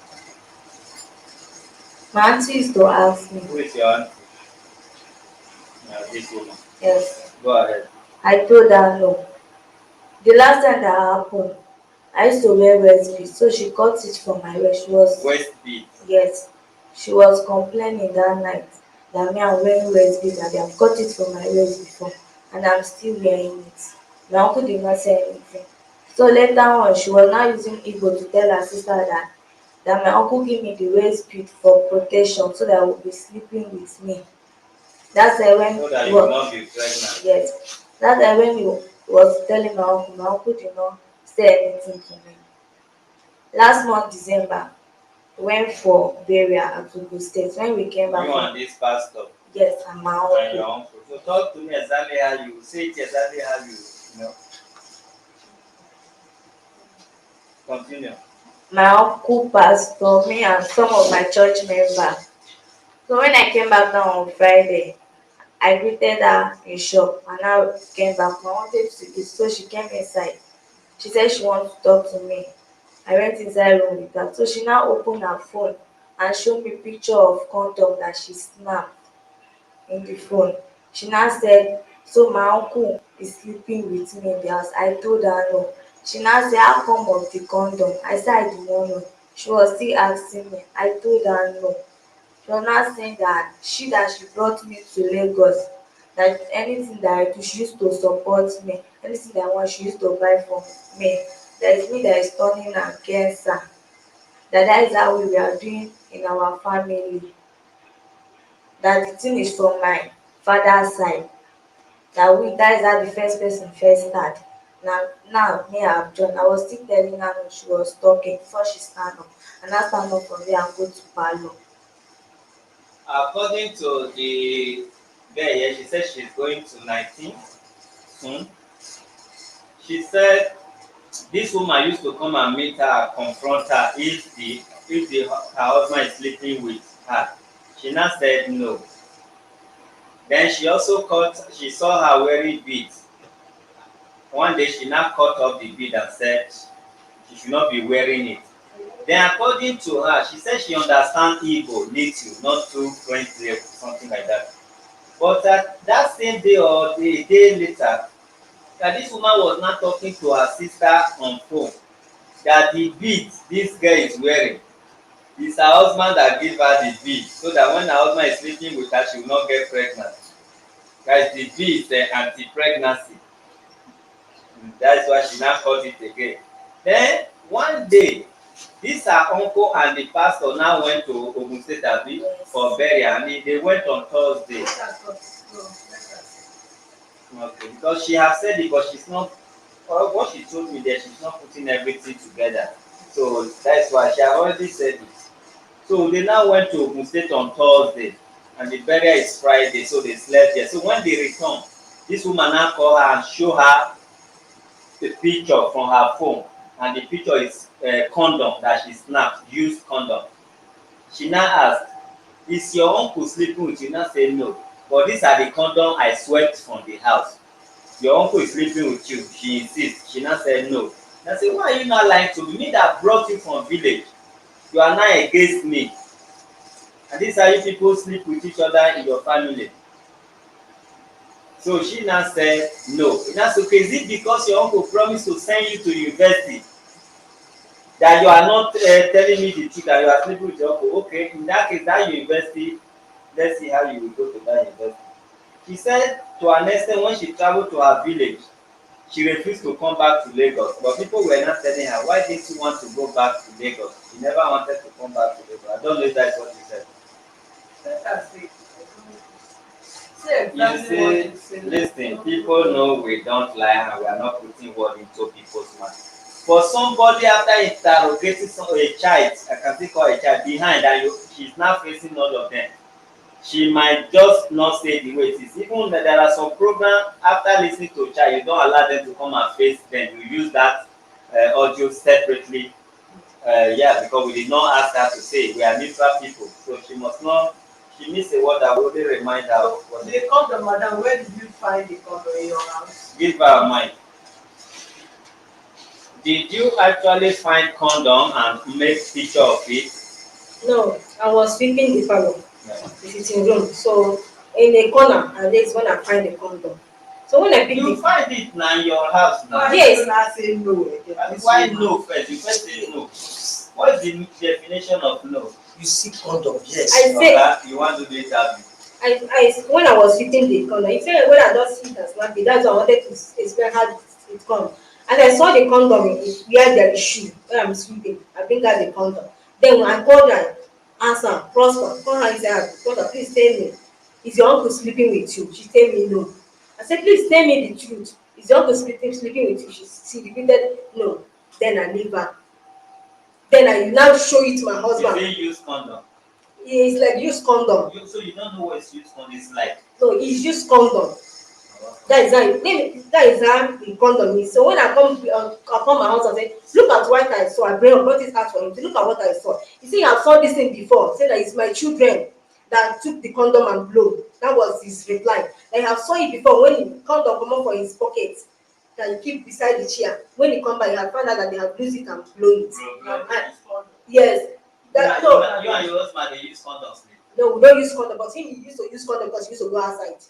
My auntie used to ask me. Who is your auntie? This woman. Yes. Go ahead. I told her no. The last time that happened, I used to wear waist bead, so she cut it from my waist. She was Waist bead. Yes. She was complaining that night that me I'm wearing waist bead and they have cut it from my waist before and I'm still wearing it. My uncle did not say anything. So later on she was now using Igbo to tell her sister that my uncle gave me the waist bead for protection so that I would be sleeping with me. That's when so that you will not be pregnant. Yes. That's when he was telling my uncle did not say anything to me. Last month December, we went for burial at Ogun State. When we came back You and this pastor. Yes, and my And your uncle. uncle. So talk to me exactly how you say it exactly how you No. Continue. My uncle, pastor, me, and some of my church members. So when I came back down on Friday, I greeted her in shop and I came back. I wanted to eat, so she came inside. She said she wants to talk to me. I went inside room with her. So she now opened her phone and showed me picture of condom that she snapped in the phone. She now said, so my uncle is sleeping with me in the house. I told her no. She now said, how come of the condom? I said I do not know. She was still asking me. I told her no. She was now saying that she brought me to Lagos, that anything that I do, she used to support me. Anything that I want, she used to buy for me. That is me that is turning against her. That is how we are doing in our family. That the thing is from my father's side. That is how the first person first start. Now me I have joined. I was still telling her when she was talking before she stand up. And I stand up from there and go to parlour. According to the girl here, she said she's going to 19 soon. She said this woman used to come and meet her and confront her if her husband is sleeping with her. She now said no. Then she saw her wearing beads. One day she now cut off the bead and said she should not be wearing it. Then according to her, she said she understands Igbo little, not too fluently, something like that. But that same day or the day later, that this woman was not talking to her sister on phone, that the bead this girl is wearing is her husband that gave her the bead, so that when her husband is sleeping with her, she will not get pregnant. Guys, the bead is anti-pregnancy. That's why she now called it again. Then one day, this her uncle and the pastor now went to Ogun State Abi for burial, and they went on Thursday. Okay, because she has said it, but she's not. Well, what she told me there, she's not putting everything together. So that's why she had already said it. So they now went to Ogun State on Thursday, and the burial is Friday, so they slept there. So when they returned, this woman now called her and show her the picture from her phone, and the picture is condom that she snapped, used condom. She now asked, is your uncle sleeping with you? Now say no, but these are the condom I swept from the house. Your uncle is sleeping with you. She insists. She now said no. I say, why are you not lying to me? Me that brought you from village, you are now against me. And this is how you people sleep with each other in your family. So she now said no. That's okay. Is it because your uncle promised to send you to university that you are not telling me the truth, that you are sleeping with your uncle? Okay, in that case, that university, let's see how you will go to that university. She said to an extent when she traveled to her village, she refused to come back to Lagos. But people were not telling her, why didn't you want to go back to Lagos? She never wanted to come back to Lagos. I don't know if that's what she said. You see, listen, people know we don't lie and we are not putting word into people's mouth. For somebody after interrogating a child, I can still call a child, behind and she's now facing all of them, she might just not say the way it is. Even there are some programs after listening to a child, you don't allow them to come and face them. You use that audio separately. Yeah, because we did not ask her to say we are neutral people, so she must not. She missed a word that will only remind her of what They come to madam, where did you find the condom in your house? Give her a mic. Did you actually find condom and make picture of it? No, I was sweeping the parlour, Yeah. the sitting room. So in a corner, and that's when I find the condom. So when I pick You find it now in your house now. Yes. You not say no again. Why no first? You first say no. What is the definition of no? You see condom, yes. I say You want to do the interview. when I was sweeping the condom, you say when I just see it as one day, that's why I wanted to explain how it comes. And I saw the condom where there is shoe, where I'm sweeping. I bring out the condom. Then when I called her, answer, Prosper, call her and say, Prosper, please tell me, is your uncle sleeping with you? She tell me no. I said, please tell me the truth. Is your uncle sleeping with you? She repeated no. Then I leave her. Then I now show it to my husband. Is he use condom? He is like use condom. So you don't know what his use condom is like? No, he's used condom. That is how he condom me. So when I come my house and say, look at what I saw. I brought it out for him. Say, look at what I saw. You see, I saw this thing before. Say that it's my children that took the condom and blow. That was his reply. I have saw it before when he condom come out for his pocket that he keep beside the chair. When he come back, he have found out that they have used it and blown it. Yes. That, no, you and your husband they use condoms. no, we don't use condom, but him he used to use condom because he used to go outside.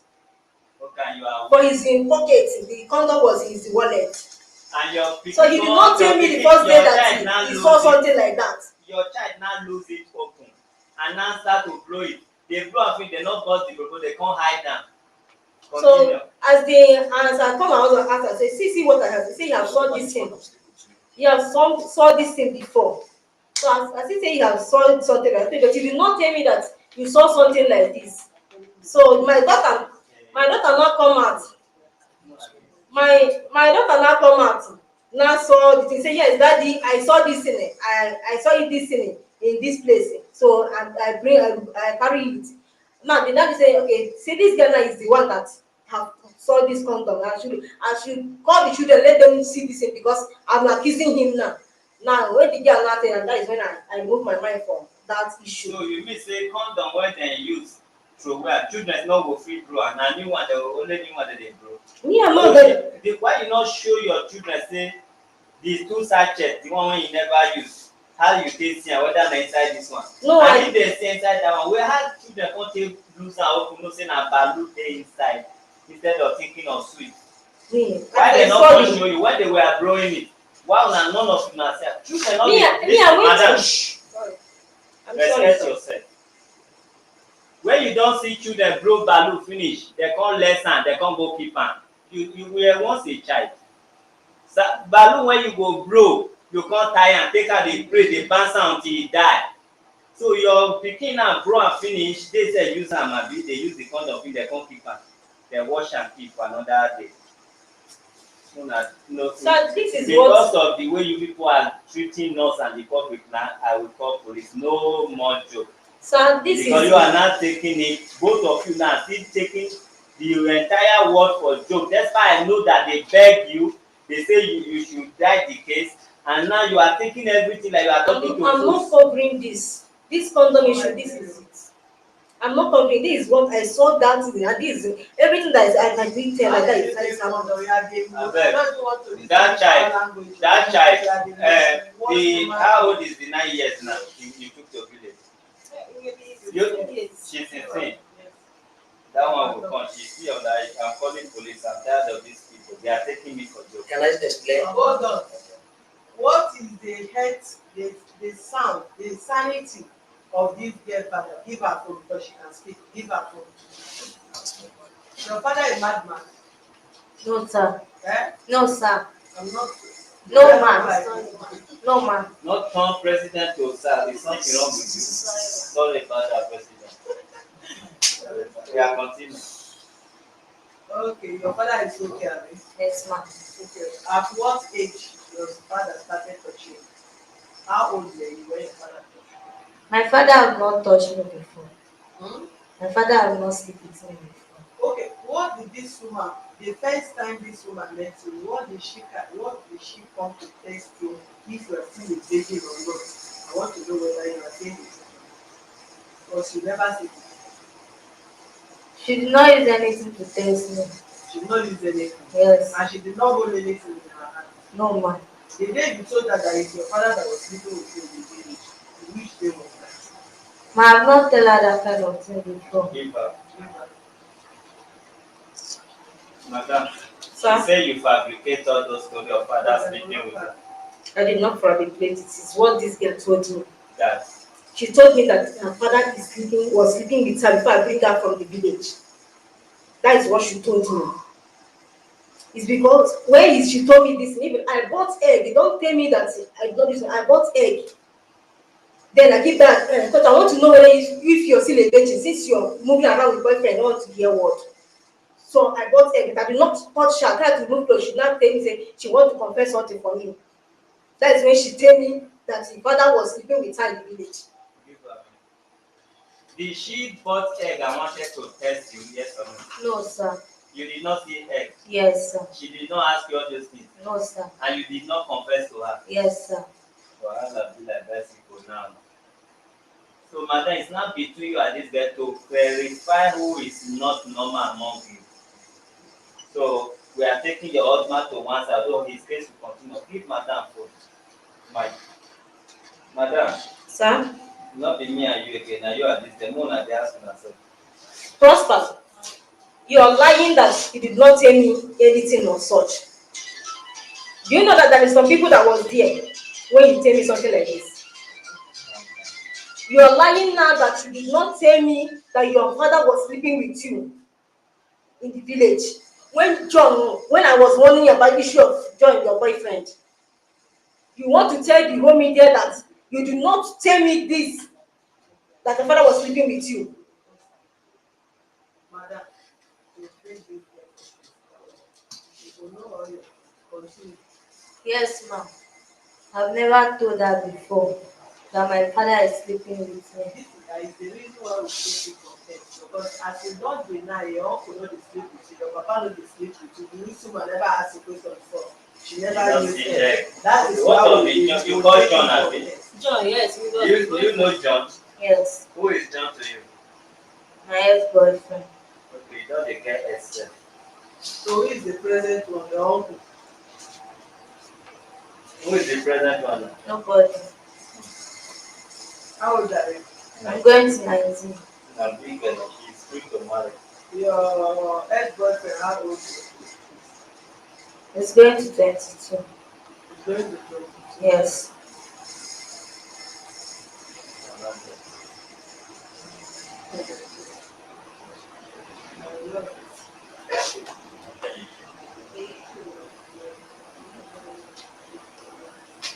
Okay, you are. But he's in pocket. The condom was in his wallet. And your So he did not tell me the first day that he saw something like that. Your child now lose it open and now start to blow it. They blow off it, they not bust the bubble, they can't hide them. Continue. So as I come out and ask, I say, see what I have. He say you have saw this thing. You have saw this thing before. So as he say you have saw something like this, but you did not tell me that you saw something like this. So my daughter now come out. My daughter now come out. Now saw the thing. Say yes, daddy, I saw this thing. I saw it this thing in this place. So I carry it. Now the daddy say, okay, see this girl now is the one that have saw this condom. I should call the children, let them see this thing because I'm accusing him now. Now when the girl now say, and that is when I move my mind from that issue. So you mean say condom when they use throw where children not go free blow and a new one the only new one that they blow. Me I'm not the why you not show your children say these two sachets, the one when you never use, how you take see whether na inside this one. No, and if they say inside that one, we had children come take loose and open no say na balu dey inside instead of thinking of sweet. Why they not come show you when they were blowing it? Why una none of una say children not dey madam respect yourself. When you don see children blow balloon finish, they come lesson, they come go keep am. You were once a child. So, balloon when you go blow, you come tie am, take out the spray, dey bounce am until e die. So your pikin now blow am finish, they say use am abi, they use the condom, they come keep am, they wash am keep for another day. So this is because of the way you people are treating us and the public now, I will call police. No more joke. So this because is you are not taking it, both of you now still taking the entire word for joke. That's why I know that they beg you, they say you should die the case, and now you are taking everything like you are talking to I'm not covering this condom issue. This is it. I'm not covering. This is what I saw that thing, and this is everything that is I can do tell like that is that child, how old is the 9 years now? You took your village. She's 16. That one will come. She's still like, I'm calling police. I'm tired of these people. They are taking me for joke. Can I explain? Hold on. What is the health, the sound, the sanity of this girl father? Give her phone because she can speak. Give her phone. Your father is madman. No, sir. Eh? No, sir. I'm not. No, man. No, man. Not turn president to serve. There's something wrong with you. Sorry about that, president. We are continuing. Okay, your father is okay, Abi? Yes, ma'am. Okay. At what age your father started touching? How old were you when your father touched you? My father have not touched me before. Hmm? My father have not slept with me before. Okay, what did this woman, the first time this woman met you, what did she come to test you if you are still a baby or not? I want to know whether you are saying it. Because you never said it. She did not use anything to test me. She did not use anything? Yes. And she did not hold anything in her hand? No, man. The day you told her that it's your father that was sleeping with you in the village, which day was that? Ma, I have not tell her that kind of thing before. Give her. Madam, Sir? she said you fabricate all those stories of father sleeping with her. I did not fabricate it. It's what this girl told me. That. She told me that her father was sleeping with her before I bring her from the village. That is what she told me. It's because when she told me this, even I bought egg. They don't tell me that I got this. I bought egg. Then I give that because I want to know whether if you're still a virgin, since you're moving around with boyfriend, I want to hear what. So I bought egg. I did not touch her. I tried to move close. She now tell me say she want to confess something for me. That is when she tell me that her father was sleeping with her in the village. Did she bought egg and wanted to test you, yes or no? No, sir. You did not see egg. Yes, sir. She did not ask you all those things. No, sir. And you did not confess to her. Yes, sir. Wahala be like bicycle now. So, madam, it's not between you and this girl to verify who is not normal among you. So, we are taking your husband to one side, although his case will continue. Give madam phone. Madam. Sir? Not be me and you again. Now you are this. The moon and the asking herself. Prosper, you are lying that you did not tell me anything of such. Do you know that there is some people that was there when you tell me something like this? You are lying now that you did not tell me that your father was sleeping with you in the village. When I was warning you about the issue of John, your boyfriend, you want to tell the whole media that you did not tell me this, that your father was sleeping with you. Madam, Yes, ma'am. I've never told her before that my father is sleeping with me. That is the reason why we take it from them. Because as you don't deny, your uncle no dey sleep with you, your papa no dey sleep with you. The reason why never ask a question before. She never knew it. That is What why of John? You call John abi? John, yes. You know John? Yes. Who is John to you? My ex-boyfriend. Okay, you don't dey get except. So who is the present one? Your uncle. Who is the present one? Nobody. How old are you? I'm going to 19. Na big girl. She's free to marry. Your ex-boyfriend, how old is he? It's going to 22. He's going to 22. Yes.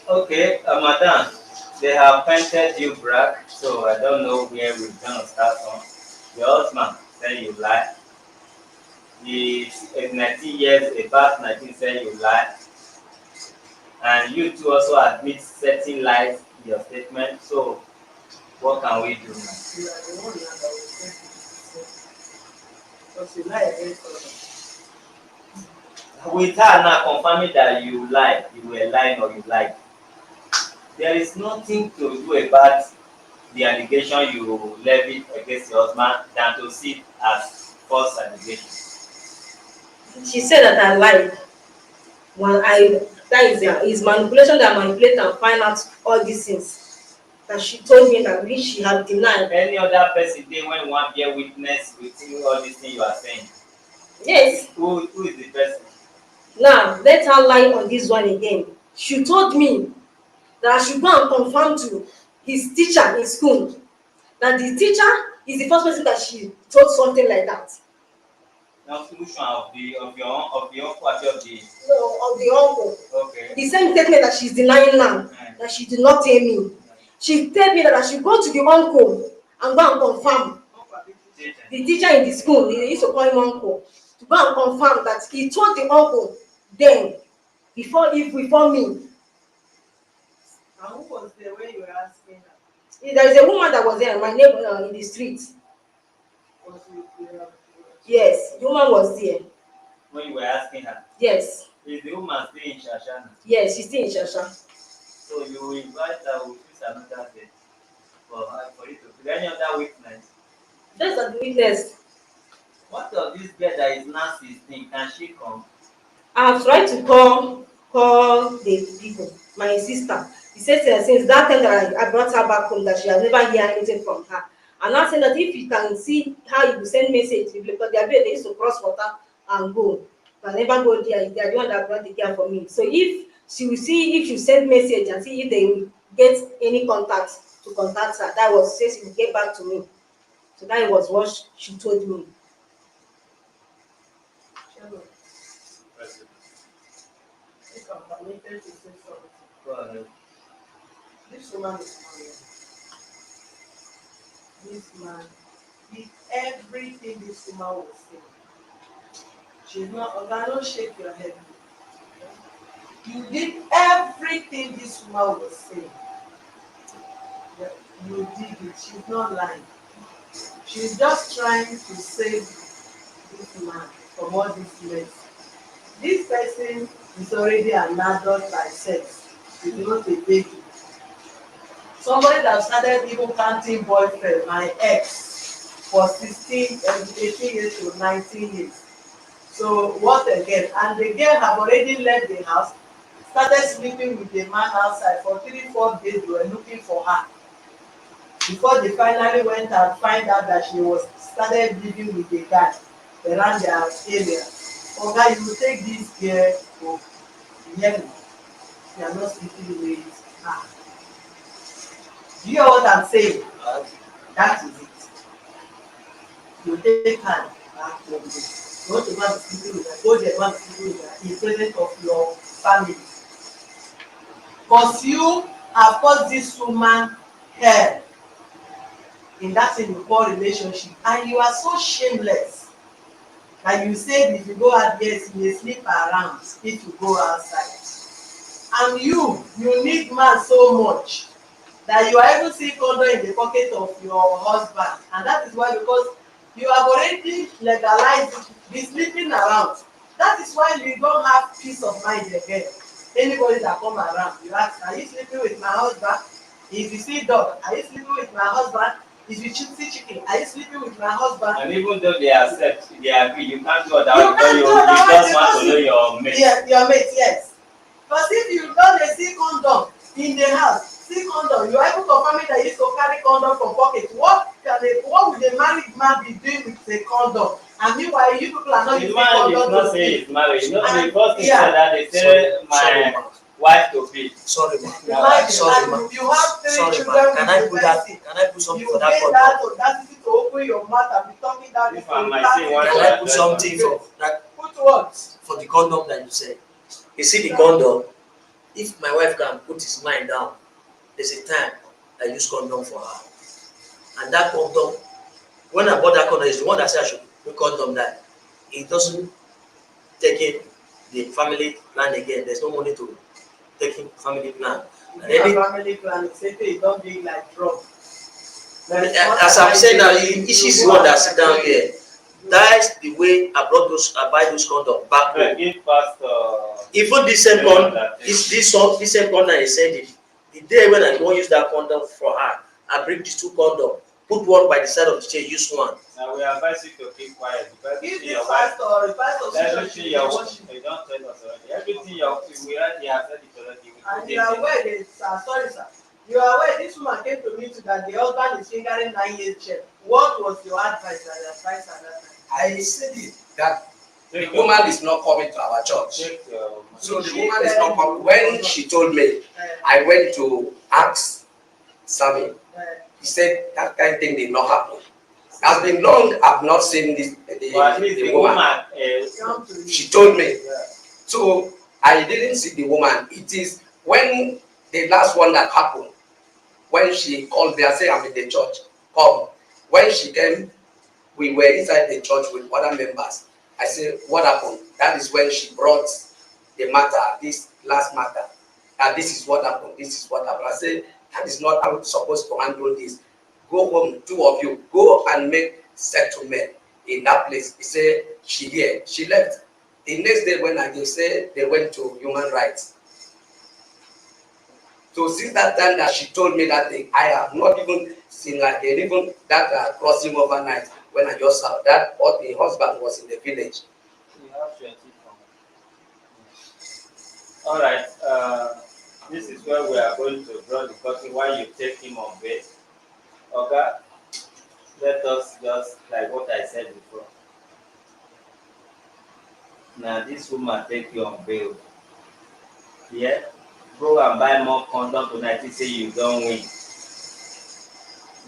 Okay, madam, they have painted you black, so I don't know where we're gonna start from. Your husband said you lie. He's 19 years, about 19 said you lie. And you two also admit certain lies in your statement. So, what can we do now? You are the one that will take it. Because you lie against others. With her now confirming that you lied, you were lying or you lied, there is nothing to do about the allegation you levied against your husband than to see it as false allegation. She said that I lied. That is manipulation that I manipulate and find out all these things. That she told me that which she had denied. Any other person there when one bear witness with you all these things you are saying? Yes. Who is the person? Now, let her lie on this one again. She told me that I should go and confirm to his teacher in school that the teacher is the first person that she told something like that. Now, solution of the uncle of the No, of the uncle. Okay. The same statement that she's denying now, that she did not tell me. She told me that I should go to the uncle and go and confirm. The teacher in the school, they used to call him uncle, to go and confirm that he told the uncle then, before me. And who was there when you were asking her? There is a woman that was there, my neighbor in the street. Was it, Yes, the woman was there. When you were asking her? Yes. Is the woman still in Shashana? Yes, she's still in Shasha. So you invite her with another day for you to. Is there any other witness? Just as the witness. What of this girl that is now 16? Can she come? I have tried to call the people, my sister. He said since that time that I brought her back home that she has never heard anything from her. And I said that if you can see how you send message, because they used to cross water and go. But never go there. They are the one that brought the girl for me. So if she will see if you send message and see if they will get any contact to contact her, that was says she will get back to me. So that was what she told me. Go ahead. This woman is married. This man did everything this woman was saying. She's not, okay, don't shake your head. You did everything this woman was saying. Yeah, you did it. She's not lying. She's just trying to save this man. from all this mess. This person is already an adult by sex. He's not a baby. Somebody that started even counting boyfriend, my ex, for 16, 18 years to 19 years. So what again? And the girl have already left the house, started sleeping with the man outside for 3-4 days. They were looking for her before they finally went and find out that she was started living with a guy around their area. Oga, you will take this girl to heaven. You are not sleeping with her. Do you hear what I'm saying? That is it. You take her back home. You want to go and sleeping with her, go there and sleeping with her in presence of your family. Because you have caused this woman hell in that thing you call relationship, and you are so shameless that you said if you go out there you may sleep around if you go outside. And you need man so much that you are even see condom in the pocket of your husband, and that is why, because you have already legalized the sleeping around. That is why you don't have peace of mind again. Anybody that come around, you ask, are you sleeping with my husband? If you see dog, are you sleeping with my husband? If you see chicken, are you sleeping with my husband? And even though they accept, they agree, you can't do that because you just want to know your mate. Yeah, your mate, yes. Because if you don't see condom in the house, see condom, you are able to confirm that you used to carry condom from pocket. What would a married man be doing with a condom? And meanwhile, you people are not using condom. The man is not saying he's married. You know, the first thing yeah. that they say, my wife to be. Sorry, ma. Sorry, ma. You have 3 children. Can I put something for that condom? You get that audacity to open your mouth and be talking that. If I might say one. Can I put something for that? Put what? For the condom that you said. You see the condom. If my wife can put his mind down, there's a time I use condom for her. And that condom, when I bought that condom, is the one that said I should put condom that it doesn't take in the family plan again. There's no money to take in family plan. Family plan, it don't be like drug. As I'm saying now, she's the one that sit down here. That's the way I buy those condom back home. Even this same condom, this same condom I said it. The day when I won't use that condom for her, I bring these 2 condoms, put one by the side of the chair, use one. Now we advise you to keep quiet because if the pastor everything you don't tell us already. Everything we already have said it already. And you are aware, sorry sir, you are aware this woman came to me to that the husband is fingering 9 years check. What was your advice at that time? I said it that the woman is not coming to our church. So the woman is not coming. When she told me, I went to ask Sammy. He said that kind of thing did not happen. It has been long I've not seen the woman. She told me. So I didn't see the woman. It is when the last one that happened, when she called me, I said I'm in the church. Come. When she came, we were inside the church with other members. I said, what happened? That is when she brought the matter, this last matter. And this is what happened, this is what happened. I said, that is not how we're supposed to handle this. Go home, 2 of you, go and make settlement in that place. He said, she left. The next day when I said they went to human rights. So since that time that she told me that thing, I have not even seen like even that crossing overnight when I just saw that the husband was in the village. All right. This is where we are going to draw the curtain while you take him on bail. Okay? Let us just like what I said before. Now this woman take you on bail. Yeah? Go and buy more condom tonight and say you don't win.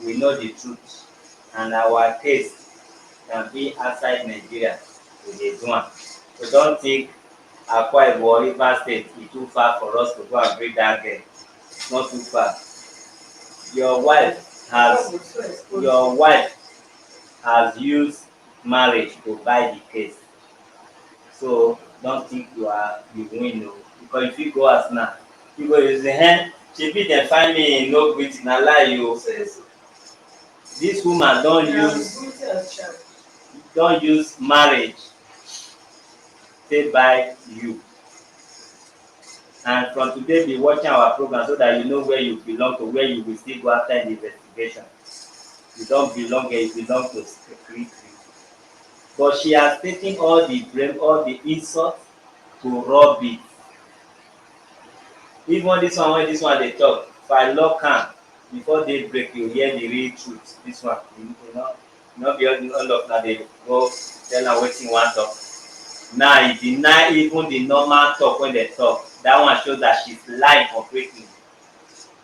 We know the truth. And our case can be outside Nigeria with a one. So don't think Akwa Ibom or Rivers State is too far for us to go and bring that girl. It's not too far. Your wife has used marriage to buy the case. So don't think you win, no. Because if you go as now, you go use the hand, she be then find me no greeting, na lie you. This woman don't use marriage take buy you. And from today, be watching our program so that you know where you belong to, where you will still go after the investigation. You don't belong here, you belong to security. But she has taken all the blame, all the insult to rub it. Even this one they talk, if I lock am before they break, you hear the real truth. This one, not be all of na dey go tell am wetin you wan talk. Now e deny even the normal talk wey dem talk. That one show that she's lying completely.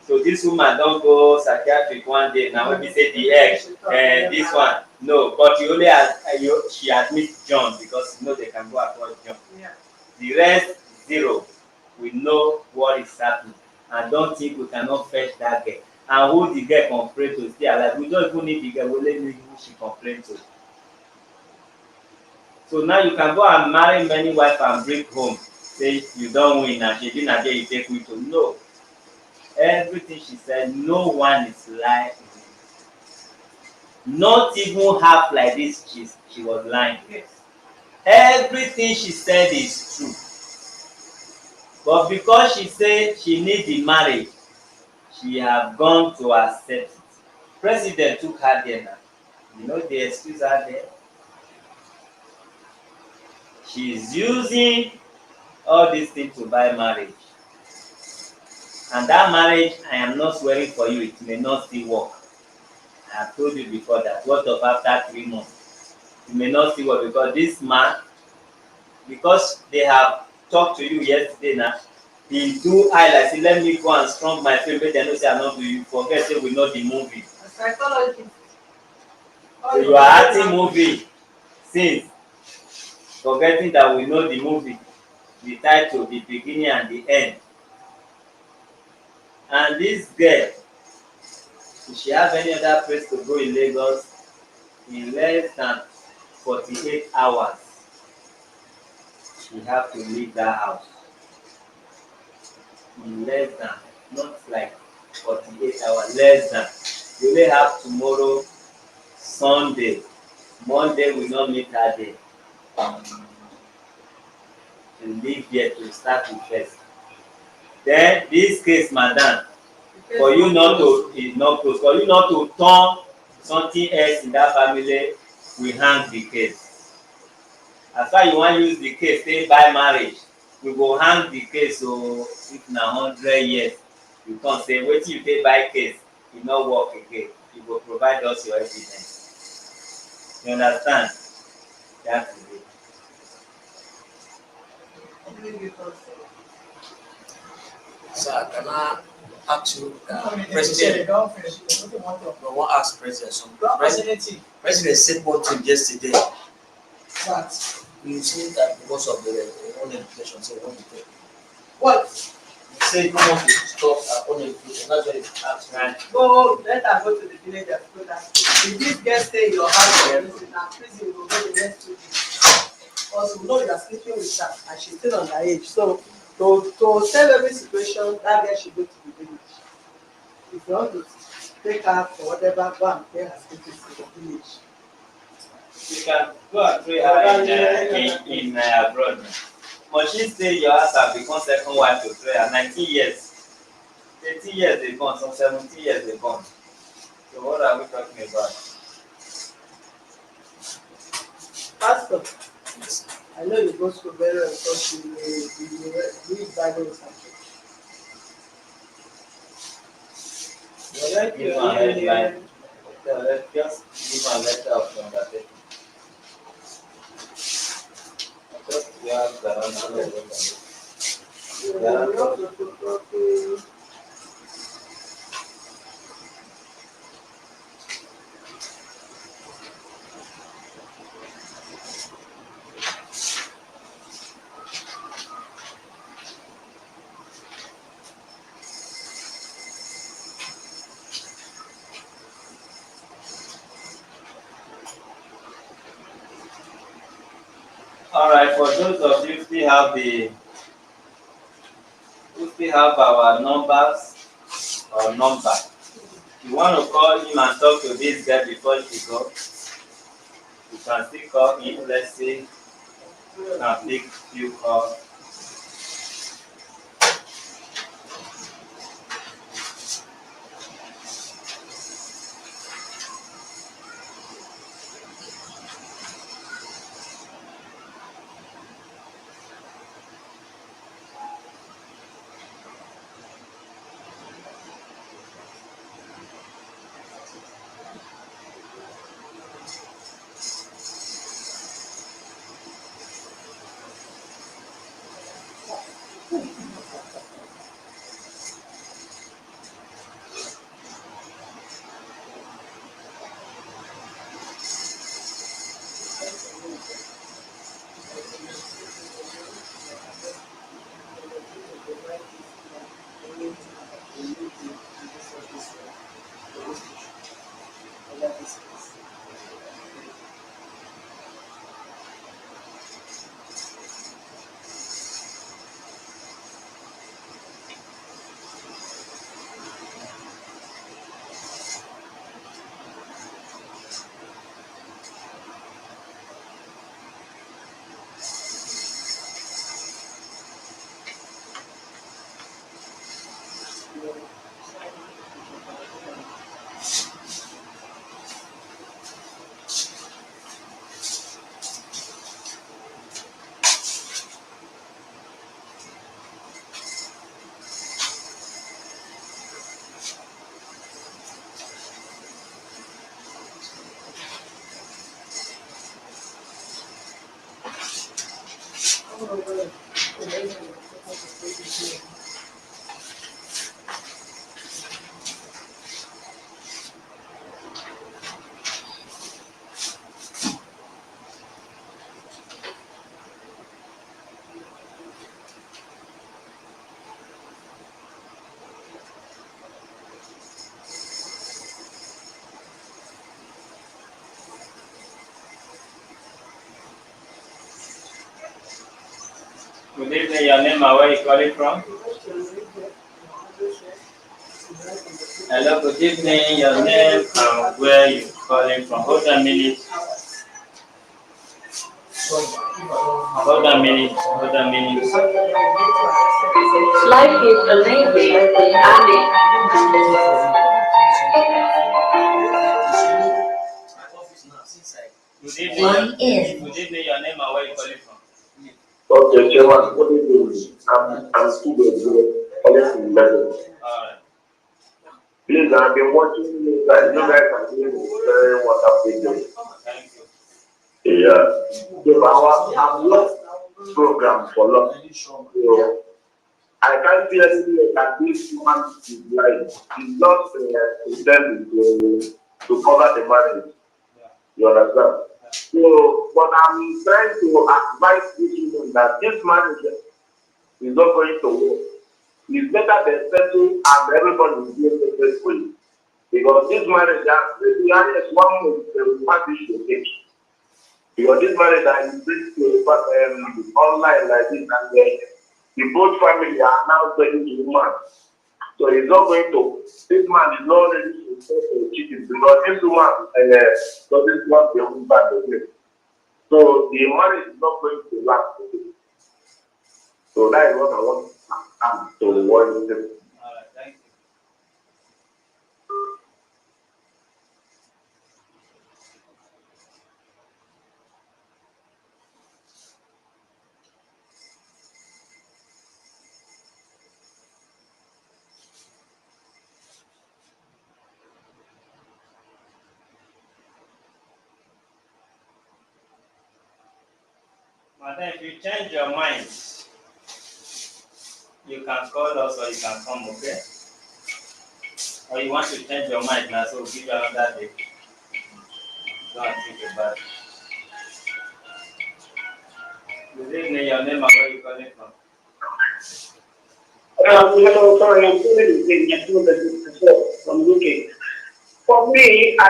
So this woman don go psychiatric one day na wey be say the egg this one no, but you only she admit John because you know they can go across John. Yeah. The rest zero. We know what is happening and don't think we cannot fetch that girl. And who the girl complain to stay alive. We don't even need the girl, we only need who she complain to. So now you can go and marry many wives and bring home. Say you don't win and she didn't there you take me to. No. Everything she said, no one is lying. Not even half like this she was lying. Yes. Everything she said is true. But because she said she need the marriage, she have gone to accept it. President took her there now. You know they excuse her there. She is using all these things to buy marriage. And that marriage, I am not swearing for you, it may not still work. I have told you before that. What of after 3 months? It may not still work because this man, because they have talked to you yesterday now, he do I like say let me go and strong my faith make dem know say I no do you forget say we know the movie. Psychology. So you are acting movie since forgetting that we know the movie, the title, the beginning and the end. And this girl, if she have any other place to go in Lagos in less than 48 hours, she have to leave that house. In less than, not like 48 hours, less than. You only have tomorrow, Sunday, Monday will not meet her day. To leave here to start with first. Then this case, madam, for you not to is not close. For you not to turn something else in that family, we hang the case. As far you wan use the case take buy marriage, we go hang the case. So if na 100 years, you come say wetin you take buy case, e no work again. You go provide us your evidence. You understand? That is it. Sir, can I ask you, President? I want to ask President something. President said one thing yesterday that you say that because of the uneducation, so you want to take. What? You said you want to stop uneducation. That's why you asked, right? Go, let her go to the village and put that. If this girl stay in your house or anything, now prison you will go the next 2 days. Also, we know you are sleeping with her and she's still underage. So, to save every situation, that girl should go to the village. If you want to take her for whatever, go and pay her status in the village. You can go and pray her in abroad. But she stay in your house and become second wife to pray her. 19 years, 18 years they born, some 17 years they born. So what are we talking about? Pastor, I know you go to very well because you read Bible or something. Give a headline. Just give a letter of undertaking. Just have the Alright, for those of you who still have our numbers or number, you want to call him and talk to this girl before she go, you can still call him. Let's see Now take few calls. Good evening, your name and where you calling from? Hello, good evening, your name and where you calling from. Hold a minute. Hold a minute. Life is amazing Good evening, your name and where you calling from. Okay, Chairman, good evening. I'm student calling from London. Alright. Please, I've been watching you guys. You guys are doing very wonderful job. Thank you. Yeah. So I've lost program for long. So I can't see anything that this woman is like. She's just intending to cover the marriage. You understand? So, but I'm trying to advise this woman that this marriage is not going to work. It's better than settle and everybody is doing the best way. Because this marriage, maybe just 1 month, the party should take. Because this marriage that is based online like this, and the both family are now telling the woman. So he's not going to, this man is not ready to settle cheating because this woman doesn't want the husband again. So the marriage is not going to last. So that is what I want to warn them. Alright, thank you. Madam, if you change your mind, you can call us or you can come, okay? Or you want to change your mind now, so we'll give you another day. Don't think about it. Good evening, your name and where you calling from? Hello, sorry, I'm calling from UK. For me, I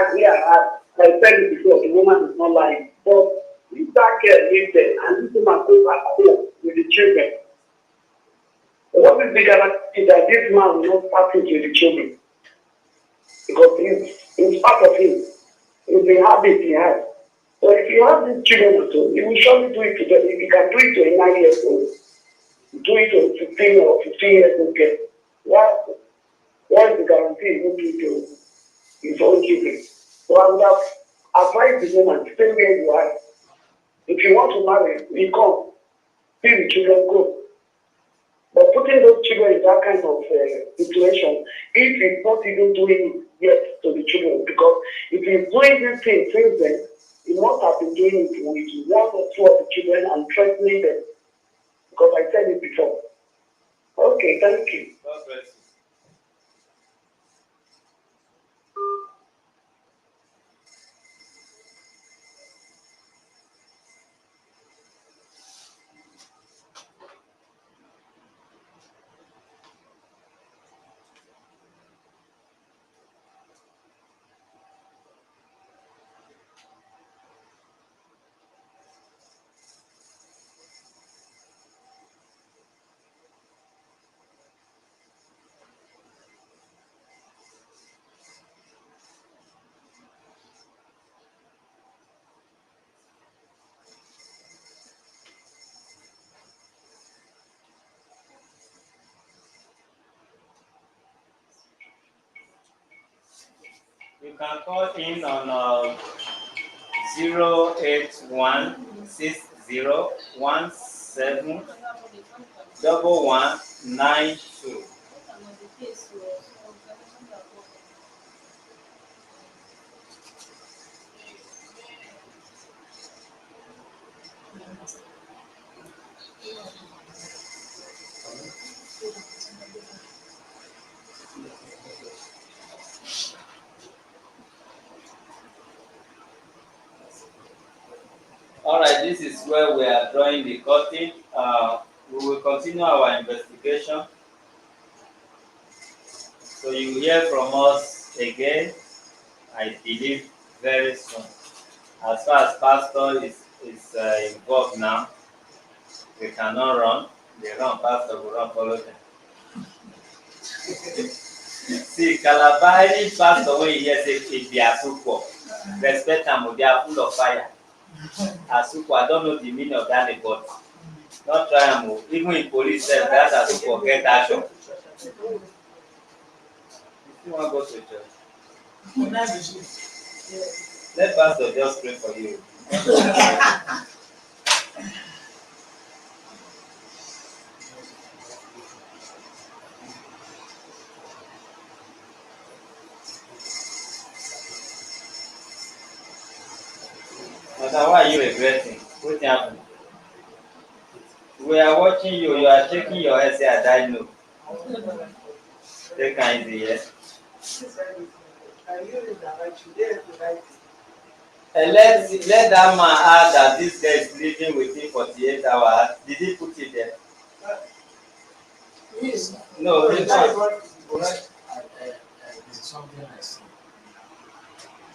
said it before, the woman is not lying. But if that girl lives there and this woman goes at home with the children, what is the guarantee that this man will not pass it to the children? Because it's part of him. It's the habit he has. So if you have these children at home, you will surely do it to them. If you can do it to a 9 years old, do it to 15 or 15 years old girl. What is the guarantee you won't do it to his own children? So I would have advised the woman, stay where you are. If you want to marry, you come. See the children go. But putting those children in that kind of situation, if he's not even doing it yet to the children, because if he's doing this thing since then, he must have been doing it with one or two of the children and threatening them. Because I said it before. Okay, thank you. God bless you. You can call in on 08160171192. All right, this is where we are drawing the curtain. We will continue our investigation. So you will hear from us again, I believe, very soon. As far as Pastor is involved now, we cannot run. They run, Pastor will run, follow them. See, Calabar, any pastor when you hear say if they are super, respect them, they are full of fire. Asuko, I don't know the meaning of that, but not try and move. Even in police, that Asuko get action. You want to go to church? Let Pastor just pray for you. Mother, why are you regretting? What happened? We are watching you. You are shaking your head. Say, I die no. Take it easy, yes. And let that man add that this guy is living with him 48 hours. Did he put it there? Yes. No, he not. This is something I see.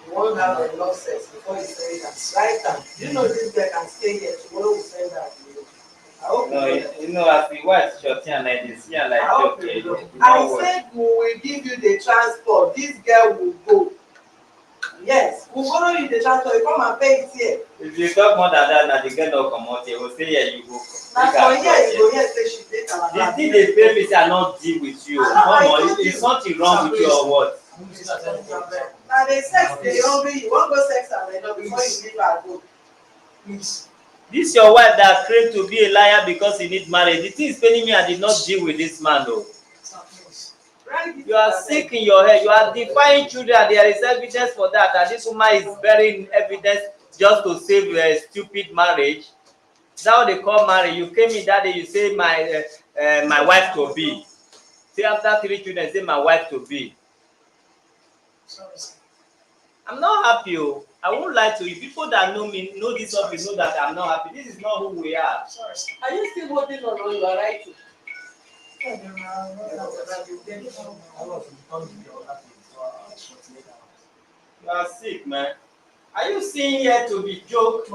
You won't have a lot of sex before you say that. Right now, you know this guy can stay here. Tomorrow we send that to you. No, you know, as the wife shorting and like this, yeah, like okay. I said we will give you the transport. This girl will go. Yes, we'll follow you the transport. You come and pay it here. If you talk more than that, now the girl don't come out here. Will say here you go. Now for here you go here say she did our. The thing they pay me say I not deal with you. Come on, is something wrong with you or what? Now they sex they hungry. You won't go sex and before you leave her go. Please. This your wife that claimed to be a liar because he need marriage. The thing is paining me. I did not deal with this man though. You are sick in your head. You are defying children. There is evidence for that. And this woman is bearing evidence just to save a stupid marriage. That's how they call marriage. You came in that day. You say my wife to be. Say after 3 children, say my wife to be. I'm not happy. Oh. I won't lie to you. People that know me, know this office, know that I'm not happy. This is not who we are. Are you still holding on or you are writing? You are sick, man. Are you seeing here to be joke?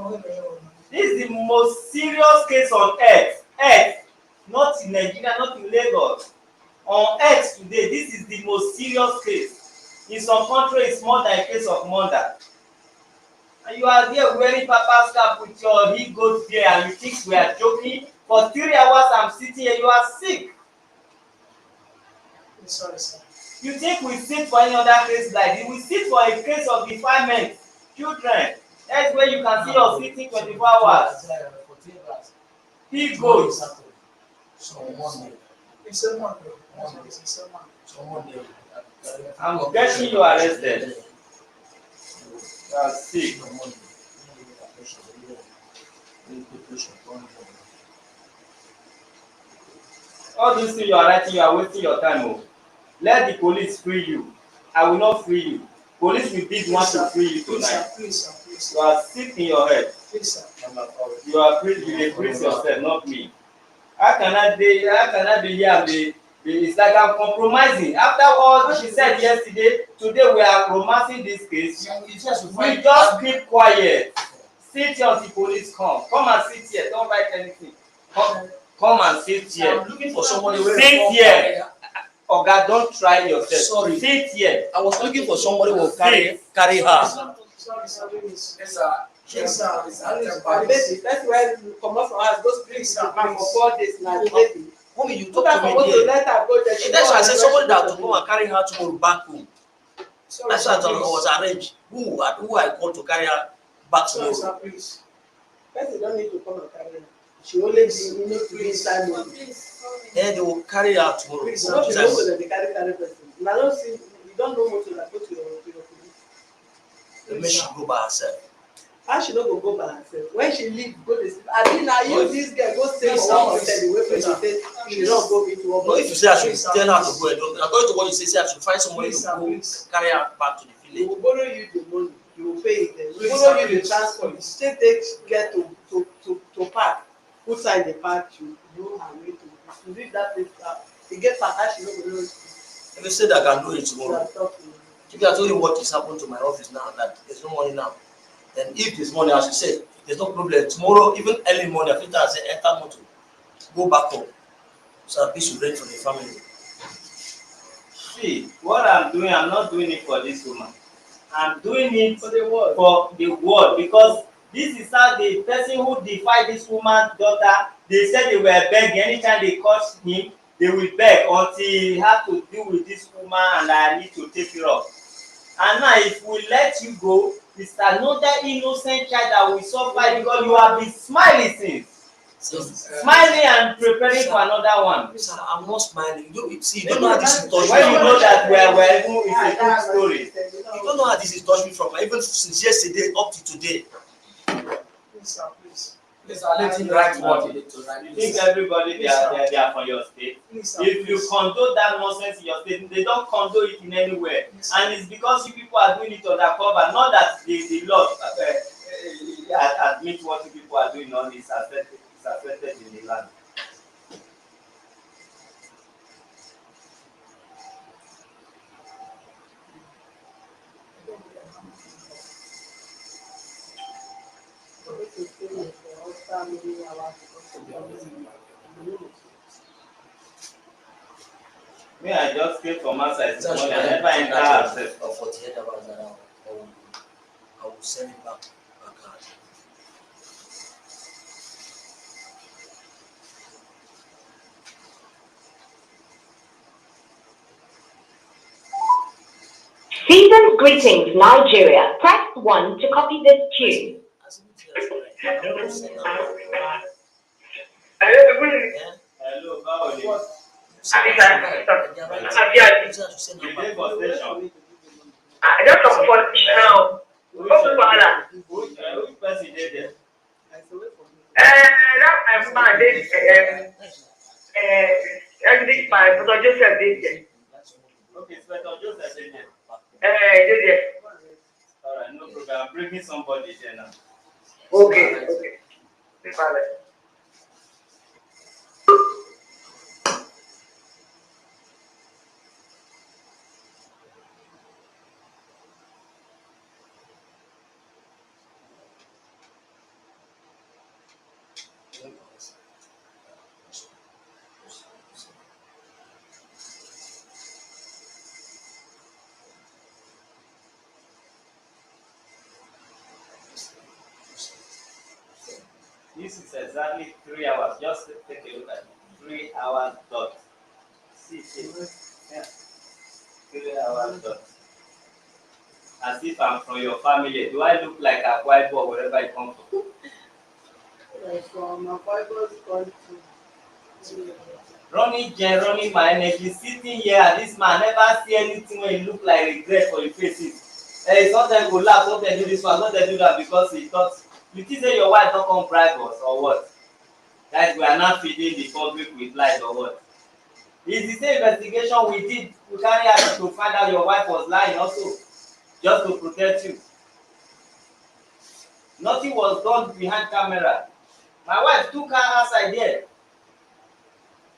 This is the most serious case on earth. Earth. Not in Nigeria, not in Lagos. On earth today, this is the most serious case. In some countries, it's more than a case of murder. And you are there wearing papa's cap with your he goat there, and you think we are joking? For 3 hours I'm sitting here, you are sick. Sorry, sir. You think we sit for any other case like this? We sit for a case of defilement, children. That's where you can see us sitting 24 hours. He goes. I'm getting you arrested. You are sick. All these things you are writing, you are wasting your time. Oh. Let the police free you. I will not free you. Police will be the one to free you tonight. Please, You are sick in your head. please, sir. You are free, you dey freeze yourself, not me. How can I be here and be it's like I'm compromising. After what she said yesterday, today we are romancing this case. We just keep quiet. Sit here until police come. Come and sit here. Don't write anything. Come and sit here. I'm looking for somebody Sit here. Oga, don't try yourself. Sorry. Sit here. I was looking for somebody who will carry her. Sorry, miss. Yes, sir. Yes, sir. That's why we come out from us. Those drinks are back for 4 days now. Mommy, you Look talk at to for me what to here. let her go there. That's why I said somebody that will come and carry her tomorrow back home. That's why I was arranged. Who I called to carry her back Sorry, tomorrow. sir, please. Person don't need to come and carry her. She only need to be inside me. Then they will carry her tomorrow. Please, not be motor that they carry person. Now don't see, you don't know motor that go to your police. The man should go by herself. How she no go by herself? When she leave, go to sleep. I mean, now you this girl go stay for one hotel away from the place. She don't go into one. No, if you say I should tell her to go, according to what you say I should find somebody to go carry her back to the They village. will borrow you the money. You will pay it. They will borrow you the transport. You still take get to park. Who side the park? You do her way to leave that place. You get park. How she no go know. If you say that I can do it tomorrow, if I told you what is happening to my office now, that there's no money now, then if there's money, as you said, there's no problem. Tomorrow, even early morning, after I say enter motor, go back home. So at least you rent for the family. See, what I'm doing, I'm not doing it for this woman. I'm doing it for the world, because this is how the person who defied this woman's daughter, they said they were begging. Anytime they caught him, they will beg until he had to deal with this woman and I need to take it off. And now if we let you go, it's another innocent child that will suffer because you have been smiling since. Smiling and preparing for another one. Sir, I'm not smiling. You don't know how this is touched me. When you know that it's a good story. You don't know how this is touched me from even since yesterday up to today. Please, sir, please. Please, I'll let him write what he needs to write. You think everybody they are for your state? If you condone that nonsense in your state, they don't condone it in anywhere. And it's because you people are doing it undercover, not that the law admit what you people are doing on is affected in the land. Me, I just came from outside this morning. I never enter herself. For 48 hours, I will send it back. Season's greetings, Nigeria. Press 1 to copy this tune. Hello, báwo ni? I just come for now. Which person dey there? That man dey everything fine, but Joseph dey there. Okay, Inspector Joseph dey there. Dey there. Alright, no problem. I'm bringing somebody there now. Okay. Fine. This is exactly 3 hours. Just take a look at it. 3 hours dot. See it. Yeah. 3 hours dot. As if I'm from your family. Do I look like a white boy wherever I come from? Like from my Bible's country. Running my energy, sitting here, this man never see anything when he look like regret for his faces. Sometimes go laugh, sometimes do this one, sometimes do that because he thought, you think say your wife don come bribe us or what? Guys, we are not feeding the public with lies or what? It's the same investigation we did, we carry out to find out your wife was lying also, just to protect you. Nothing was done behind camera. My wife took her outside there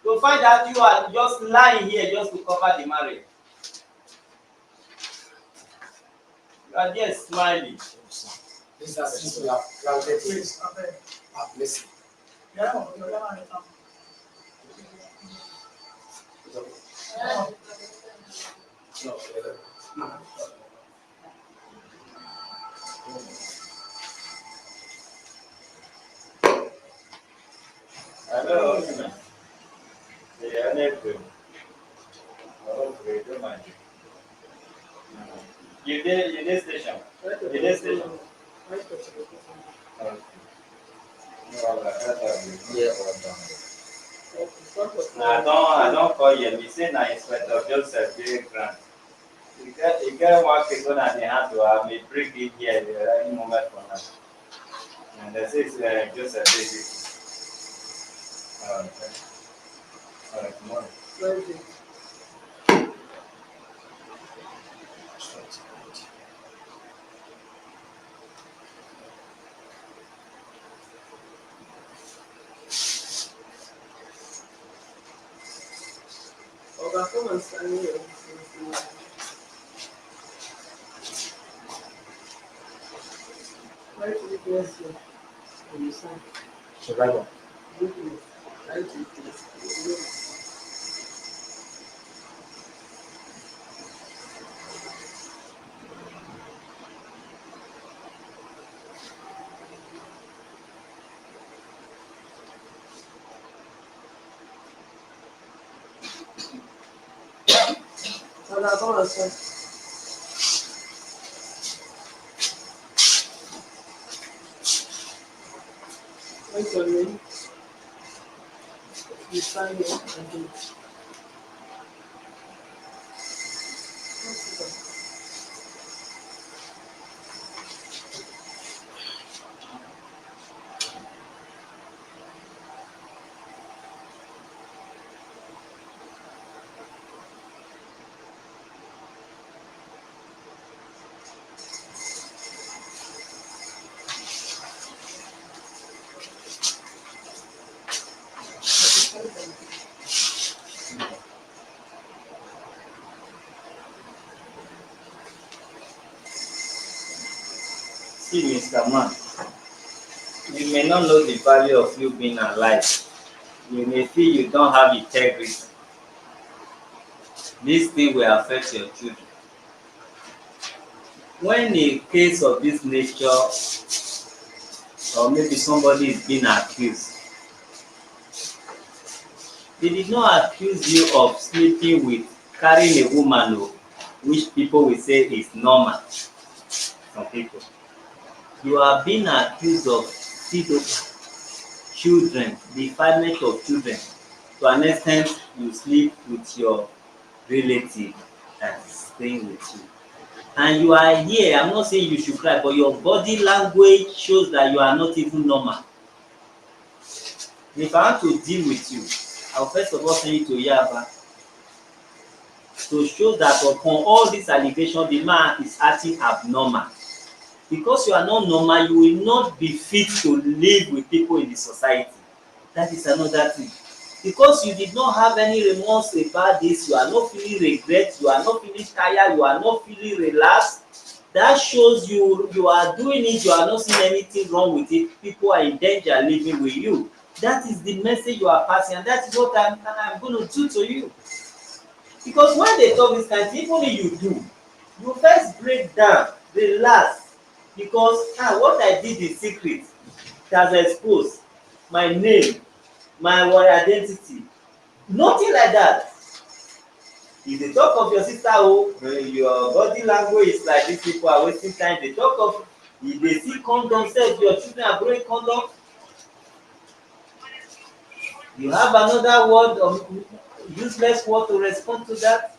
to find out you are just lying here just to cover the marriage. You are there smiling. This is since we have granted this. Have mercy. Hello. Yeah, Ekpo. Okay, don't mind. You dey station. You dey station. Okay. Yeah. I don't call you. Me say na Inspector Joseph dey grant. You get one case when I dey handle. I may bring it here any moment from now. And they say Joseph dey this. Okay. Alright, tomorrow. Oga, come and sign your Why do you bless you? When you sign. Survival. Good news. Why do you bless you? Oga, come and sign. What's your name? You sign here and do it. See, Mr. Man, you may not know the value of you being alive. You may feel you don't have integrity. This thing will affect your children. When a case of this nature, or maybe somebody is being accused, they did not accuse you of sleeping with, carrying a woman, which people will say is normal. Some people. You are being accused of children, defilement of children. To an extent, you sleep with your relative that is staying with you. And you are here, I'm not saying you should cry, but your body language shows that you are not even normal. If I want to deal with you, I'll first of all send you to Yaba to show that upon all these allegations, the man is acting abnormal. Because you are not normal, you will not be fit to live with people in the society. That is another thing. Because you did not have any remorse about this, you are not feeling regret, you are not feeling tired, you are not feeling relaxed. That shows you are doing it, you are not seeing anything wrong with it. People are in danger living with you. That is the message you are passing, and that is what I'm going to do to you. Because when they talk this kind of thing, even if you do, you first break down, relax. Because what I did is secret, it has exposed. my name, my identity. Nothing like that. If they talk of your sister, your body language is like these people are wasting time. They talk of, if they see condom, say your children are growing condom. You have another word of useless word to respond to that.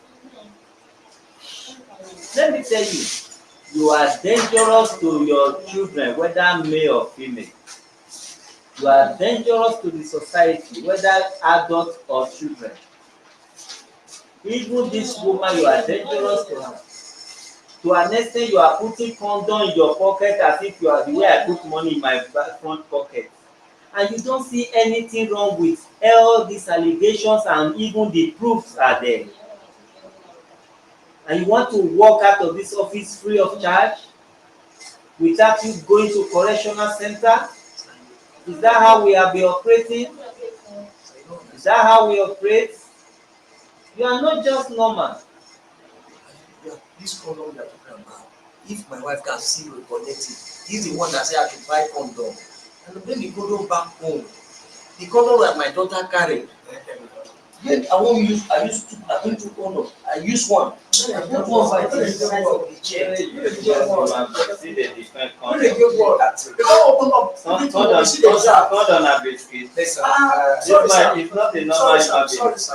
Let me tell you, you are dangerous to your children, whether male or female. You are dangerous to the society, whether adult or children. Even this woman, you are dangerous to her. To an extent, you are putting condom in your pocket as if you are the way I put money in my front pocket. And you don't see anything wrong with all these allegations, and even the proofs are there. And you want to walk out of this office free of charge without you going to correctional center? Is that how we have been operating? Is that how we operate? You are not just normal. This condom you are talking about, if my wife can see reconnect it, he's the one that say I should buy condom. And bring the condom back home. The condom that my daughter carried. Then I won't use, I bring two condoms. I use one. I put one by the side of the chair. See the different When they get what? They don't open up. Condom na biscuit. It's not a normal human being.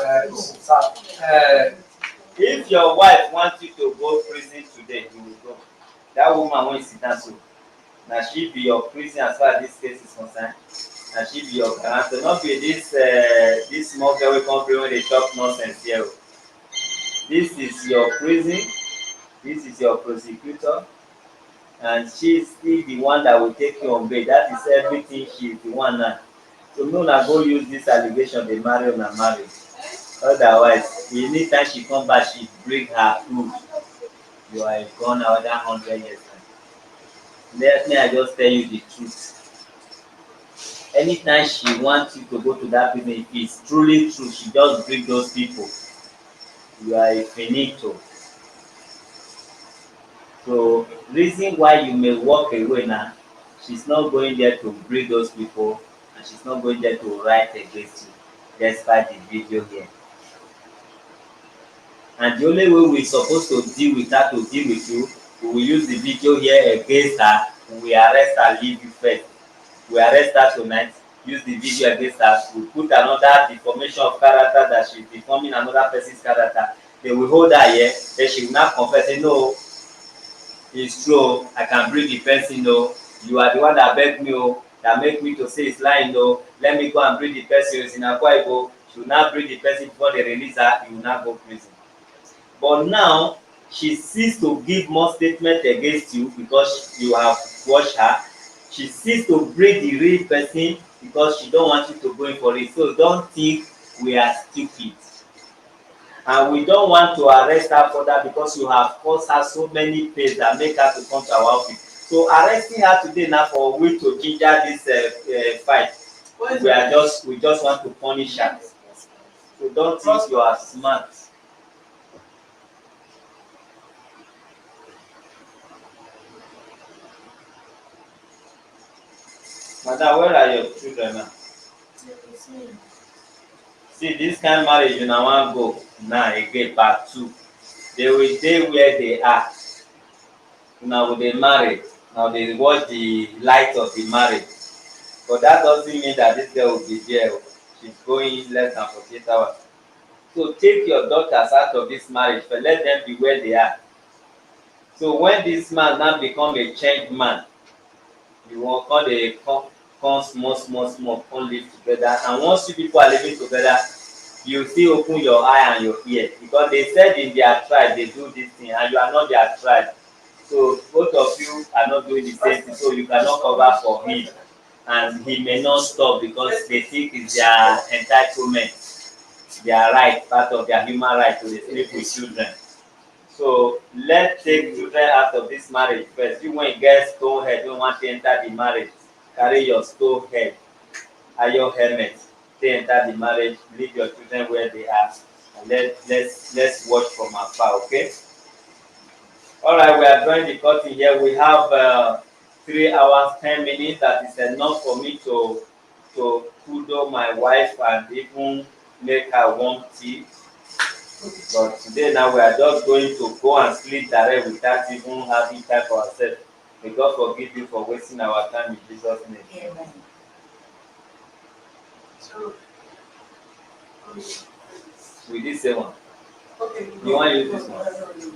If your wife wants you to go prison today, you will go. That woman won't sit down so. Now she be your prison as far as this case is concerned. And she be your guarantor. Not be this small girl wey come bring when they talk nonsense here. This is your prison. This is your prosecutor. And she is still the one that will take you on bail. That is everything. She is the one now. So no na go use this allegation dey marry una marry. Otherwise, anytime she come back, she bring her proof. You are gone another 100 years. Let me I just tell you the truth. Anytime she wants you to go to that prison, if it's truly true, she just bring those people. You are a finito. So reason why you may walk away now, she's not going there to bring those people, and she's not going there to write against you, despite the video here. And the only way we're supposed to deal with her, to deal with you, we will use the video here against her. We arrest her, leave you first. We arrest her tonight, use the video against her. We put another deformation of character that she's deforming another person's character. Then we hold her here, then she will not confess, say, no, it's true, I can bring the person, no. You are the one that begged me, that make me to say it's lying, no. Let me go and bring the person. It's in Akwa Ibom. She will not bring the person before they release her, you will not go prison. But now, she ceased to give more statement against you because you have watched her. She ceased to bring the real person because she don't want you to go in for it. So don't think we are stupid. And we don't want to arrest her further because you have caused her so many pains that make her to come to our office. So arresting her today now for we to ginger this fight. We just want to punish her. So don't think you are smart. Madam, where are your children now? See, this kind of marriage you now want go now again part 2. They will stay where they are. Now they marry. Now they watch the light of the marriage. But that doesn't mean that this girl will be there. She's going less than 48 hours. So take your daughters out of this marriage, but let them be where they are. So when this man now become a changed man, you won't call the come small, come live together. And once you people are living together, you still open your eye and your ear. Because they said in their tribe they do this thing, and you are not their tribe. So both of you are not doing the same thing, so you cannot cover for him. And he may not stop because they think it's their entitlement, their right, part of their human right to sleep with children. So let's take children out of this marriage first. You when get stone head, don't want to enter the marriage. Carry your stone head, iron helmet, to enter the marriage, leave your children where they are, and let's watch from afar, okay? All right, we are drawing the curtain here. We have 3 hours 10 minutes. That is enough for me to to kudo my wife and even make her warm tea. But today now we are just going to go and sleep direct without even having time for ourselves. May God forgive you for wasting our time in Jesus' name. Amen. So, We did say one. okay. You want to use this one?